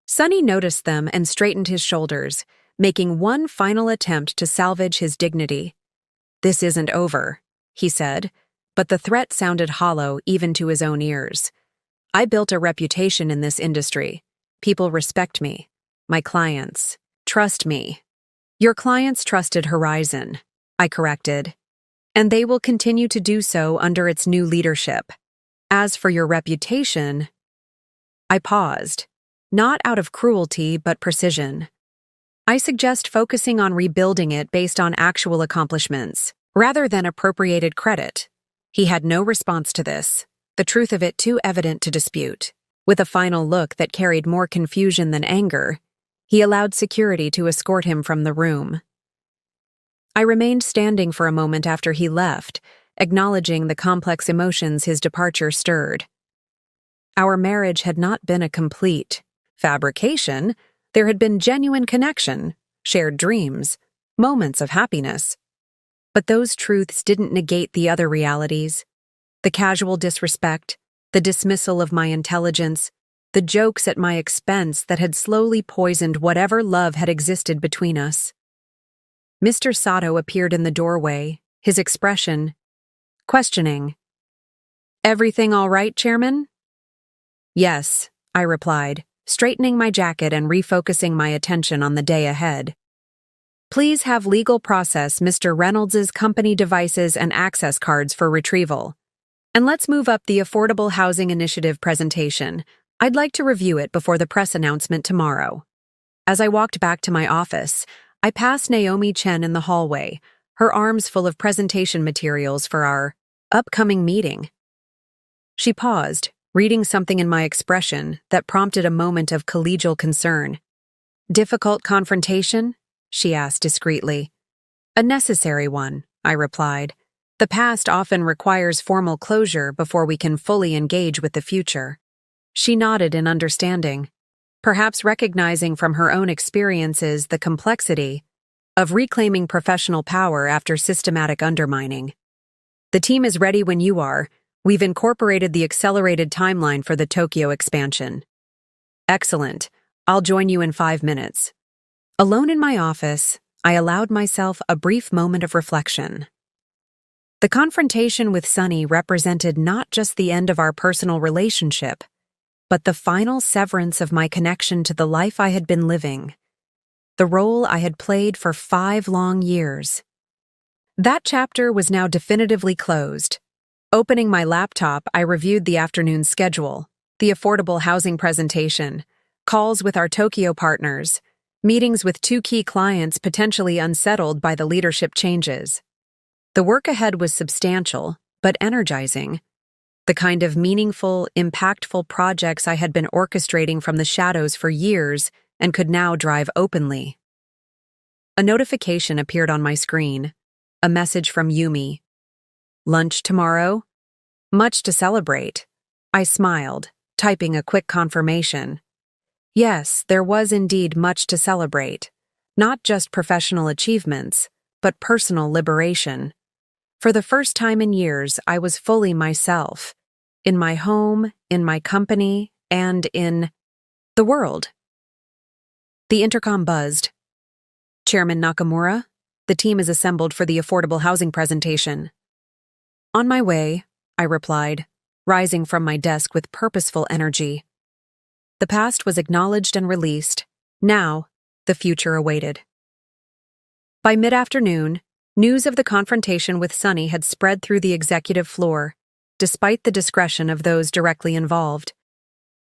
A: Sonny noticed them and straightened his shoulders, making one final attempt to salvage his dignity. This isn't over, he said, but the threat sounded hollow even to his own ears. I built a reputation in this industry. People respect me. My clients trust me. Your clients trusted Horizon, I corrected. and they will continue to do so under its new leadership. As for your reputation, I paused, not out of cruelty but precision. I suggest focusing on rebuilding it based on actual accomplishments, rather than appropriated credit. He had no response to this, the truth of it too evident to dispute. With a final look that carried more confusion than anger, he allowed security to escort him from the room. I remained standing for a moment after he left, acknowledging the complex emotions his departure stirred. Our marriage had not been a complete fabrication. There had been genuine connection, shared dreams, moments of happiness. But those truths didn't negate the other realities: the casual disrespect, the dismissal of my intelligence, the jokes at my expense that had slowly poisoned whatever love had existed between us. Mr. Sato appeared in the doorway, his expression questioning. "Everything all right, Chairman?" "Yes," I replied, straightening my jacket and refocusing my attention on the day ahead. "Please have legal process Mr. Reynolds's company devices and access cards for retrieval. And let's move up the Affordable Housing Initiative presentation. I'd like to review it before the press announcement tomorrow." As I walked back to my office, I passed Naomi Chen in the hallway, her arms full of presentation materials for our upcoming meeting. She paused, reading something in my expression that prompted a moment of collegial concern. "Difficult confrontation?" she asked discreetly. "A necessary one," I replied. "The past often requires formal closure before we can fully engage with the future." She nodded in understanding, perhaps recognizing from her own experiences the complexity of reclaiming professional power after systematic undermining. "The team is ready when you are. We've incorporated the accelerated timeline for the Tokyo expansion." "Excellent. I'll join you in 5 minutes." Alone in my office, I allowed myself a brief moment of reflection. The confrontation with Sunny represented not just the end of our personal relationship, but the final severance of my connection to the life I had been living, the role I had played for 5 long years. That chapter was now definitively closed. Opening my laptop, I reviewed the afternoon schedule, the affordable housing presentation, calls with our Tokyo partners, meetings with 2 key clients potentially unsettled by the leadership changes. The work ahead was substantial, but energizing. The kind of meaningful, impactful projects I had been orchestrating from the shadows for years and could now drive openly. A notification appeared on my screen, a message from Yumi. "Lunch tomorrow? Much to celebrate." I smiled, typing a quick confirmation. Yes, there was indeed much to celebrate. Not just professional achievements, but personal liberation. For the first time in years, I was fully myself. In my home, in my company, and in the world. The intercom buzzed. "Chairman Nakamura, the team is assembled for the affordable housing presentation." "On my way," I replied, rising from my desk with purposeful energy. The past was acknowledged and released. Now, the future awaited. By mid-afternoon, news of the confrontation with Sunny had spread through the executive floor, despite the discretion of those directly involved.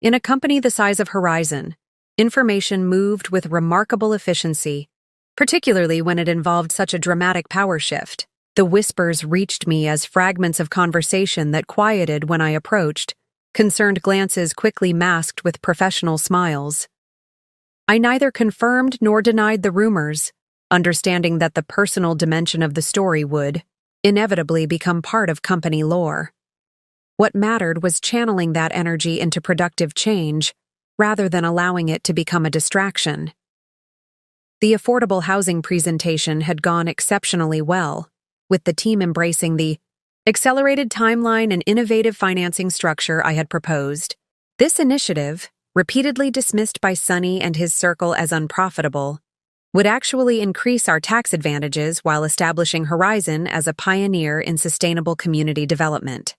A: In a company the size of Horizon, information moved with remarkable efficiency, particularly when it involved such a dramatic power shift. The whispers reached me as fragments of conversation that quieted when I approached, concerned glances quickly masked with professional smiles. I neither confirmed nor denied the rumors, understanding that the personal dimension of the story would, inevitably, become part of company lore. What mattered was channeling that energy into productive change, rather than allowing it to become a distraction. The affordable housing presentation had gone exceptionally well, with the team embracing the accelerated timeline and innovative financing structure I had proposed. This initiative, repeatedly dismissed by Sunny and his circle as unprofitable, would actually increase our tax advantages while establishing Horizon as a pioneer in sustainable community development.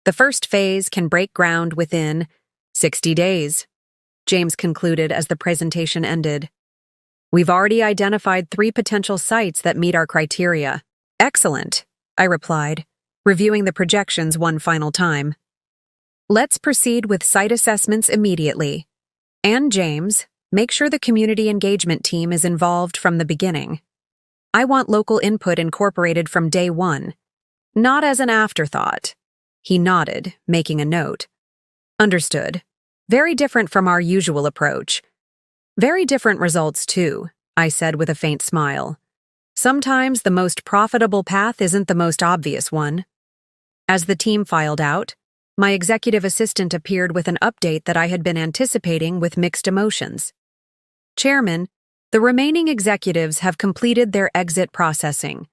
A: The first phase can break ground within 60 days, James concluded as the presentation ended. We've already identified 3 potential sites that meet our criteria. Excellent, I replied, reviewing the projections one final time. Let's proceed with site assessments immediately. And James, make sure the community engagement team is involved from the beginning. I want local input incorporated from day one, not as an afterthought. He nodded, making a note. Understood. Very different from our usual approach. Very different results, too, I said with a faint smile. Sometimes the most profitable path isn't the most obvious one. As the team filed out, my executive assistant appeared with an update that I had been anticipating with mixed emotions. Chairman, the remaining executives have completed their exit processing.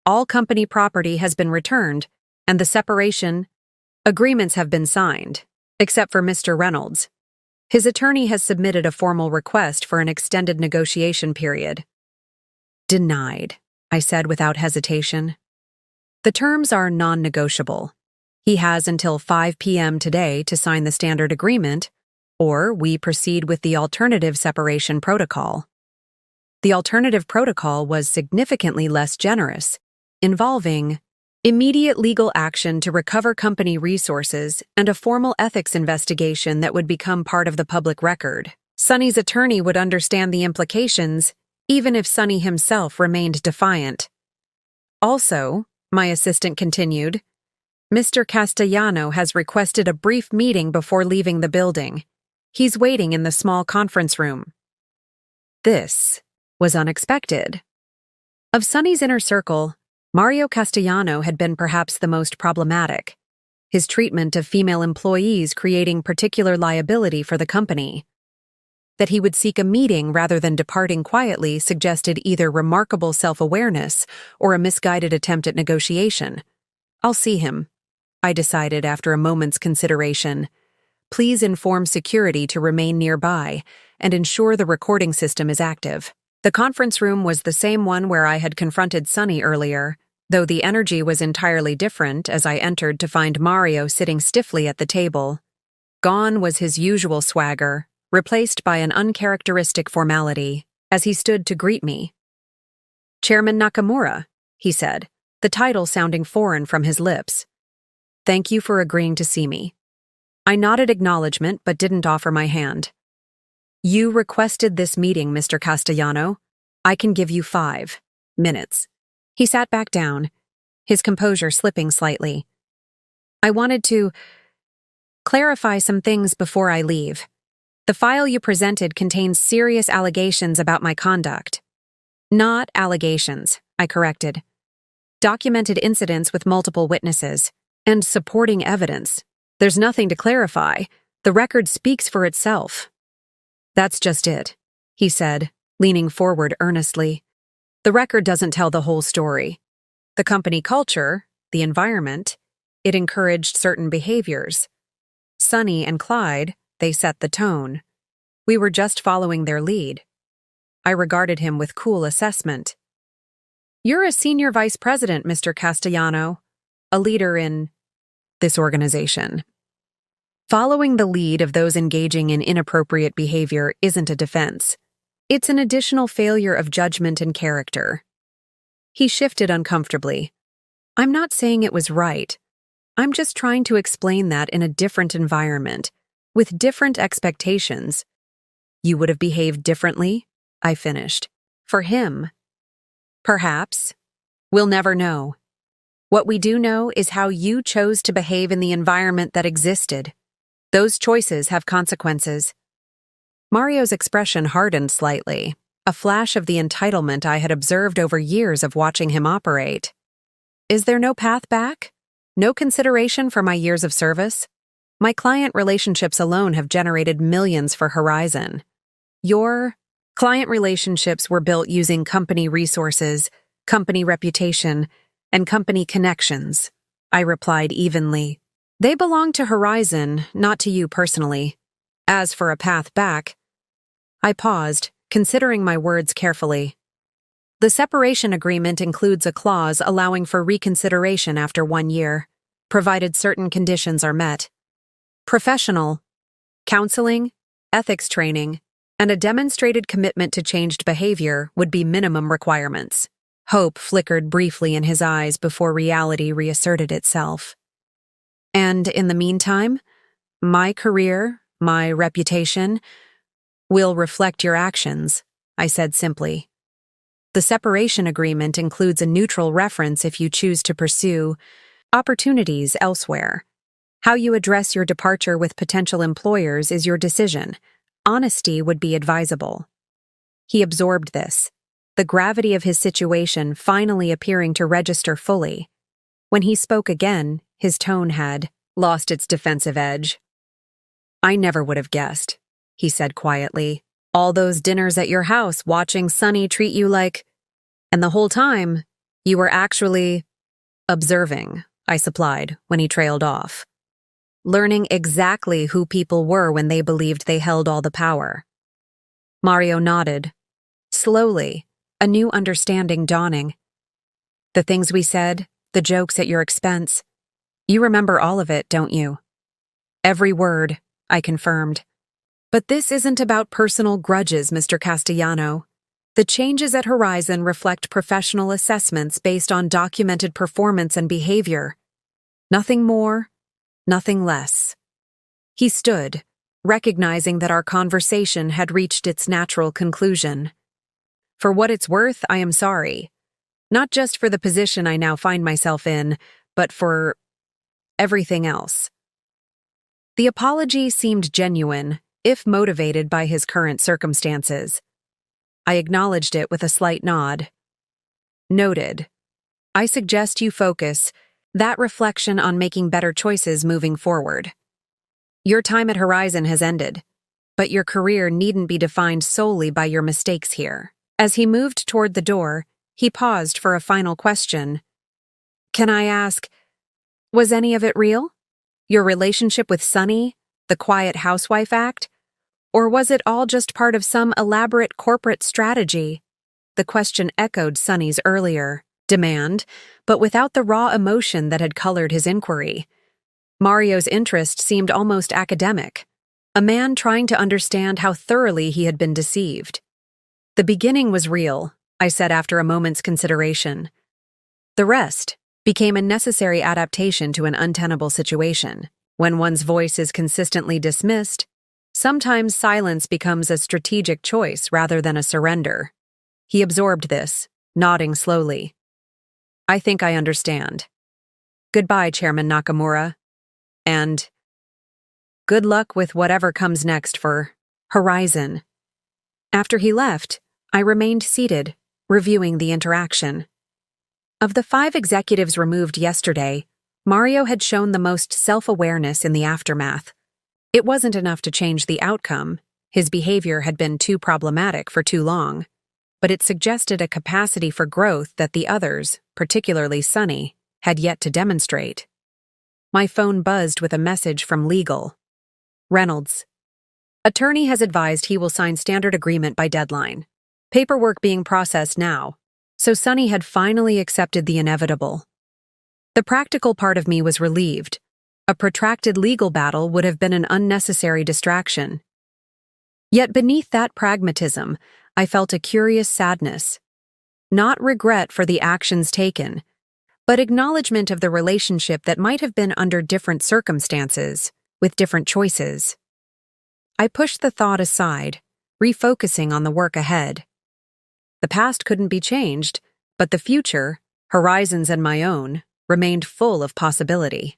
A: All company property has been returned, and the separation agreements have been signed, except for Mr. Reynolds. His attorney has submitted a formal request for an extended negotiation period. Denied, I said without hesitation. The terms are non-negotiable. He has until 5 p.m. today to sign the standard agreement, or we proceed with the alternative separation protocol. The alternative protocol was significantly less generous, involving immediate legal action to recover company resources and a formal ethics investigation that would become part of the public record. Sonny's attorney would understand the implications, even if Sonny himself remained defiant. Also, my assistant continued, Mr. Castellano has requested a brief meeting before leaving the building. He's waiting in the small conference room. This was unexpected. Of Sonny's inner circle, Mario Castellano had been perhaps the most problematic, his treatment of female employees creating particular liability for the company. That he would seek a meeting rather than departing quietly suggested either remarkable self-awareness or a misguided attempt at negotiation. I'll see him, I decided after a moment's consideration. Please inform security to remain nearby and ensure the recording system is active. The conference room was the same one where I had confronted Sonny earlier, though the energy was entirely different as I entered to find Mario sitting stiffly at the table. Gone was his usual swagger, replaced by an uncharacteristic formality, as he stood to greet me. Chairman Nakamura, he said, the title sounding foreign from his lips. Thank you for agreeing to see me. I nodded acknowledgement but didn't offer my hand. You requested this meeting, Mr. Castellano. I can give you 5 minutes. He sat back down, his composure slipping slightly. I wanted to clarify some things before I leave. The file you presented contains serious allegations about my conduct. Not allegations, I corrected. Documented incidents with multiple witnesses, and supporting evidence. There's nothing to clarify. The record speaks for itself. That's just it, he said, leaning forward earnestly. The record doesn't tell the whole story. The company culture, the environment, it encouraged certain behaviors. Sonny and Clyde, they set the tone. We were just following their lead. I regarded him with cool assessment. You're a senior vice president, Mr. Castellano, a leader in this organization. Following the lead of those engaging in inappropriate behavior isn't a defense. It's an additional failure of judgment and character. He shifted uncomfortably. I'm not saying it was right. I'm just trying to explain that in a different environment, with different expectations. You would have behaved differently, I finished. For him. Perhaps. We'll never know. What we do know is how you chose to behave in the environment that existed. Those choices have consequences. Mario's expression hardened slightly, a flash of the entitlement I had observed over years of watching him operate. Is there no path back? No consideration for my years of service? My client relationships alone have generated millions for Horizon. Your client relationships were built using company resources, company reputation, and company connections, I replied evenly. They belong to Horizon, not to you personally. As for a path back, I paused, considering my words carefully. The separation agreement includes a clause allowing for reconsideration after 1 year, provided certain conditions are met. Professional, counseling, ethics training, and a demonstrated commitment to changed behavior would be minimum requirements. Hope flickered briefly in his eyes before reality reasserted itself. And in the meantime, my career, my reputation, will reflect your actions, I said simply. The separation agreement includes a neutral reference if you choose to pursue opportunities elsewhere. How you address your departure with potential employers is your decision. Honesty would be advisable. He absorbed this, the gravity of his situation finally appearing to register fully. When he spoke again, his tone had lost its defensive edge. I never would have guessed, he said quietly. All those dinners at your house watching Sonny treat you like... And the whole time, you were actually observing, I supplied when he trailed off. Learning exactly who people were when they believed they held all the power. Mario nodded. Slowly, a new understanding dawning. The things we said, the jokes at your expense. You remember all of it, don't you? Every word, I confirmed. But this isn't about personal grudges, Mr. Castellano. The changes at Horizon reflect professional assessments based on documented performance and behavior. Nothing more, nothing less. He stood, recognizing that our conversation had reached its natural conclusion. For what it's worth, I am sorry. Not just for the position I now find myself in, but for everything else. The apology seemed genuine, if motivated by his current circumstances. I acknowledged it with a slight nod. Noted. I suggest you focus that reflection on making better choices moving forward. Your time at Horizon has ended, but your career needn't be defined solely by your mistakes here. As he moved toward the door, he paused for a final question. Can I ask, was any of it real? Your relationship with Sonny, the quiet housewife act? Or was it all just part of some elaborate corporate strategy? The question echoed Sonny's earlier demand, but without the raw emotion that had colored his inquiry. Mario's interest seemed almost academic, a man trying to understand how thoroughly he had been deceived. The beginning was real, I said after a moment's consideration. The rest became a necessary adaptation to an untenable situation. When one's voice is consistently dismissed, sometimes silence becomes a strategic choice rather than a surrender. He absorbed this, nodding slowly. I think I understand. Goodbye, Chairman Nakamura. And good luck with whatever comes next for Horizon. After he left, I remained seated, reviewing the interaction. Of the 5 executives removed yesterday, Mario had shown the most self-awareness in the aftermath. It wasn't enough to change the outcome. His behavior had been too problematic for too long. But it suggested a capacity for growth that the others, particularly Sonny, had yet to demonstrate. My phone buzzed with a message from legal. Reynolds. Attorney has advised he will sign standard agreement by deadline. Paperwork being processed now. So Sonny had finally accepted the inevitable. The practical part of me was relieved. A protracted legal battle would have been an unnecessary distraction. Yet beneath that pragmatism, I felt a curious sadness. Not regret for the actions taken, but acknowledgement of the relationship that might have been under different circumstances, with different choices. I pushed the thought aside, refocusing on the work ahead. The past couldn't be changed, but the future, Horizon's and my own, remained full of possibility.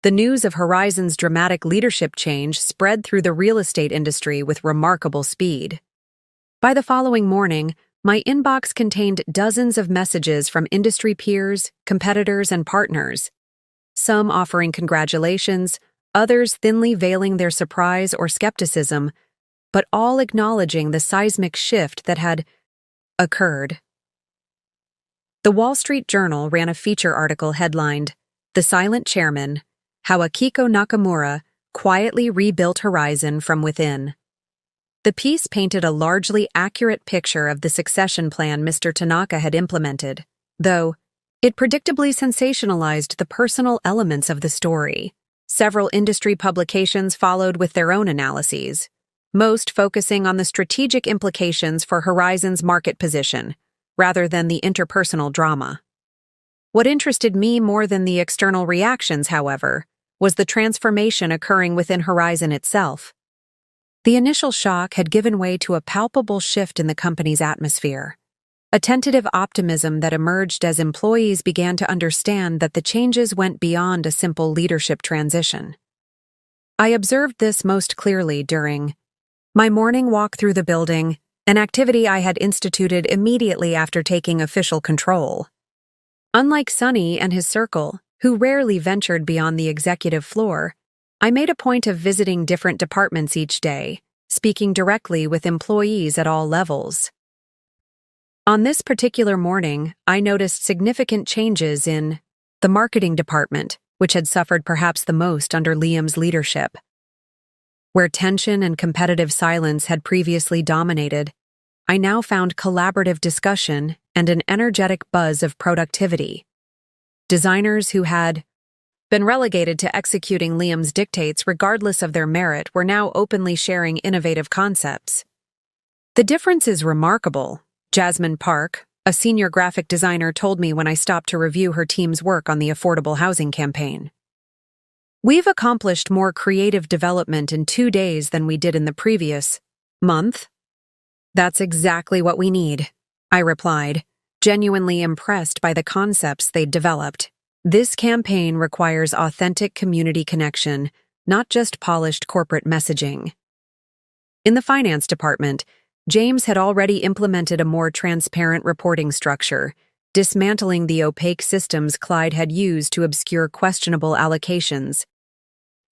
A: The news of Horizon's dramatic leadership change spread through the real estate industry with remarkable speed. By the following morning, my inbox contained dozens of messages from industry peers, competitors, and partners, some offering congratulations, others thinly veiling their surprise or skepticism, but all acknowledging the seismic shift that had occurred. The Wall Street Journal ran a feature article headlined, "The Silent Chairman: How Akiko Nakamura Quietly Rebuilt Horizon from Within." The piece painted a largely accurate picture of the succession plan Mr. Tanaka had implemented, though it predictably sensationalized the personal elements of the story. Several industry publications followed with their own analyses, most focusing on the strategic implications for Horizon's market position, rather than the interpersonal drama. What interested me more than the external reactions, however, was the transformation occurring within Horizon itself. The initial shock had given way to a palpable shift in the company's atmosphere, a tentative optimism that emerged as employees began to understand that the changes went beyond a simple leadership transition. I observed this most clearly during my morning walk through the building, an activity I had instituted immediately after taking official control. Unlike Sonny and his circle, who rarely ventured beyond the executive floor, I made a point of visiting different departments each day, speaking directly with employees at all levels. On this particular morning, I noticed significant changes in the marketing department, which had suffered perhaps the most under Liam's leadership. Where tension and competitive silence had previously dominated, I now found collaborative discussion and an energetic buzz of productivity. Designers who had been relegated to executing Liam's dictates regardless of their merit were now openly sharing innovative concepts. The difference is remarkable, Jasmine Park, a senior graphic designer, told me when I stopped to review her team's work on the affordable housing campaign. We've accomplished more creative development in 2 days than we did in the previous month. That's exactly what we need, I replied, genuinely impressed by the concepts they'd developed. This campaign requires authentic community connection, not just polished corporate messaging. In the finance department, James had already implemented a more transparent reporting structure, dismantling the opaque systems Clyde had used to obscure questionable allocations.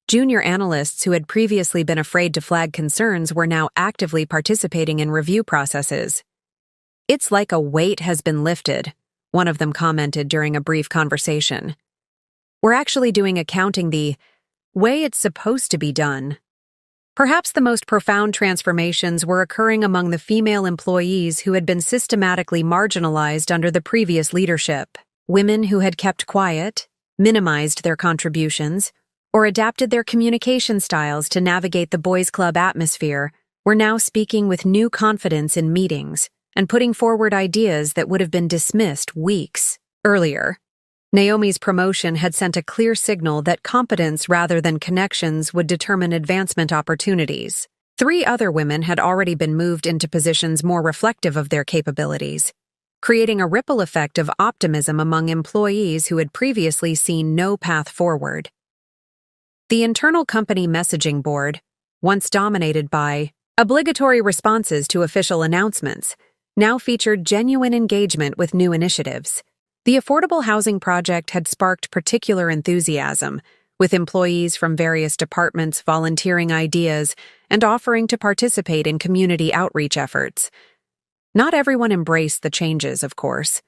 A: Junior analysts who had previously been afraid to flag concerns were now actively participating in review processes. "It's like a weight has been lifted," one of them commented during a brief conversation. "We're actually doing accounting the way it's supposed to be done." Perhaps the most profound transformations were occurring among the female employees who had been systematically marginalized under the previous leadership. Women who had kept quiet, minimized their contributions, or adapted their communication styles to navigate the boys' club atmosphere were now speaking with new confidence in meetings and putting forward ideas that would have been dismissed weeks earlier. Naomi's promotion had sent a clear signal that competence rather than connections would determine advancement opportunities. 3 other women had already been moved into positions more reflective of their capabilities, creating a ripple effect of optimism among employees who had previously seen no path forward. The internal company messaging board, once dominated by obligatory responses to official announcements, now featured genuine engagement with new initiatives. The affordable housing project had sparked particular enthusiasm, with employees from various departments volunteering ideas and offering to participate in community outreach efforts. Not everyone embraced the changes, of course.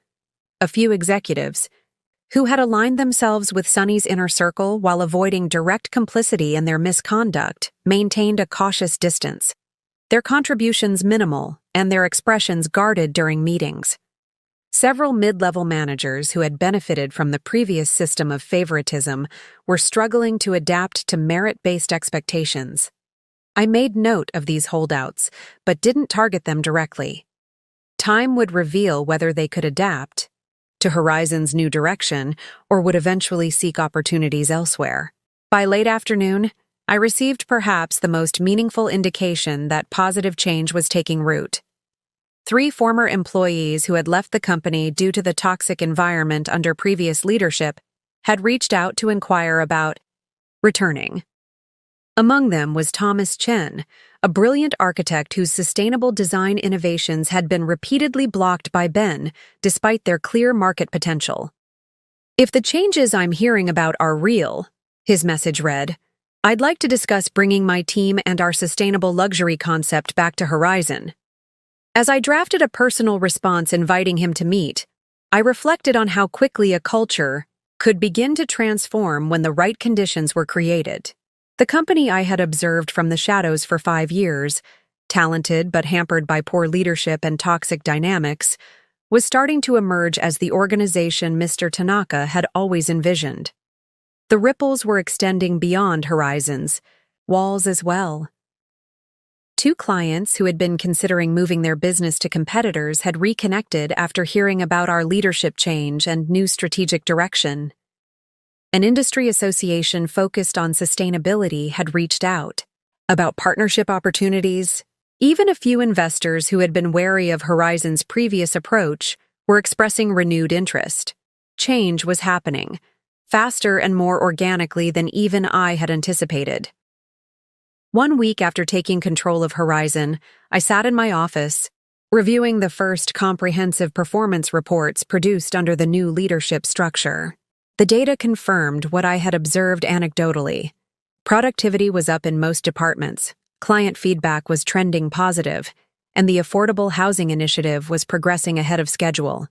A: A few executives, who had aligned themselves with Sonny's inner circle while avoiding direct complicity in their misconduct, maintained a cautious distance, their contributions minimal and their expressions guarded during meetings. Several mid-level managers who had benefited from the previous system of favoritism were struggling to adapt to merit-based expectations. I made note of these holdouts, but didn't target them directly. Time would reveal whether they could adapt to Horizon's new direction or would eventually seek opportunities elsewhere. By late afternoon, I received perhaps the most meaningful indication that positive change was taking root. 3 former employees who had left the company due to the toxic environment under previous leadership had reached out to inquire about returning. Among them was Thomas Chen, a brilliant architect whose sustainable design innovations had been repeatedly blocked by Ben, despite their clear market potential. "If the changes I'm hearing about are real," his message read, "I'd like to discuss bringing my team and our sustainable luxury concept back to Horizon." As I drafted a personal response inviting him to meet, I reflected on how quickly a culture could begin to transform when the right conditions were created. The company I had observed from the shadows for 5 years, talented but hampered by poor leadership and toxic dynamics, was starting to emerge as the organization Mr. Tanaka had always envisioned. The ripples were extending beyond Horizon's walls as well. Two clients who had been considering moving their business to competitors had reconnected after hearing about our leadership change and new strategic direction. An industry association focused on sustainability had reached out about partnership opportunities. Even a few investors who had been wary of Horizon's previous approach were expressing renewed interest. Change was happening, faster and more organically than even I had anticipated. 1 week after taking control of Horizon, I sat in my office, reviewing the first comprehensive performance reports produced under the new leadership structure. The data confirmed what I had observed anecdotally. Productivity was up in most departments, client feedback was trending positive, and the affordable housing initiative was progressing ahead of schedule.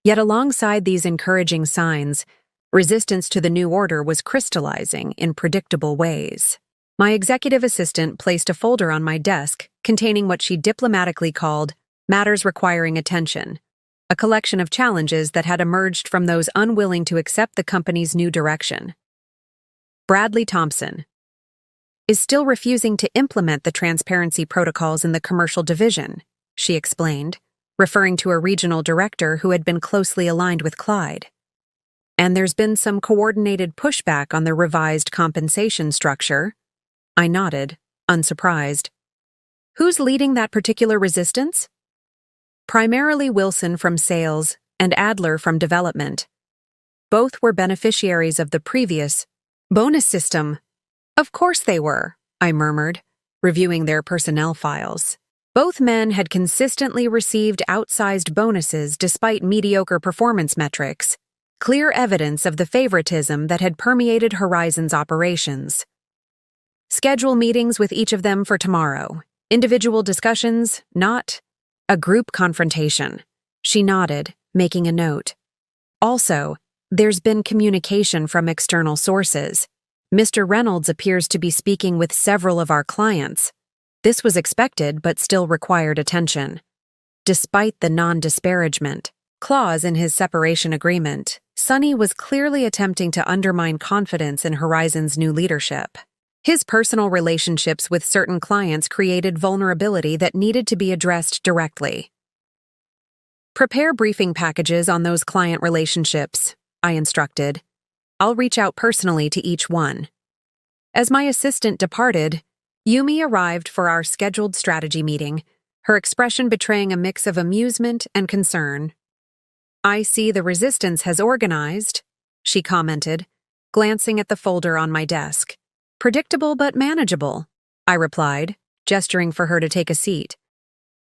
A: Yet alongside these encouraging signs, resistance to the new order was crystallizing in predictable ways. My executive assistant placed a folder on my desk containing what she diplomatically called matters requiring attention, a collection of challenges that had emerged from those unwilling to accept the company's new direction. Bradley Thompson is still refusing to implement the transparency protocols in the commercial division, she explained, referring to a regional director who had been closely aligned with Clyde. And there's been some coordinated pushback on the revised compensation structure. I nodded, unsurprised. Who's leading that particular resistance? Primarily Wilson from sales and Adler from development. Both were beneficiaries of the previous bonus system. Of course they were, I murmured, reviewing their personnel files. Both men had consistently received outsized bonuses despite mediocre performance metrics, clear evidence of the favoritism that had permeated Horizon's operations. Schedule meetings with each of them for tomorrow. Individual discussions, not a group confrontation. She nodded, making a note. Also, there's been communication from external sources. Mr. Reynolds appears to be speaking with several of our clients. This was expected but still required attention. Despite the non-disparagement clause in his separation agreement, Sonny was clearly attempting to undermine confidence in Horizon's new leadership. His personal relationships with certain clients created vulnerability that needed to be addressed directly. Prepare briefing packages on those client relationships, I instructed. I'll reach out personally to each one. As my assistant departed, Yumi arrived for our scheduled strategy meeting, her expression betraying a mix of amusement and concern. I see the resistance has organized, she commented, glancing at the folder on my desk. Predictable but manageable, I replied, gesturing for her to take a seat.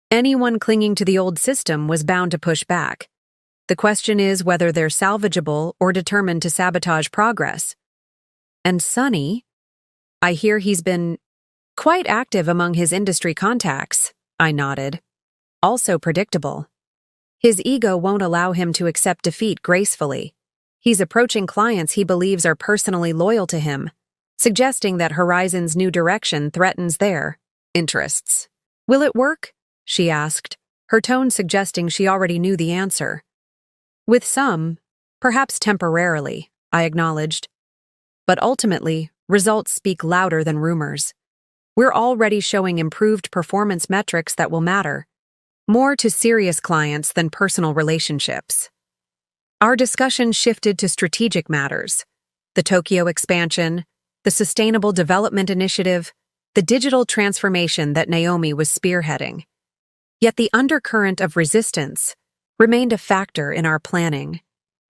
A: Anyone clinging to the old system was bound to push back. The question is whether they're salvageable or determined to sabotage progress. And Sonny, I hear he's been quite active among his industry contacts, I nodded. Also predictable. His ego won't allow him to accept defeat gracefully. He's approaching clients he believes are personally loyal to him, suggesting that Horizon's new direction threatens their interests. Will it work? She asked, her tone suggesting she already knew the answer. With some, perhaps temporarily, I acknowledged. But ultimately, results speak louder than rumors. We're already showing improved performance metrics that will matter, more to serious clients than personal relationships. Our discussion shifted to strategic matters, the Tokyo expansion, the Sustainable Development Initiative, the digital transformation that Naomi was spearheading. Yet the undercurrent of resistance remained a factor in our planning,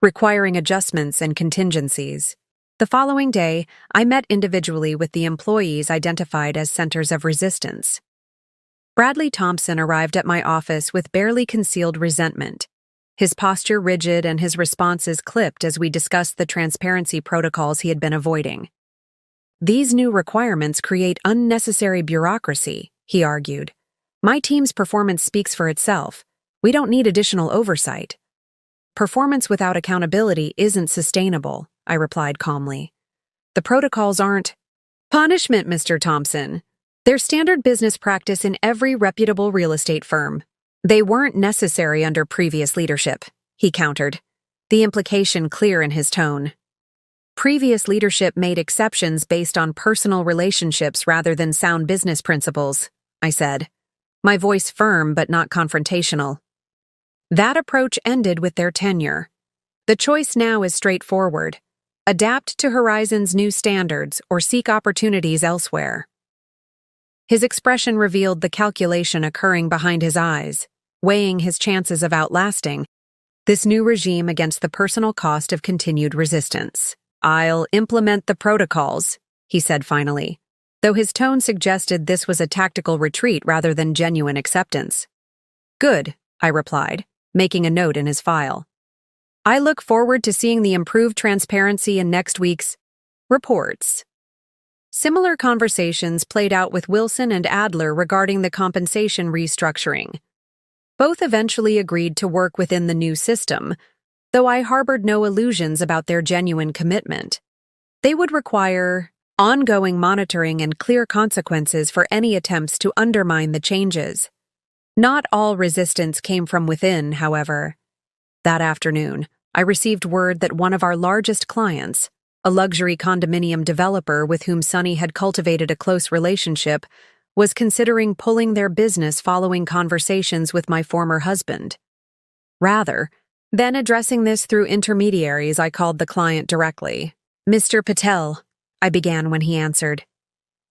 A: requiring adjustments and contingencies. The following day, I met individually with the employees identified as centers of resistance. Bradley Thompson arrived at my office with barely concealed resentment, his posture rigid and his responses clipped as we discussed the transparency protocols he had been avoiding. These new requirements create unnecessary bureaucracy, he argued. My team's performance speaks for itself. We don't need additional oversight. Performance without accountability isn't sustainable, I replied calmly. The protocols aren't punishment, Mr. Thompson. They're standard business practice in every reputable real estate firm. They weren't necessary under previous leadership, he countered, the implication clear in his tone. Previous leadership made exceptions based on personal relationships rather than sound business principles, I said, my voice firm but not confrontational. That approach ended with their tenure. The choice now is straightforward. Adapt to Horizon's new standards or seek opportunities elsewhere. His expression revealed the calculation occurring behind his eyes, weighing his chances of outlasting this new regime against the personal cost of continued resistance. I'll implement the protocols, he said finally, though his tone suggested this was a tactical retreat rather than genuine acceptance. Good, I replied, making a note in his file. I look forward to seeing the improved transparency in next week's reports. Similar conversations played out with Wilson and Adler regarding the compensation restructuring. Both eventually agreed to work within the new system, though I harbored no illusions about their genuine commitment. They would require ongoing monitoring and clear consequences for any attempts to undermine the changes. Not all resistance came from within, however. That afternoon, I received word that one of our largest clients, a luxury condominium developer with whom Sunny had cultivated a close relationship, was considering pulling their business following conversations with my former husband. Rather than addressing this through intermediaries, I called the client directly. Mr. Patel, I began when he answered.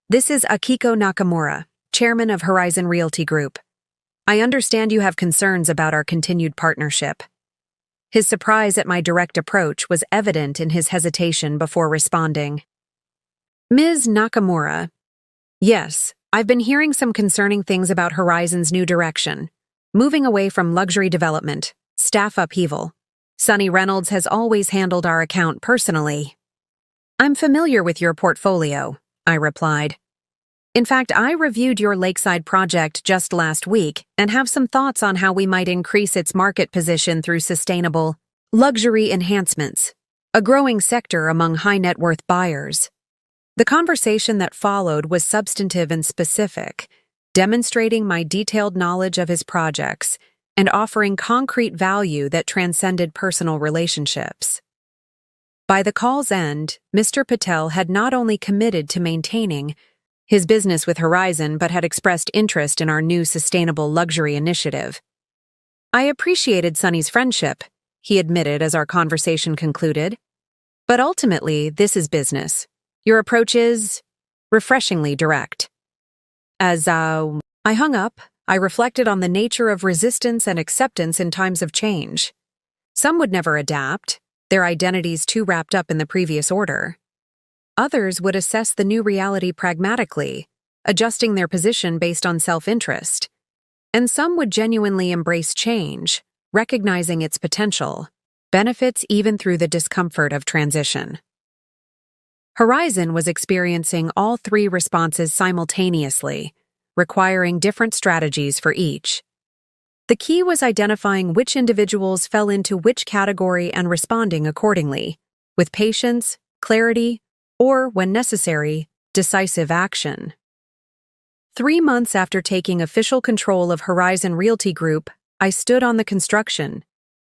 A: This is Akiko Nakamura, chairman of Horizon Realty Group. I understand you have concerns about our continued partnership. His surprise at my direct approach was evident in his hesitation before responding. Ms. Nakamura, yes, I've been hearing some concerning things about Horizon's new direction, moving away from luxury development, staff upheaval. Sonny Reynolds has always handled our account personally. I'm familiar with your portfolio, I replied. In fact, I reviewed your Lakeside project just last week and have some thoughts on how we might increase its market position through sustainable luxury enhancements, a growing sector among high-net-worth buyers. The conversation that followed was substantive and specific, demonstrating my detailed knowledge of his projects and offering concrete value that transcended personal relationships. By the call's end, Mr. Patel had not only committed to maintaining his business with Horizon but had expressed interest in our new sustainable luxury initiative. I appreciated Sunny's friendship, he admitted as our conversation concluded. But ultimately, this is business. Your approach is refreshingly direct. As I hung up, I reflected on the nature of resistance and acceptance in times of change. Some would never adapt, their identities too wrapped up in the previous order. Others would assess the new reality pragmatically, adjusting their position based on self-interest. And some would genuinely embrace change, recognizing its potential, benefits even through the discomfort of transition. Horizon was experiencing all three responses simultaneously, requiring different strategies for each. The key was identifying which individuals fell into which category and responding accordingly, with patience, clarity, or, when necessary, decisive action. 3 months after taking official control of Horizon Realty Group, I stood on the construction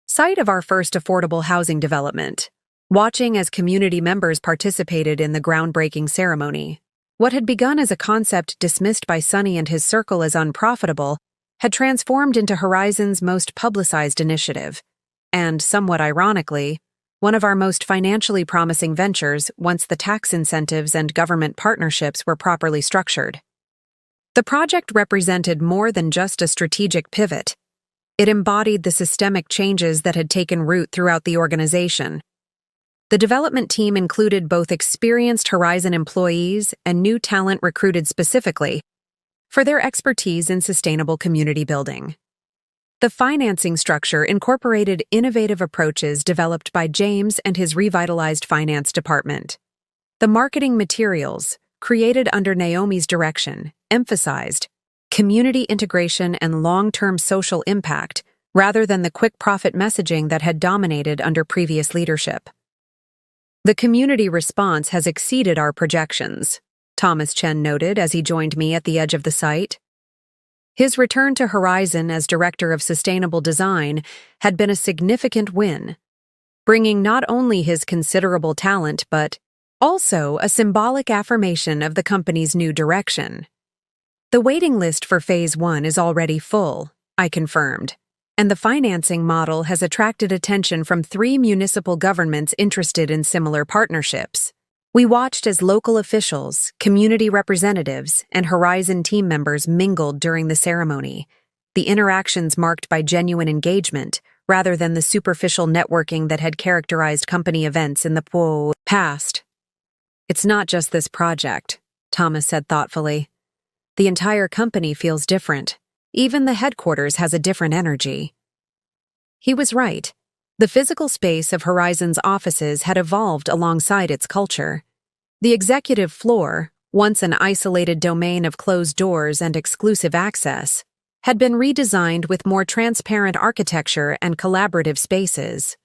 A: site of our first affordable housing development, watching as community members participated in the groundbreaking ceremony. What had begun as a concept dismissed by Sunny and his circle as unprofitable had transformed into Horizon's most publicized initiative, and, somewhat ironically, one of our most financially promising ventures once the tax incentives and government partnerships were properly structured. The project represented more than just a strategic pivot. It embodied the systemic changes that had taken root throughout the organization. The development team included both experienced Horizon employees and new talent recruited specifically for their expertise in sustainable community building. The financing structure incorporated innovative approaches developed by James and his revitalized finance department. The marketing materials, created under Naomi's direction, emphasized community integration and long-term social impact rather than the quick profit messaging that had dominated under previous leadership. The community response has exceeded our projections, Thomas Chen noted as he joined me at the edge of the site. His return to Horizon as Director of Sustainable Design had been a significant win, bringing not only his considerable talent but also a symbolic affirmation of the company's new direction. The waiting list for Phase 1 is already full, I confirmed, and the financing model has attracted attention from 3 municipal governments interested in similar partnerships. We watched as local officials, community representatives, and Horizon team members mingled during the ceremony, the interactions marked by genuine engagement rather than the superficial networking that had characterized company events in the past. It's not just this project, Thomas said thoughtfully. The entire company feels different. Even the headquarters has a different energy. He was right. The physical space of Horizon's offices had evolved alongside its culture. The executive floor, once an isolated domain of closed doors and exclusive access, had been redesigned with more transparent architecture and collaborative spaces.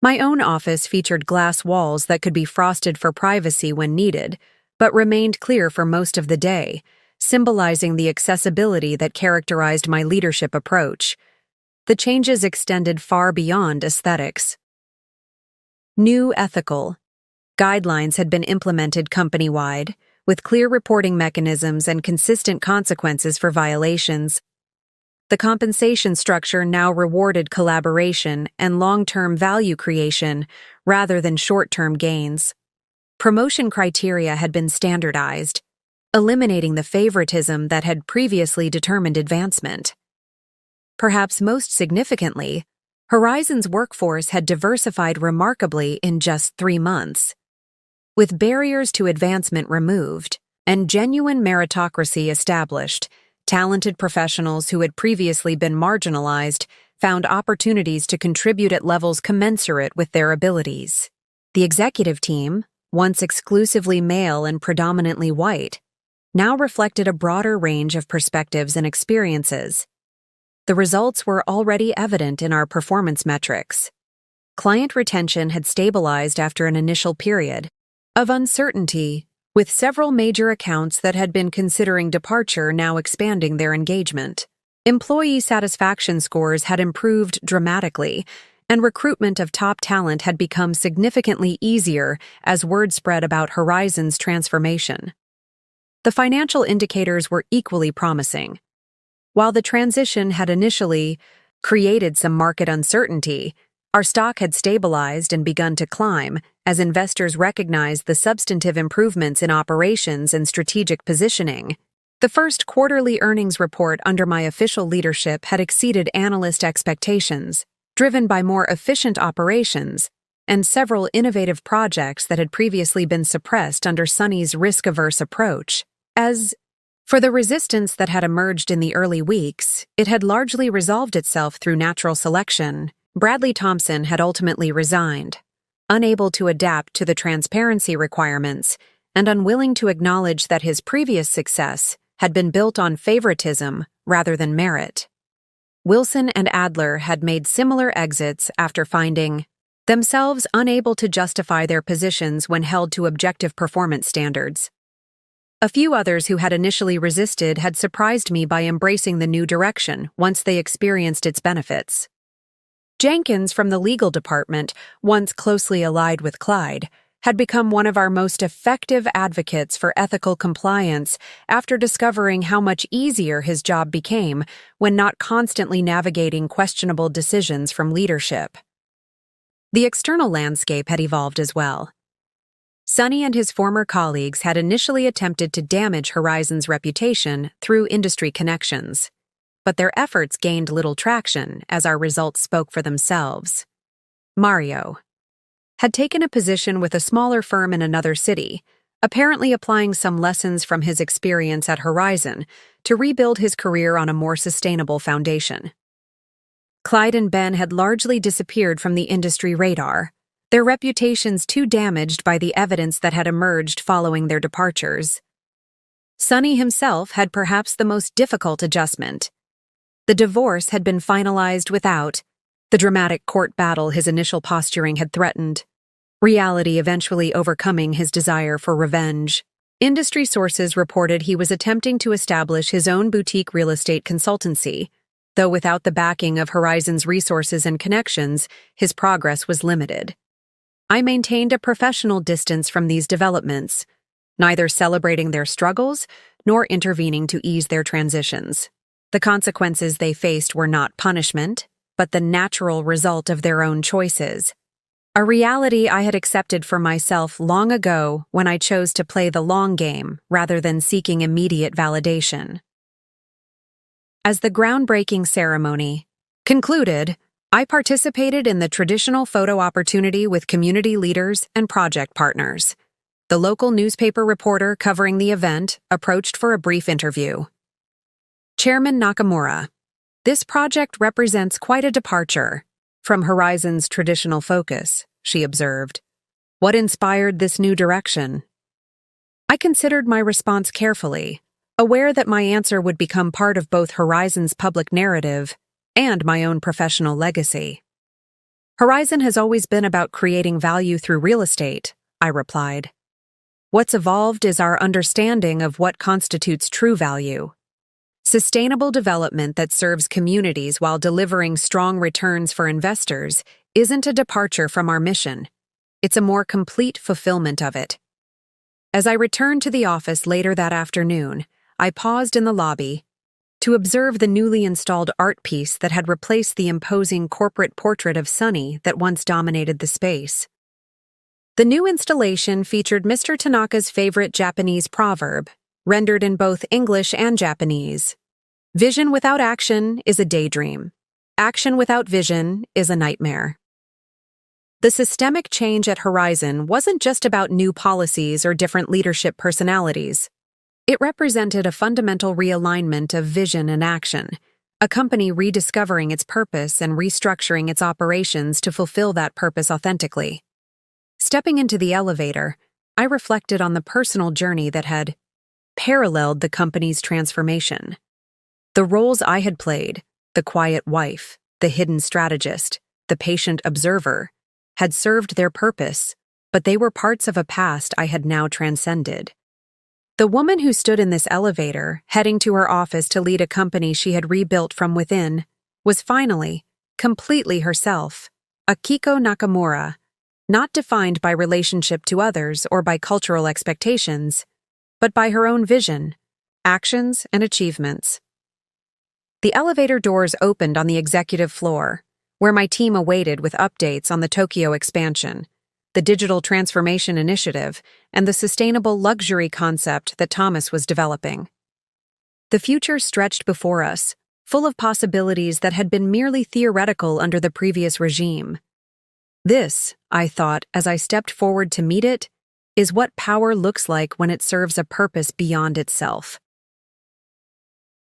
A: My own office featured glass walls that could be frosted for privacy when needed, but remained clear for most of the day, symbolizing the accessibility that characterized my leadership approach. The changes extended far beyond aesthetics. New ethical guidelines had been implemented company-wide, with clear reporting mechanisms and consistent consequences for violations. The compensation structure now rewarded collaboration and long-term value creation rather than short-term gains. Promotion criteria had been standardized, eliminating the favoritism that had previously determined advancement. Perhaps most significantly, Horizon's workforce had diversified remarkably in just 3 months. With barriers to advancement removed and genuine meritocracy established, talented professionals who had previously been marginalized found opportunities to contribute at levels commensurate with their abilities. The executive team, once exclusively male and predominantly white, now reflected a broader range of perspectives and experiences. The results were already evident in our performance metrics. Client retention had stabilized after an initial period of uncertainty, with several major accounts that had been considering departure now expanding their engagement. Employee satisfaction scores had improved dramatically, and recruitment of top talent had become significantly easier as word spread about Horizon's transformation. The financial indicators were equally promising. While the transition had initially created some market uncertainty, our stock had stabilized and begun to climb as investors recognized the substantive improvements in operations and strategic positioning. The first quarterly earnings report under my official leadership had exceeded analyst expectations, driven by more efficient operations and several innovative projects that had previously been suppressed under Sunny's risk-averse approach. As for the resistance that had emerged in the early weeks, it had largely resolved itself through natural selection. Bradley Thompson had ultimately resigned, unable to adapt to the transparency requirements and unwilling to acknowledge that his previous success had been built on favoritism rather than merit. Wilson and Adler had made similar exits after finding themselves unable to justify their positions when held to objective performance standards. A few others who had initially resisted had surprised me by embracing the new direction once they experienced its benefits. Jenkins from the legal department, once closely allied with Clyde, had become one of our most effective advocates for ethical compliance after discovering how much easier his job became when not constantly navigating questionable decisions from leadership. The external landscape had evolved as well. Sunny and his former colleagues had initially attempted to damage Horizon's reputation through industry connections, but their efforts gained little traction as our results spoke for themselves. Mario had taken a position with a smaller firm in another city, apparently applying some lessons from his experience at Horizon to rebuild his career on a more sustainable foundation. Clyde and Ben had largely disappeared from the industry radar, their reputations too damaged by the evidence that had emerged following their departures. Sunny himself had perhaps the most difficult adjustment. The divorce had been finalized without the dramatic court battle his initial posturing had threatened, reality eventually overcoming his desire for revenge. Industry sources reported he was attempting to establish his own boutique real estate consultancy, though without the backing of Horizon's resources and connections, his progress was limited. I maintained a professional distance from these developments, neither celebrating their struggles nor intervening to ease their transitions. The consequences they faced were not punishment, but the natural result of their own choices. A reality I had accepted for myself long ago when I chose to play the long game rather than seeking immediate validation. As the groundbreaking ceremony concluded, I participated in the traditional photo opportunity with community leaders and project partners. The local newspaper reporter covering the event approached for a brief interview. Chairman Nakamura, this project represents quite a departure from Horizon's traditional focus, she observed. What inspired this new direction? I considered my response carefully, aware that my answer would become part of both Horizon's public narrative and my own professional legacy. Horizon has always been about creating value through real estate, I replied. What's evolved is our understanding of what constitutes true value. Sustainable development that serves communities while delivering strong returns for investors isn't a departure from our mission. It's a more complete fulfillment of it. As I returned to the office later that afternoon, I paused in the lobby to observe the newly installed art piece that had replaced the imposing corporate portrait of Sunny that once dominated the space. The new installation featured Mr. Tanaka's favorite Japanese proverb, rendered in both English and Japanese. Vision without action is a daydream. Action without vision is a nightmare. The systemic change at Horizon wasn't just about new policies or different leadership personalities. It represented a fundamental realignment of vision and action, a company rediscovering its purpose and restructuring its operations to fulfill that purpose authentically. Stepping into the elevator, I reflected on the personal journey that had paralleled the company's transformation. The roles I had played, the quiet wife, the hidden strategist, the patient observer, had served their purpose, but they were parts of a past I had now transcended. The woman who stood in this elevator, heading to her office to lead a company she had rebuilt from within, was finally, completely herself, Akiko Nakamura, not defined by relationship to others or by cultural expectations, but by her own vision, actions, and achievements. The elevator doors opened on the executive floor, where my team awaited with updates on the Tokyo expansion, the digital transformation initiative, and the sustainable luxury concept that Thomas was developing. The future stretched before us, full of possibilities that had been merely theoretical under the previous regime. This, I thought as I stepped forward to meet it, is what power looks like when it serves a purpose beyond itself.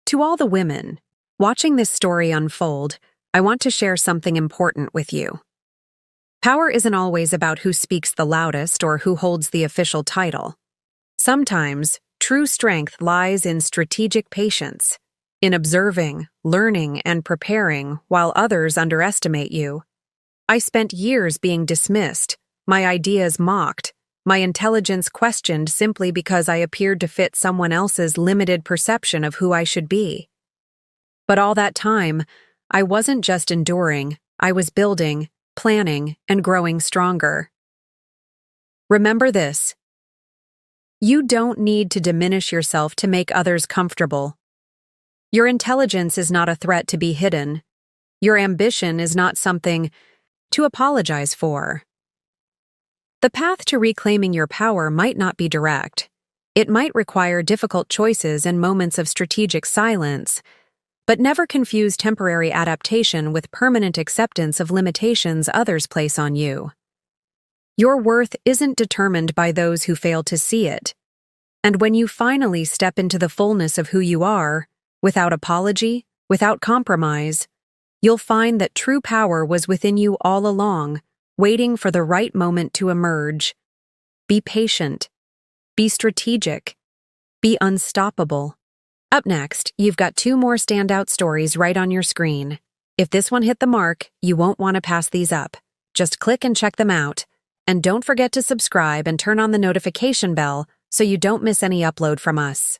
A: To all the women, watching this story unfold, I want to share something important with you. Power isn't always about who speaks the loudest or who holds the official title. Sometimes, true strength lies in strategic patience, in observing, learning, and preparing while others underestimate you. I spent years being dismissed, my ideas mocked, my intelligence questioned simply because I appeared to fit someone else's limited perception of who I should be. But all that time, I wasn't just enduring, I was building, planning, and growing stronger. Remember this. You don't need to diminish yourself to make others comfortable. Your intelligence is not a threat to be hidden. Your ambition is not something to apologize for. The path to reclaiming your power might not be direct. It might require difficult choices and moments of strategic silence, but never confuse temporary adaptation with permanent acceptance of limitations others place on you. Your worth isn't determined by those who fail to see it. And when you finally step into the fullness of who you are, without apology, without compromise, you'll find that true power was within you all along, waiting for the right moment to emerge. Be patient. Be strategic. Be unstoppable. Up next, you've got 2 more standout stories right on your screen. If this one hit the mark, you won't want to pass these up. Just click and check them out. And don't forget to subscribe and turn on the notification bell so you don't miss any upload from us.